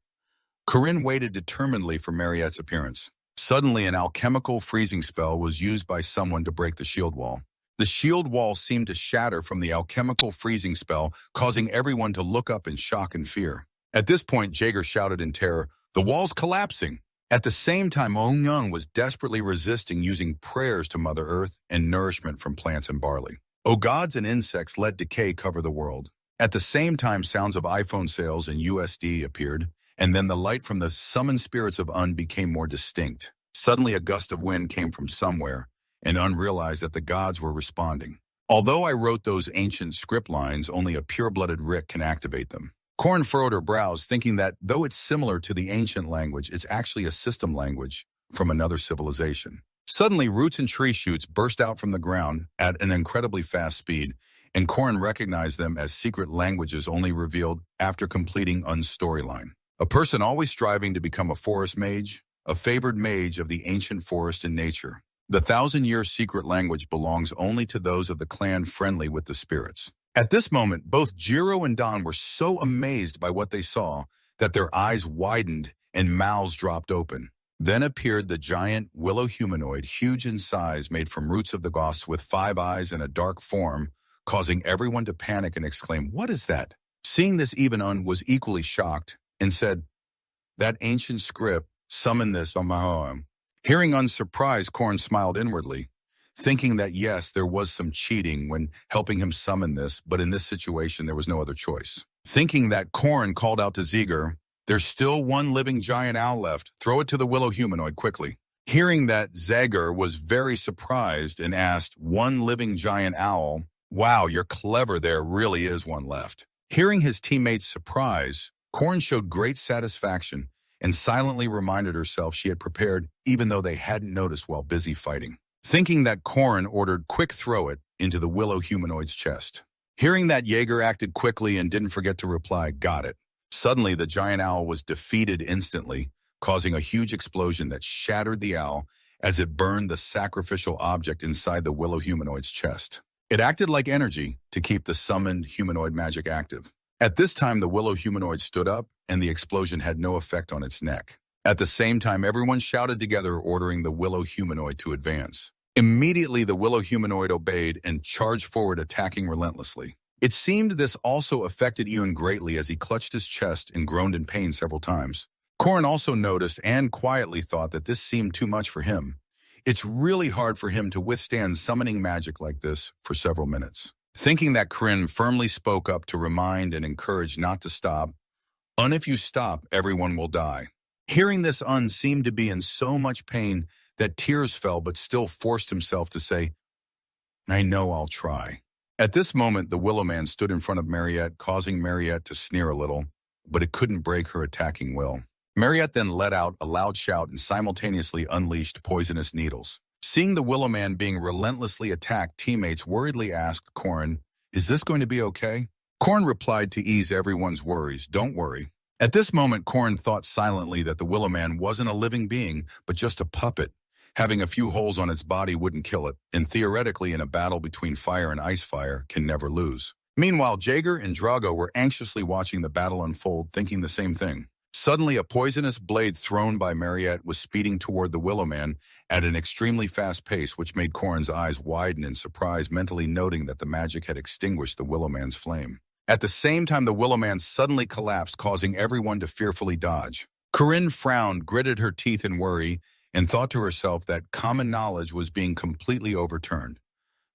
Corinne waited determinedly for Mariette's appearance. Suddenly, an alchemical freezing spell was used by someone to break the shield wall. The shield wall seemed to shatter from the alchemical freezing spell, causing everyone to look up in shock and fear. At this point, Jaeger shouted in terror, "The wall's collapsing!" At the same time, Ong Young was desperately resisting, using prayers to Mother Earth and nourishment from plants and barley. O gods and insects let decay cover the world. At the same time, sounds of iPhone sales and USD appeared, and then the light from the summoned spirits of Un became more distinct. Suddenly, a gust of wind came from somewhere, and Un realized that the gods were responding. Although I wrote those ancient script lines, only a pure-blooded Rick can activate them. Korn furrowed her brows, thinking that though it's similar to the ancient language, it's actually a system language from another civilization. Suddenly, roots and tree shoots burst out from the ground at an incredibly fast speed, and Korn recognized them as secret languages only revealed after completing Un's storyline. A person always striving to become a forest mage, a favored mage of the ancient forest in nature. The 1,000-year secret language belongs only to those of the clan friendly with the spirits. At this moment, both Jiro and Don were so amazed by what they saw that their eyes widened and mouths dropped open. Then appeared the giant willow humanoid, huge in size, made from roots of the goss, with 5 eyes and a dark form, causing everyone to panic and exclaim, "What is that?" Seeing this, even Un was equally shocked and said, "That ancient script, summon this on my home." Hearing Un's surprise, Korn smiled inwardly, thinking that yes, there was some cheating when helping him summon this, but in this situation there was no other choice. Thinking that, Korn called out to Ziegler, "There's still 1 living giant owl left. Throw it to the willow humanoid quickly." Hearing that, Zager was very surprised and asked, "1 living giant owl? Wow, you're clever, there really is 1 left." Hearing his teammate's surprise, Korn showed great satisfaction and silently reminded herself she had prepared even though they hadn't noticed while busy fighting. Thinking that, Korn ordered, "Quick, throw it," into the willow humanoid's chest. Hearing that, Jaeger acted quickly and didn't forget to reply, "Got it." Suddenly, the giant owl was defeated instantly, causing a huge explosion that shattered the owl as it burned the sacrificial object inside the willow humanoid's chest. It acted like energy to keep the summoned humanoid magic active. At this time, the willow humanoid stood up, and the explosion had no effect on its neck. At the same time, everyone shouted together, ordering the willow humanoid to advance. Immediately, the willow humanoid obeyed and charged forward, attacking relentlessly. It seemed this also affected Ewan greatly as he clutched his chest and groaned in pain several times. Korn also noticed and quietly thought that this seemed too much for him. It's really hard for him to withstand summoning magic like this for several minutes. Thinking that, Corinne firmly spoke up to remind and encourage not to stop. "Un, if you stop, everyone will die." Hearing this, Un seemed to be in so much pain that tears fell, but still forced himself to say, "I know, I'll try." At this moment, the Willow Man stood in front of Mariette, causing Mariette to sneer a little, but it couldn't break her attacking will. Mariette then let out a loud shout and simultaneously unleashed poisonous needles. Seeing the Willow Man being relentlessly attacked, teammates worriedly asked Korn Is this going to be okay? Korn replied to ease everyone's worries, don't worry. At this moment, Korn thought silently that the Willow Man wasn't a living being, but just a puppet. Having a few holes on its body wouldn't kill it, and theoretically in a battle between fire and ice fire can never lose. Meanwhile, Jaeger and Drago were anxiously watching the battle unfold, thinking the same thing. Suddenly, a poisonous blade thrown by Mariette was speeding toward the Willow Man at an extremely fast pace, which made Korn's eyes widen in surprise, mentally noting that the magic had extinguished the Willow Man's flame. At the same time, the Willow Man suddenly collapsed, causing everyone to fearfully dodge. Corinne frowned, gritted her teeth in worry, and thought to herself that common knowledge was being completely overturned.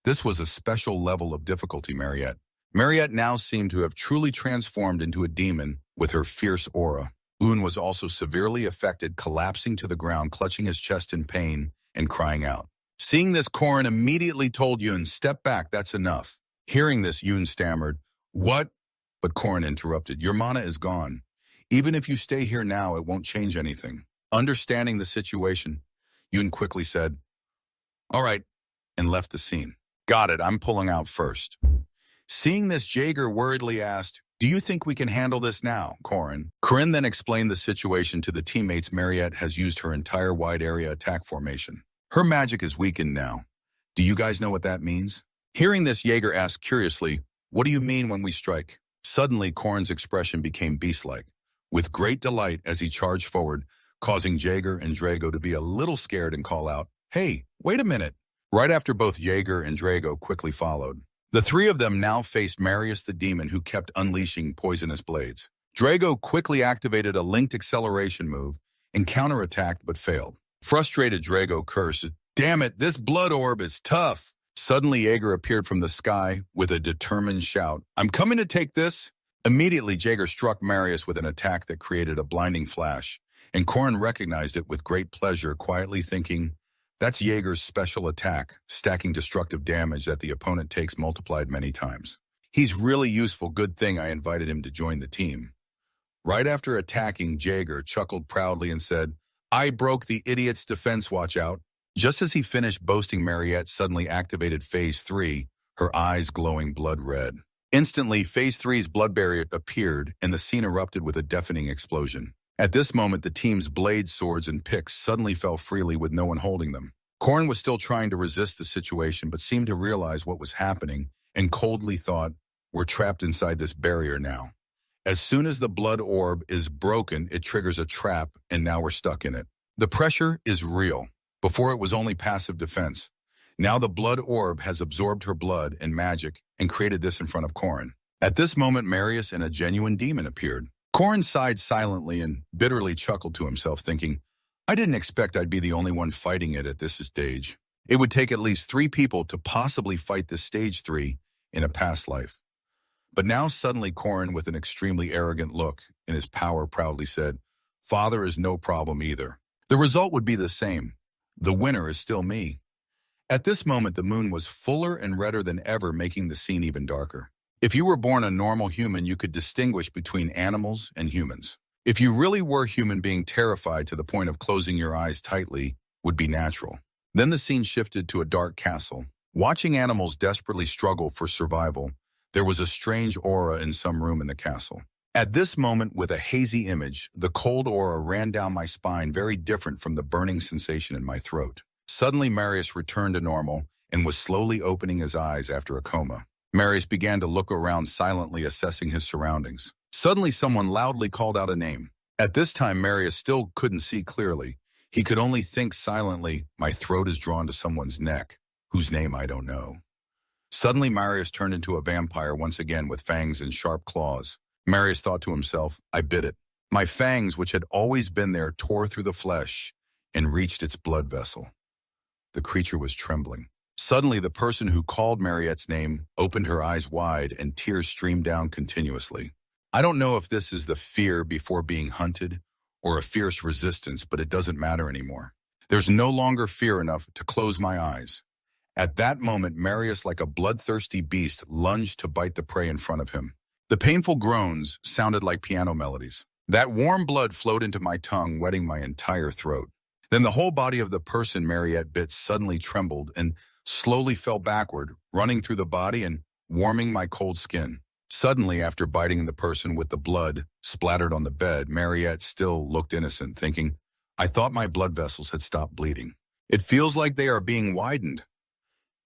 This was a special level of difficulty, Mariette. Mariette now seemed to have truly transformed into a demon with her fierce aura. Un was also severely affected, collapsing to the ground, clutching his chest in pain and crying out. Seeing this, Corin immediately told Yun, "Step back, that's enough." Hearing this, Yun stammered, "What?" But Corin interrupted, "Your mana is gone. Even if you stay here now, it won't change anything." Understanding the situation, Yun quickly said, "All right," and left the scene. "Got it, I'm pulling out first." Seeing this, Jaeger worriedly asked, "Do you think we can handle this now, Corin?" Corinne then explained the situation to the teammates. Mariette has used her entire wide area attack formation. Her magic is weakened now. Do you guys know what that means? Hearing this, Jaeger asked curiously, "What do you mean when we strike?" Suddenly, Corin's expression became beast-like, with great delight as he charged forward, causing Jaeger and Drago to be a little scared and call out, "Hey, wait a minute." Right after, both Jaeger and Drago quickly followed. The three of them now faced Marius the demon, who kept unleashing poisonous blades. Drago quickly activated a linked acceleration move and counterattacked but failed. Frustrated, Drago cursed, "Damn it, this blood orb is tough." Suddenly, Jaeger appeared from the sky with a determined shout, "I'm coming to take this." Immediately, Jaeger struck Marius with an attack that created a blinding flash, and Corin recognized it with great pleasure, quietly thinking, "That's Jaeger's special attack, stacking destructive damage that the opponent takes multiplied many times. He's really useful, good thing I invited him to join the team." Right after attacking, Jaeger chuckled proudly and said, "I broke the idiot's defense, watch out." Just as he finished boasting, Mariette suddenly activated Phase 3, her eyes glowing blood red. Instantly, Phase 3's blood barrier appeared, and the scene erupted with a deafening explosion. At this moment, the team's blades, swords, and picks suddenly fell freely with no one holding them. Corin was still trying to resist the situation, but seemed to realize what was happening and coldly thought, "We're trapped inside this barrier now. As soon as the blood orb is broken, it triggers a trap, and now we're stuck in it. The pressure is real. Before, it was only passive defense. Now the blood orb has absorbed her blood and magic and created this in front of Corin." At this moment, Marius and a genuine demon appeared. Corin sighed silently and bitterly chuckled to himself, thinking, "I didn't expect I'd be the only one fighting it at this stage. It would take at least 3 people to possibly fight this stage 3 in a past life." But now suddenly Corin, with an extremely arrogant look in his power, proudly said, "Father is no problem either. The result would be the same. The winner is still me." At this moment, the moon was fuller and redder than ever, making the scene even darker. If you were born a normal human, you could distinguish between animals and humans. If you really were human, being terrified to the point of closing your eyes tightly would be natural. Then the scene shifted to a dark castle. Watching animals desperately struggle for survival, there was a strange aura in some room in the castle. At this moment, with a hazy image, the cold aura ran down my spine, very different from the burning sensation in my throat. Suddenly, Marius returned to normal and was slowly opening his eyes after a coma. Marius began to look around, silently assessing his surroundings. Suddenly, someone loudly called out a name. At this time, Marius still couldn't see clearly. He could only think silently, "My throat is drawn to someone's neck, whose name I don't know." Suddenly, Marius turned into a vampire once again with fangs and sharp claws. Marius thought to himself, "I bit it." My fangs, which had always been there, tore through the flesh and reached its blood vessel. The creature was trembling. Suddenly, the person who called Mariette's name opened her eyes wide and tears streamed down continuously. I don't know if this is the fear before being hunted or a fierce resistance, but it doesn't matter anymore. There's no longer fear enough to close my eyes. At that moment, Marius, like a bloodthirsty beast, lunged to bite the prey in front of him. The painful groans sounded like piano melodies. That warm blood flowed into my tongue, wetting my entire throat. Then the whole body of the person Mariette bit suddenly trembled and slowly fell backward, running through the body and warming my cold skin. Suddenly, after biting the person with the blood splattered on the bed, Mariette still looked innocent, thinking, I thought my blood vessels had stopped bleeding. It feels like they are being widened.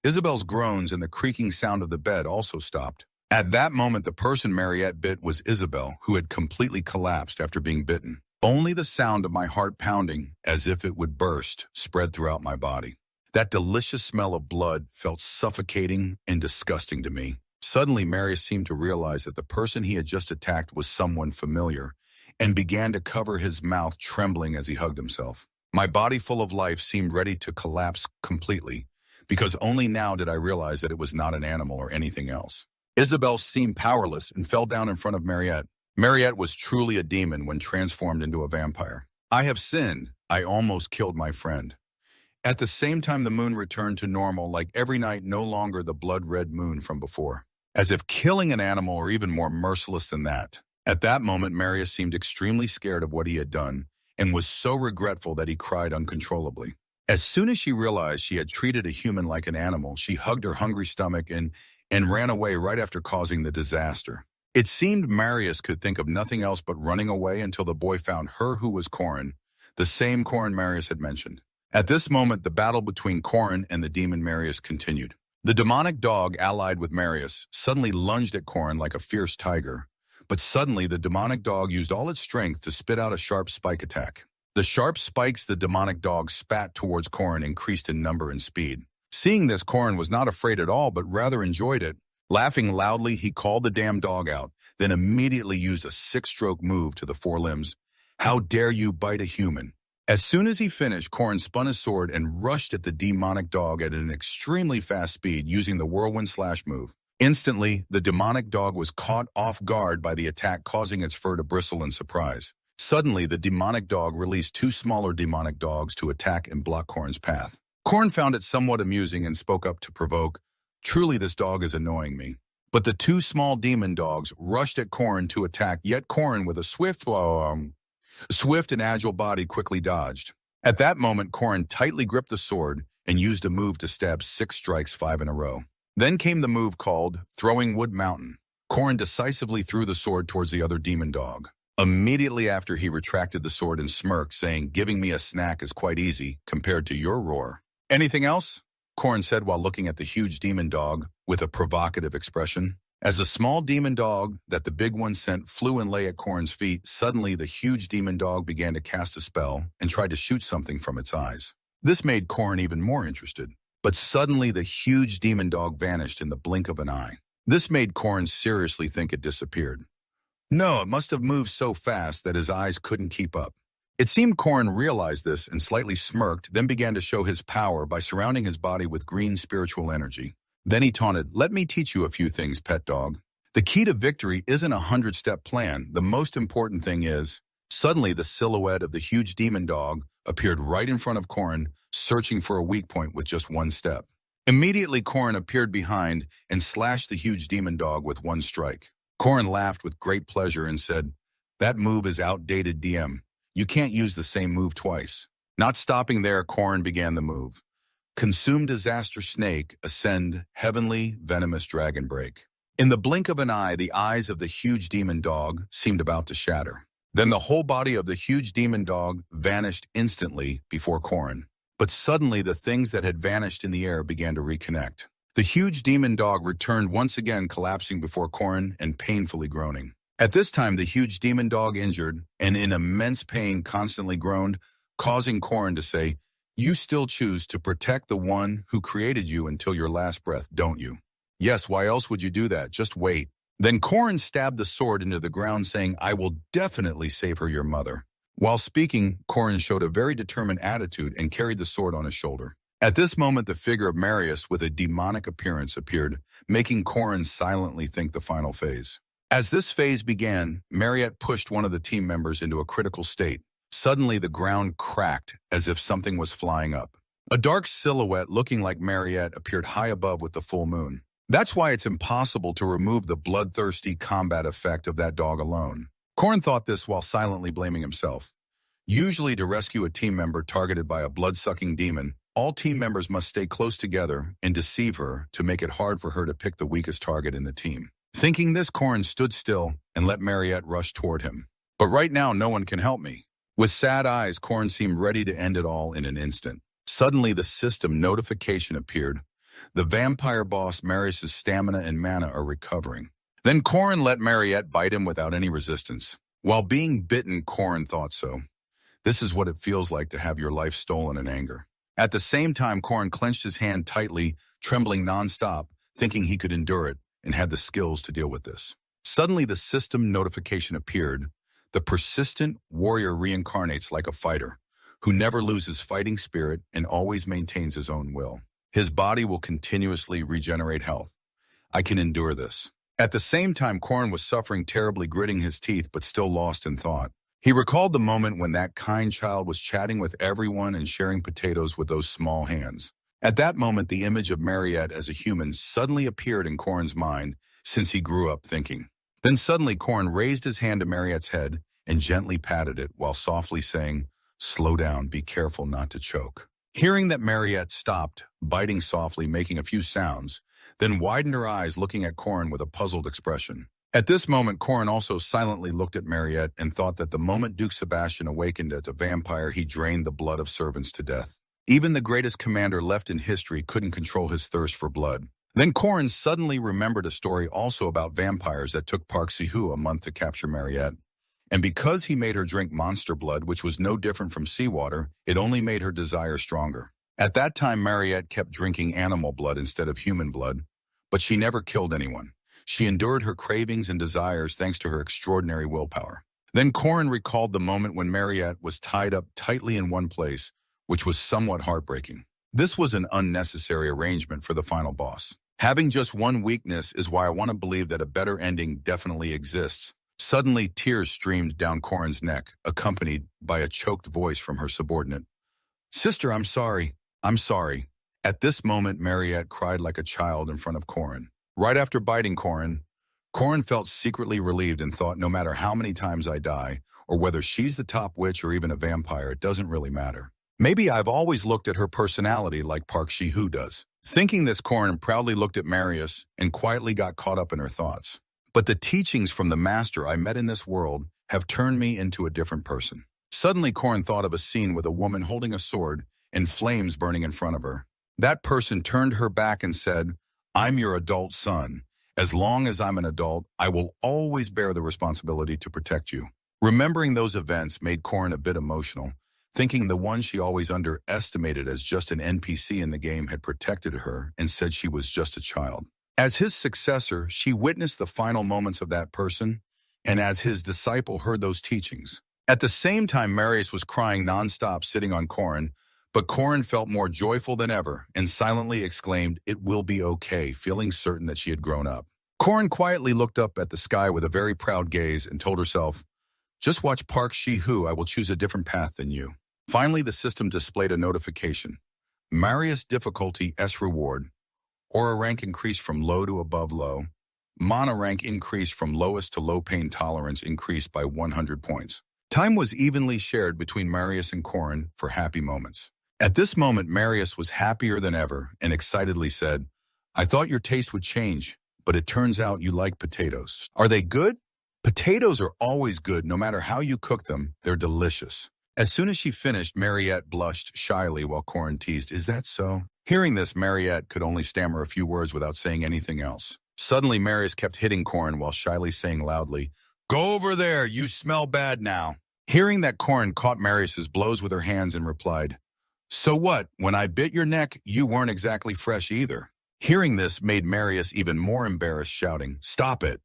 Isabel's groans and the creaking sound of the bed also stopped. At that moment, the person Mariette bit was Isabel, who had completely collapsed after being bitten. Only the sound of my heart pounding, as if it would burst, spread throughout my body. That delicious smell of blood felt suffocating and disgusting to me. Suddenly, Marius seemed to realize that the person he had just attacked was someone familiar, and began to cover his mouth, trembling as he hugged himself. My body, full of life, seemed ready to collapse completely, because only now did I realize that it was not an animal or anything else. Isabel seemed powerless and fell down in front of Mariette. Mariette was truly a demon when transformed into a vampire. I have sinned. I almost killed my friend. At the same time, the moon returned to normal, like every night, no longer the blood-red moon from before. As if killing an animal or even more merciless than that. At that moment, Marius seemed extremely scared of what he had done and was so regretful that he cried uncontrollably. As soon as she realized she had treated a human like an animal, she hugged her hungry stomach and ran away right after causing the disaster. It seemed Marius could think of nothing else but running away until the boy found her, who was Corin, the same Corin Marius had mentioned. At this moment, the battle between Corin and the demon Marius continued. The demonic dog, allied with Marius, suddenly lunged at Corin like a fierce tiger. But suddenly, the demonic dog used all its strength to spit out a sharp spike attack. The sharp spikes the demonic dog spat towards Corin increased in number and speed. Seeing this, Corin was not afraid at all, but rather enjoyed it. Laughing loudly, he called the damn dog out, then immediately used a 6-stroke move to the forelimbs. How dare you bite a human? As soon as he finished, Corin spun his sword and rushed at the demonic dog at an extremely fast speed using the whirlwind slash move. Instantly, the demonic dog was caught off guard by the attack, causing its fur to bristle in surprise. Suddenly, the demonic dog released 2 smaller demonic dogs to attack and block Corin's path. Corin found it somewhat amusing and spoke up to provoke, Truly, this dog is annoying me. But the 2 small demon dogs rushed at Corin to attack, yet Corin, with a swift and agile body, quickly dodged. At that moment, Corin tightly gripped the sword and used a move to stab 6 strikes 5 in a row. Then came the move called Throwing Wood Mountain. Corin decisively threw the sword towards the other demon dog. Immediately after, he retracted the sword and smirked, saying, Giving me a snack is quite easy compared to your roar. Anything else? Corin said while looking at the huge demon dog with a provocative expression. As the small demon dog that the big one sent flew and lay at Corin's feet, suddenly the huge demon dog began to cast a spell and tried to shoot something from its eyes. This made Corin even more interested. But suddenly the huge demon dog vanished in the blink of an eye. This made Corin seriously think it disappeared. No, it must have moved so fast that his eyes couldn't keep up. It seemed Corin realized this and slightly smirked, then began to show his power by surrounding his body with green spiritual energy. Then he taunted, Let me teach you a few things, pet dog. The key to victory isn't a 100-step plan. The most important thing is... Suddenly, the silhouette of the huge demon dog appeared right in front of Corin, searching for a weak point with just 1 step. Immediately, Corin appeared behind and slashed the huge demon dog with 1 strike. Corin laughed with great pleasure and said, That move is outdated, DM. You can't use the same move twice. Not stopping there, Corin began the move. Consume Disaster Snake, Ascend, Heavenly, Venomous Dragon Break. In the blink of an eye, the eyes of the huge demon dog seemed about to shatter. Then the whole body of the huge demon dog vanished instantly before Corin. But suddenly the things that had vanished in the air began to reconnect. The huge demon dog returned once again, collapsing before Corin and painfully groaning. At this time, the huge demon dog, injured and in immense pain, constantly groaned, causing Corin to say, You still choose to protect the one who created you until your last breath, don't you? Yes, why else would you do that? Just wait. Then Corin stabbed the sword into the ground, saying, I will definitely save her, your mother. While speaking, Corin showed a very determined attitude and carried the sword on his shoulder. At this moment, the figure of Marius with a demonic appearance appeared, making Corin silently think the final phase. As this phase began, Mariette pushed one of the team members into a critical state. Suddenly, the ground cracked as if something was flying up. A dark silhouette looking like Mariette appeared high above with the full moon. That's why it's impossible to remove the bloodthirsty combat effect of that dog alone. Corin thought this while silently blaming himself. Usually, to rescue a team member targeted by a blood-sucking demon, All team members must stay close together and deceive her to make it hard for her to pick the weakest target in the team. Thinking this, Korin stood still and let Mariette rush toward him. But right now, no one can help me. With sad eyes, Korin seemed ready to end it all in an instant. Suddenly, the system notification appeared. The vampire boss Marius' stamina and mana are recovering. Then Korin let Mariette bite him without any resistance. While being bitten, Korin thought so. This is what it feels like to have your life stolen in anger. At the same time, Korin clenched his hand tightly, trembling nonstop, thinking he could endure it and had the skills to deal with this. Suddenly, the system notification appeared. The persistent warrior reincarnates like a fighter, who never loses fighting spirit and always maintains his own will. His body will continuously regenerate health. I can endure this. At the same time, Korin was suffering terribly, gritting his teeth, but still lost in thought. He recalled the moment when that kind child was chatting with everyone and sharing potatoes with those small hands. At that moment, the image of Mariette as a human suddenly appeared in Korin's mind, since he grew up thinking. Then suddenly, Korin raised his hand to Mariette's head and gently patted it while softly saying, "Slow down, be careful not to choke." Hearing that, Mariette stopped, biting softly, making a few sounds, then widened her eyes, looking at Korin with a puzzled expression. At this moment, Korin also silently looked at Mariette and thought that the moment Duke Sebastian awakened as a vampire, he drained the blood of servants to death. Even the greatest commander left in history couldn't control his thirst for blood. Then Korin suddenly remembered a story also about vampires that took Park Si-hoo a month to capture Mariette. And because he made her drink monster blood, which was no different from seawater, it only made her desire stronger. At that time, Mariette kept drinking animal blood instead of human blood, but she never killed anyone. She endured her cravings and desires thanks to her extraordinary willpower. Then Korin recalled the moment when Mariette was tied up tightly in one place, which was somewhat heartbreaking. This was an unnecessary arrangement for the final boss. Having just one weakness is why I want to believe that a better ending definitely exists. Suddenly, tears streamed down Korin's neck, accompanied by a choked voice from her subordinate. "Sister, I'm sorry. I'm sorry." At this moment, Mariette cried like a child in front of Korin. Right after biting Korin, Korin felt secretly relieved and thought, no matter how many times I die, or whether she's the top witch or even a vampire, it doesn't really matter. Maybe I've always looked at her personality like Park Si-hoo does. Thinking this, Korin proudly looked at Marius and quietly got caught up in her thoughts. But the teachings from the master I met in this world have turned me into a different person. Suddenly, Korin thought of a scene with a woman holding a sword and flames burning in front of her. That person turned her back and said, "I'm your adult son. As long as I'm an adult, I will always bear the responsibility to protect you." Remembering those events made Korin a bit emotional, thinking the one she always underestimated as just an NPC in the game had protected her and said she was just a child. As his successor, she witnessed the final moments of that person, and as his disciple heard those teachings. At the same time, Marius was crying nonstop sitting on Korin, but Korin felt more joyful than ever and silently exclaimed, "It will be okay," feeling certain that she had grown up. Korin quietly looked up at the sky with a very proud gaze and told herself, "Just watch Park Si-hoo, I will choose a different path than you." Finally, the system displayed a notification. Marius difficulty S reward. Aura rank increased from low to above low. Mana rank increased from lowest to low, pain tolerance increased by 100 points. Time was evenly shared between Marius and Korin for happy moments. At this moment, Marius was happier than ever and excitedly said, "I thought your taste would change, but it turns out you like potatoes. Are they good?" Potatoes are always good, no matter how you cook them, they're delicious. As soon as she finished, Mariette blushed shyly while Korin teased, "Is that so?" Hearing this, Mariette could only stammer a few words without saying anything else. Suddenly, Marius kept hitting Korin while shyly saying loudly, "Go over there, you smell bad now." Hearing that, Korin caught Marius's blows with her hands and replied, "So what? When I bit your neck, you weren't exactly fresh either." Hearing this made Marius even more embarrassed, shouting, "Stop it."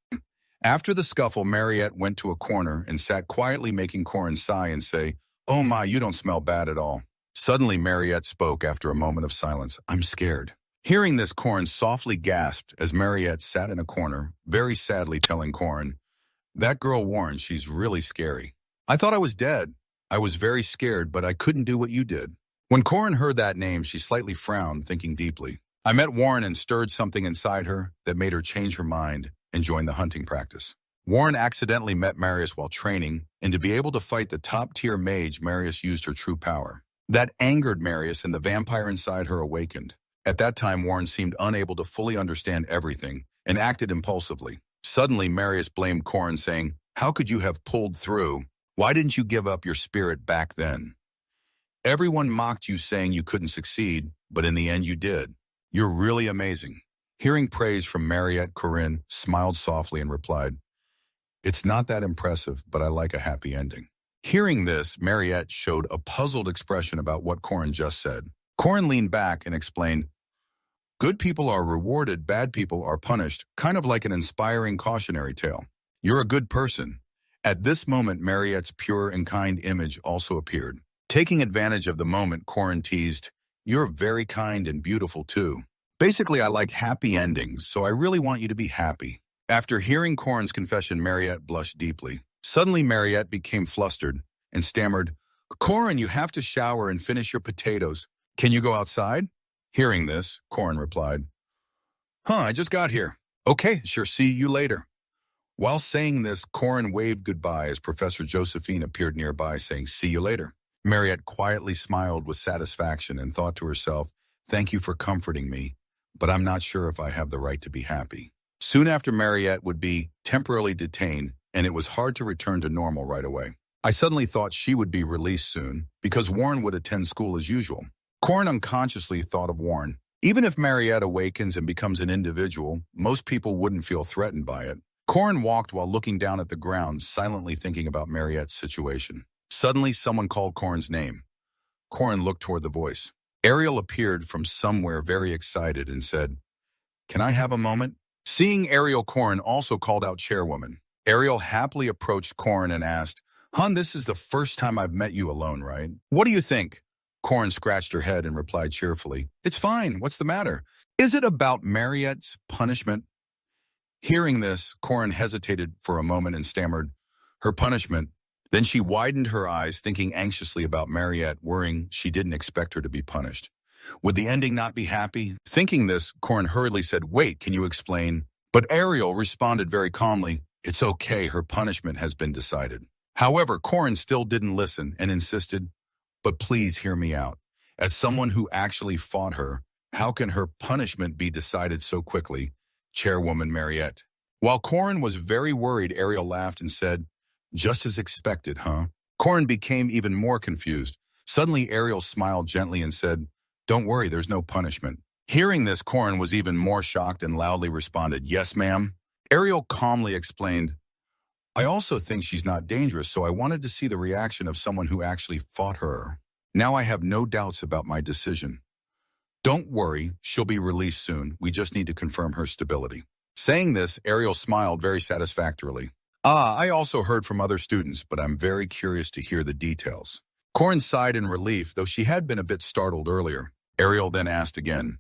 After the scuffle, Mariette went to a corner and sat quietly, making Korin sigh and say, "Oh my, you don't smell bad at all." Suddenly, Mariette spoke after a moment of silence, "I'm scared." Hearing this, Korin softly gasped as Mariette sat in a corner, very sadly telling Korin, "That girl Warren, she's really scary. I thought I was dead. I was very scared, but I couldn't do what you did." When Korin heard that name, she slightly frowned, thinking deeply. I met Warren and stirred something inside her that made her change her mind and join the hunting practice. Warren accidentally met Marius while training, and to be able to fight the top-tier mage, Marius used her true power. That angered Marius, and the vampire inside her awakened. At that time, Warren seemed unable to fully understand everything and acted impulsively. Suddenly, Marius blamed Corin, saying, "How could you have pulled through? Why didn't you give up your spirit back then? Everyone mocked you, saying you couldn't succeed, but in the end you did. You're really amazing." Hearing praise from Mariette, Corinne smiled softly and replied, "It's not that impressive, but I like a happy ending." Hearing this, Mariette showed a puzzled expression about what Corin just said. Corin leaned back and explained, "Good people are rewarded, bad people are punished, kind of like an inspiring cautionary tale. You're a good person." At this moment, Mariette's pure and kind image also appeared. Taking advantage of the moment, Corin teased, "You're very kind and beautiful too. Basically, I like happy endings, so I really want you to be happy." After hearing Corin's confession, Mariette blushed deeply. Suddenly, Mariette became flustered and stammered, "Corin, you have to shower and finish your potatoes. Can you go outside?" Hearing this, Corin replied, I just got here. Okay, sure, see you later." While saying this, Corin waved goodbye as Professor Josephine appeared nearby, saying, "See you later." Mariette quietly smiled with satisfaction and thought to herself, "Thank you for comforting me, but I'm not sure if I have the right to be happy." Soon after, Mariette would be temporarily detained, and it was hard to return to normal right away. I suddenly thought she would be released soon, because Warren would attend school as usual. Corin unconsciously thought of Warren. Even if Mariette awakens and becomes an individual, most people wouldn't feel threatened by it. Corin walked while looking down at the ground, silently thinking about Mariette's situation. Suddenly, someone called Corin's name. Corin looked toward the voice. Ariel appeared from somewhere, very excited, and said, "Can I have a moment?" Seeing Ariel, Corin also called out Chairwoman. Ariel happily approached Corin and asked, "Hun, this is the first time I've met you alone, right? What do you think?" Corin scratched her head and replied cheerfully, "It's fine. What's the matter? Is it about Mariette's punishment?" Hearing this, Corin hesitated for a moment and stammered, "Her punishment." Then she widened her eyes, thinking anxiously about Mariette, worrying she didn't expect her to be punished. Would the ending not be happy? Thinking this, Corin hurriedly said, "Wait, can you explain?" But Ariel responded very calmly, "It's okay, her punishment has been decided." However, Corin still didn't listen and insisted, "But please hear me out. As someone who actually fought her, how can her punishment be decided so quickly, Chairwoman Mariette?" While Corin was very worried, Ariel laughed and said, "Just as expected, huh?" Corin became even more confused. Suddenly, Ariel smiled gently and said, "Don't worry, there's no punishment." Hearing this, Corin was even more shocked and loudly responded, "Yes, ma'am." Ariel calmly explained, "I also think she's not dangerous, so I wanted to see the reaction of someone who actually fought her. Now I have no doubts about my decision. Don't worry, she'll be released soon. We just need to confirm her stability." Saying this, Ariel smiled very satisfactorily. I also heard from other students, but I'm very curious to hear the details." Corin sighed in relief, though she had been a bit startled earlier. Ariel then asked again,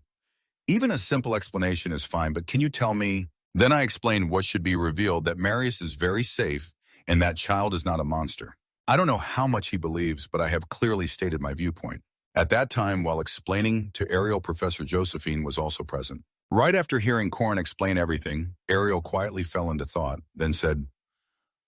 "Even a simple explanation is fine, but can you tell me?" Then I explained what should be revealed, that Marius is very safe and that child is not a monster. I don't know how much he believes, but I have clearly stated my viewpoint. At that time, while explaining to Ariel, Professor Josephine was also present. Right after hearing Corin explain everything, Ariel quietly fell into thought, then said,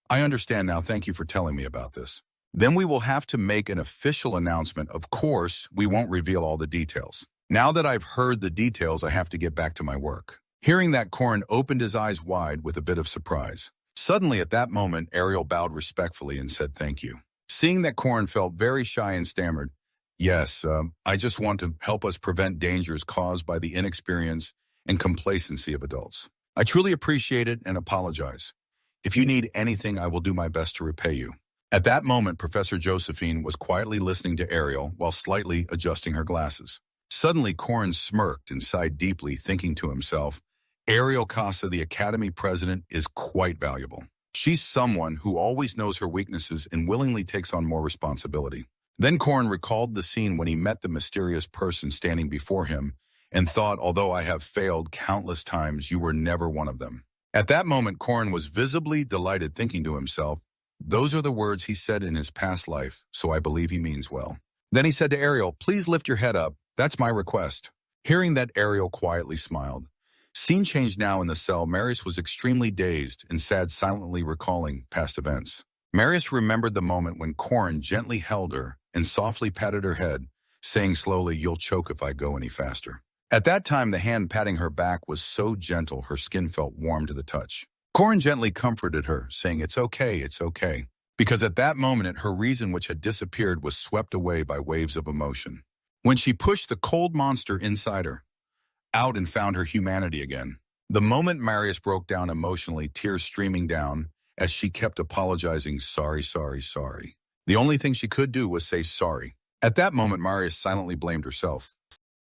"I understand now. Thank you for telling me about this. Then we will have to make an official announcement. Of course, we won't reveal all the details. Now that I've heard the details, I have to get back to my work." Hearing that, Corin opened his eyes wide with a bit of surprise. Suddenly, at that moment, Ariel bowed respectfully and said thank you. Seeing that Corin felt very shy and stammered, "Yes, I just want to help us prevent dangers caused by the inexperience and complacency of adults. I truly appreciate it and apologize. If you need anything, I will do my best to repay you." At that moment, Professor Josephine was quietly listening to Ariel while slightly adjusting her glasses. Suddenly, Corin smirked and sighed deeply, thinking to himself, Ariel Casa, the Academy president, is quite valuable. She's someone who always knows her weaknesses and willingly takes on more responsibility. Then Corin recalled the scene when he met the mysterious person standing before him and thought, although I have failed countless times, you were never one of them. At that moment, Corin was visibly delighted, thinking to himself, those are the words he said in his past life, so I believe he means well. Then he said to Ariel, please lift your head up. That's my request. Hearing that, Ariel quietly smiled. Scene changed now in the cell. Marius was extremely dazed and sat silently recalling past events. Marius remembered the moment when Corin gently held her and softly patted her head, saying slowly, "You'll choke if I go any faster." At that time, the hand patting her back was so gentle her skin felt warm to the touch. Corin gently comforted her, saying, "It's okay, it's okay." Because at that moment, her reason which had disappeared was swept away by waves of emotion. When she pushed the cold monster inside her, out and found her humanity again. The moment Marius broke down emotionally, tears streaming down, as she kept apologizing, "Sorry, sorry, sorry." The only thing she could do was say sorry. At that moment, Marius silently blamed herself.